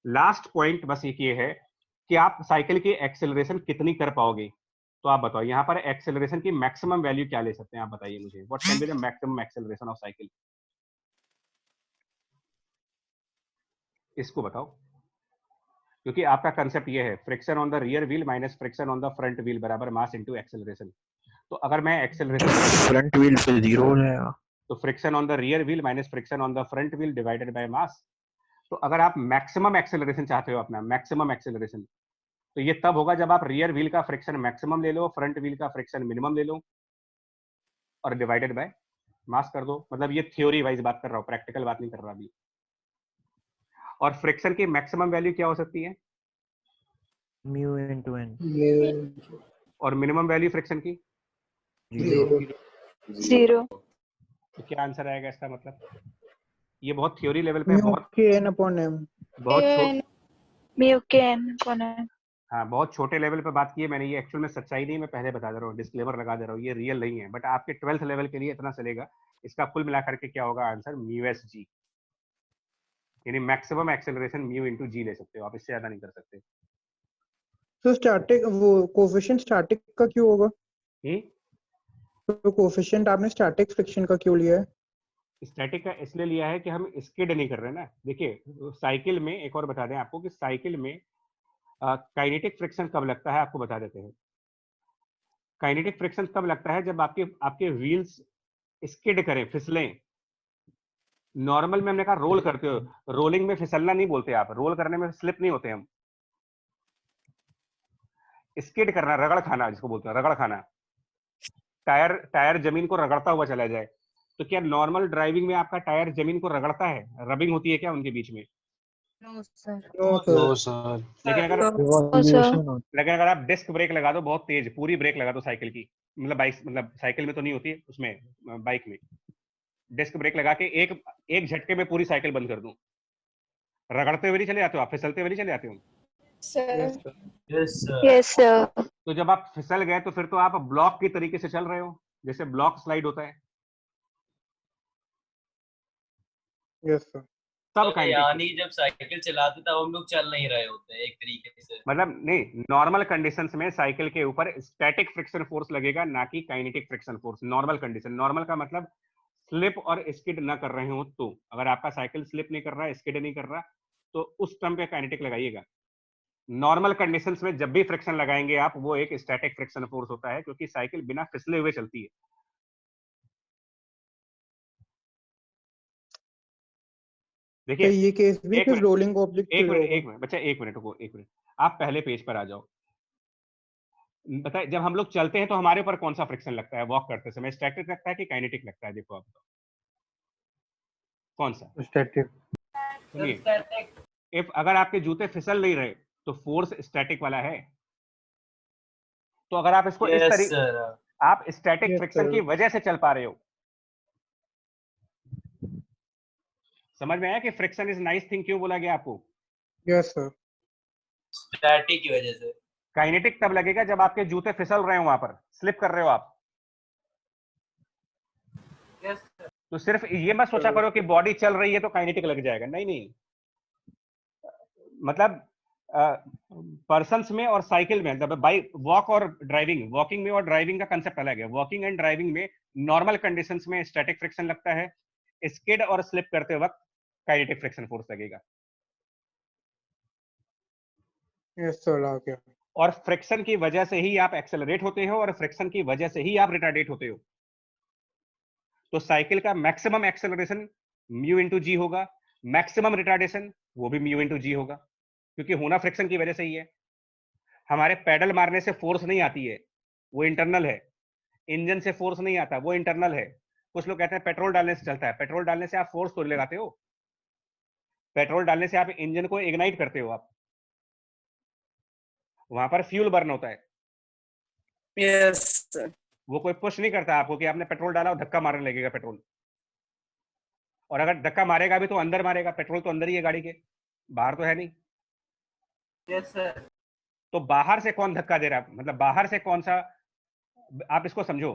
लास्ट पॉइंट बस एक ये है कि आप साइकिल की एक्सेलरेशन कितनी कर पाओगे। तो आप बताओ यहाँ पर एक्सेलरेशन की मैक्सिमम वैल्यू क्या ले सकते हैं, आप बताइए मुझे। What can be the maximum acceleration of cycle, इसको बताओ। क्योंकि आपका कंसेप्ट ये है friction on the rear wheel minus friction on the front wheel बराबर मास इनटू एक्सेलरेशन। तो अगर मैं एक्सेलरेशन फ्रंट व्हील पे जीरो हो जाएगा, तो friction on the rear wheel minus friction on the front wheel divided by mass. तो अगर आप मैक्सिमम एक्सेलरेशन चाहते हो अपना मैक्सिमम एक्सेलरेशन, तो ये तब होगा जब आप रियर व्हील का फ्रिक्शन मैक्सिमम ले लो, फ्रंट व्हील का फ्रिक्शन मिनिमम ले लो और डिवाइडेड बाय मास कर दो। मतलब ये थ्योरी वाइज बात कर रहा हूँ, प्रैक्टिकल बात नहीं कर रहा अभी। और फ्रिक्शन की मैक्सिमम वैल्यू क्या हो सकती है? Mu into N. और मिनिमम वैल्यू फ्रिक्शन की? जीरो। तो क्या आंसर आएगा इसका मतलब? ये बहुत थ्योरी लेवल पे बहुत म्यू के एन अपॉन एम। हाँ बहुत छोटे लेवल पे बात की है मैंने। ये एक्चुअल में सच्चाई नहीं, मैं पहले बता दे रहा हूँ, डिस्क्लेमर लगा दे रहा हूँ, ये रियल नहीं है बट आपके 12th लेवल के लिए इतना चलेगा। इसका कुल मिलाकर के क्या होगा आंसर? म्यू एस जी, यानी मैक्सिमम एक्सेलरेशन म्यू इनटू जी ले सकते हो आप, इससे ज्यादा नहीं कर सकते। तो स्टैटिक वो कोफिशिएंट स्टैटिक का क्यों होगा? तो कोफिशिएंट आपने स्टैटिक फ्रिक्शन का क्यों लिया है? स्टैटिक का इसलिए लिया है कि हम स्किड नहीं कर रहे ना। देखिए साइकिल में एक और बता दें आपको कि साइकिल में काइनेटिक फ्रिक्शन कब लगता है, आपको बता देते हैं। काइनेटिक फ्रिक्शन तब लगता है जब आपके व्हील्स स्किड करें, फिसलें। नॉर्मल में हमने कहा रोल करते हो, रोलिंग में फिसलना नहीं बोलते आप, रोल करने में स्लिप नहीं होते हम। स्किड करना, रगड़ खाना जिसको बोलते हैं, रगड़ खाना। टायर जमीन को रगड़ता हुआ चला जाए। तो क्या नॉर्मल ड्राइविंग में आपका टायर जमीन को रगड़ता है, रबिंग होती है क्या उनके बीच में? No sir. No sir. लेकिन अगर आप डिस्क ब्रेक लगा दो बहुत तेज, पूरी ब्रेक लगा दो साइकिल की, मतलब साइकिल में तो नहीं होती, उसमें बाइक में डिस्क ब्रेक लगा के एक झटके में पूरी साइकिल बंद कर दूं, रगड़ते हुए नहीं चले जाते हो आप, फिसलते हुए नहीं चले जाते हो? Yes sir. तो जब आप फिसल गए तो फिर तो आप ब्लॉक की तरीके से चल रहे हो, जैसे ब्लॉक स्लाइड होता है। Yes sir. तब यानी जब साइकिल चलाते तब हम लोग चल नहीं रहे होते एक तरीके से, मतलब नहीं, नॉर्मल कंडीशंस में साइकिल के ऊपर स्टैटिक फ्रिक्शन फोर्स लगेगा ना कि kinetic friction force. Normal condition, normal का मतलब स्लिप और स्किड ना कर रहे हो। तो अगर आपका साइकिल स्लिप नहीं कर रहा, स्किड नहीं कर रहा, तो उस टर्म पे काइनेटिक लगाइएगा। नॉर्मल कंडीशंस में जब भी फ्रिक्शन लगाएंगे आप, वो एक स्टैटिक फ्रिक्शन फोर्स होता है, क्योंकि साइकिल बिना फिसले हुए चलती है। देखिए ये केस भी फिर रोलिंग ऑब्जेक्ट एक मिनट बच्चा, एक मिनट रुको, एक मिनट। आप पहले पेज पर आ जाओ। बताए जब हम लोग चलते हैं तो हमारे ऊपर कौन सा फ्रिक्शन लगता है वॉक करते समय? स्टैटिक लगता है कि काइनेटिक लगता है? देखो आप कौन सा? स्टैटिक। सुनिए, अगर आपके जूते फिसल नहीं रहे तो फोर्स स्टैटिक वाला है। तो अगर आप इसको इस तरीके, आप स्टैटिक फ्रिक्शन की वजह से चल पा रहे हो। समझ में आया कि फ्रिक्शन इज नाइस थिंग क्यों बोला गया आपको? Yes sir. स्टैटिक की वजह से। काइनेटिक तब लगेगा जब आपके जूते फिसल रहे हो, वहां पर स्लिप कर रहे हो आप। Yes sir. तो सिर्फ ये मत सोचा करो कि बॉडी चल रही है तो काइनेटिक लग जाएगा, नहीं नहीं, मतलब पर्सन्स में और साइकिल में, मतलब बाइक वॉक और ड्राइविंग, वॉकिंग में और ड्राइविंग का कंसेप्ट अलग है। वॉकिंग एंड ड्राइविंग में नॉर्मल कंडीशंस में स्टैटिक फ्रिक्शन लगता है, स्किड और स्लिप करते वक्त काइनेटिक फ्रिक्शन फोर्स लगेगा। Yes sir, okay. और फ्रिक्शन की वजह से ही आप एक्सेलरेट होते हो और फ्रिक्शन की वजह से ही आप रिटार्डेट होते हो। तो साइकिल का मैक्सिमम एक्सेलरेशन म्यू इंटू जी होगा, मैक्सिमम रिटार्डेशन वो भी म्यू इंटू जी होगा, क्योंकि होना फ्रिक्शन की वजह से ही है। हमारे पैडल मारने से फोर्स नहीं आती है, वो इंटरनल है। इंजन से फोर्स नहीं आता, वो इंटरनल है। कुछ लोग कहते हैं पेट्रोल डालने से चलता है, पेट्रोल डालने से आप फोर्स थोड़ी लगाते हो, पेट्रोल डालने से आप इंजन को इग्नाइट करते हो, आप वहां पर फ्यूल बर्न होता है। यस वो कोई पुश नहीं करता आपको कि आपने पेट्रोल डाला और धक्का मारने लगेगा पेट्रोल। और अगर धक्का मारेगा भी तो अंदर मारेगा, पेट्रोल तो अंदर ही है गाड़ी के, बाहर तो है नहीं। Yes sir. तो बाहर से कौन धक्का दे रहा है, मतलब बाहर से कौन सा, आप इसको समझो,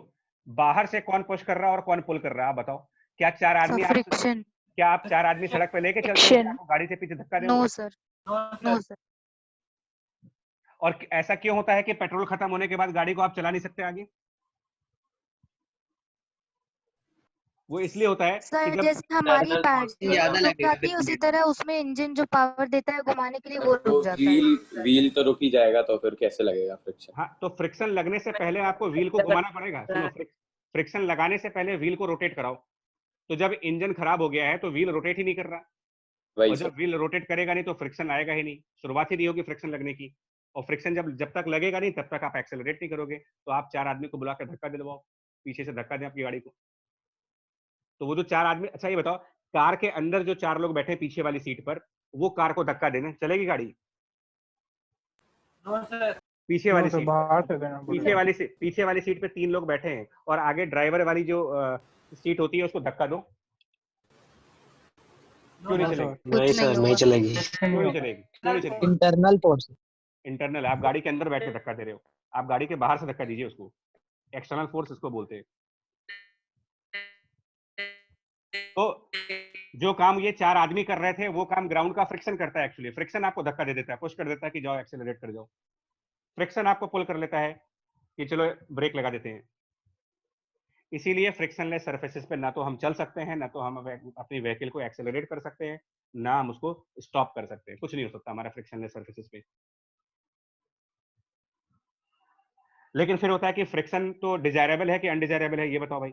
बाहर से कौन पुश कर रहा है और कौन पुल कर रहा है, आप बताओ। क्या चार आदमी क्या आप चार आदमी सड़क पे लेके चलते हैं, आपको गाड़ी से पीछे धक्का देंगे? No sir, no sir. और ऐसा क्यों होता है कि पेट्रोल खत्म होने के बाद गाड़ी को आप चला नहीं सकते आगे? वो इसलिए होता है सर कि जब जैसे हमारी पैडल रुक जाती है उसी तरह उसमें इंजन जो पावर देता है घुमाने के लिए वो रुक जाता है। व्हील तो रुक ही जाएगा, तो फिर कैसे लगेगा फ्रिक्शन? हाँ, तो फ्रिक्शन लगने से पहले आपको व्हील को घुमाना पड़ेगा। सुनो, फ्रिक्शन लगाने से पहले व्हील को रोटेट कराओ। तो जब इंजन खराब हो गया है तो व्हील रोटेट ही नहीं कर रहा, और जब व्हील रोटेट करेगा नहीं तो फ्रिक्शन आएगा ही नहीं, शुरुआत ही नहीं होगी फ्रिक्शन लगने की। और फ्रिक्शन जब तक लगेगा नहीं तब तक आप एक्सेलरेट नहीं करोगे। तो आप चार आदमी को बुला के धक्का दिलवाओ, पीछे से धक्का दें आपकी गाड़ी को, तो वो जो चार आदमी, अच्छा ये बताओ, कार के अंदर जो चार लोग बैठे पीछे वाली सीट पर, वो कार को धक्का देने चलेगी गाड़ी? पीछे वाली सीट, पीछे वाली सीट पे तीन लोग बैठे हैं और आगे ड्राइवर वाली जो सीट होती है उसको धक्का दो, क्यों नहीं चलेगी? नहीं सर, नहीं चलेगी। क्यों नहीं चलेगी? क्यों नहीं चलेगी? Internal force. इंटरनल, आप गाड़ी के अंदर बैठ के धक्का दे रहे हो, आप गाड़ी के बाहर से धक्का दीजिए उसको, एक्सटर्नल फोर्स इसको बोलते हैं। तो जो काम ये चार आदमी कर रहे थे वो काम ग्राउंड का फ्रिक्शन करता है। एक्चुअली फ्रिक्शन आपको धक्का दे देता है, पुश कर देता है कि जाओ एक्सेलरेट कर जाओ। फ्रिक्शन आपको पुल कर लेता है कि चलो ब्रेक लगा देते हैं। इसीलिए फ्रिक्शनलेस सरफेसेस पे ना तो हम चल सकते हैं, ना तो हम अपनी व्हीकल को एक्सेलरेट कर सकते हैं, ना हम उसको स्टॉप कर सकते हैं। कुछ नहीं हो सकता हमारा फ्रिक्शनलेस सरफेसेस पे। लेकिन फिर होता है कि फ्रिक्शन तो डिजायरेबल है कि अनडिजायरेबल है, ये बताओ भाई।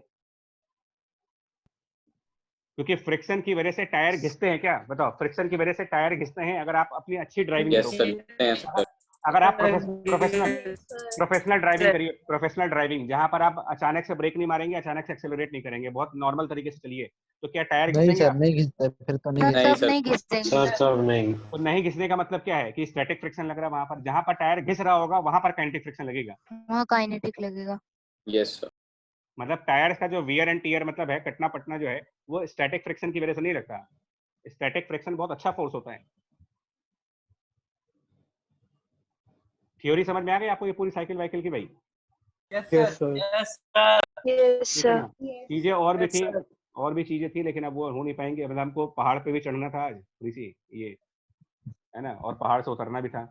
क्योंकि फ्रिक्शन की वजह से टायर घिसते हैं, क्या बताओ? फ्रिक्शन की वजह से टायर घिसते हैं। अगर आप अपनी अच्छी ड्राइविंग करो, अगर आप प्रोफेशनल ड्राइविंग करिए, प्रोफेशनल ड्राइविंग जहां पर आप अचानक से ब्रेक नहीं मारेंगे, अचानक से एक्सेलरेट नहीं करेंगे, बहुत नॉर्मल तरीके से चलिए, तो क्या टायर नहीं घिसेंगे? सर, नहीं घिसते, फिर तो नहीं घिसते। सर नहीं। तो नहीं घिसने का मतलब क्या है कि स्टैटिक फ्रिक्शन लग रहा है वहां पर। जहां पर टायर घिस रहा होगा वहां पर काइनेटिक फ्रिक्शन लगेगा, वहाँ काइनेटिक लगेगा। Yes sir. मतलब टायर का जो वियर एंड टियर मतलब है, कटना पटना जो है, वो स्टैटिक फ्रिक्शन की वजह से नहीं लगता। स्टैटिक फ्रिक्शन बहुत अच्छा फोर्स होता है। थ्योरी समझ में आ गई आपको ये पूरी साइकिल वाइकिल की भाई? Yes sir. चीजें और भी थी, और भी चीजें थी, लेकिन अब वो हो नहीं पाएंगे। मतलब हमको पहाड़ पे भी चढ़ना था आज, थोड़ी सी ये है ना, और पहाड़ से उतरना भी था।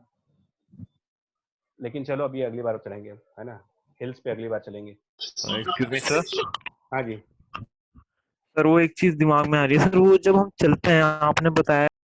लेकिन चलो अभी अगली बार चलेंगे, है ना, हिल्स पे अगली बार चलेंगे। Excuse me sir. हाँ जी सर, वो एक चीज दिमाग में आ रही है सर, वो जब हम चलते हैं, आपने बताया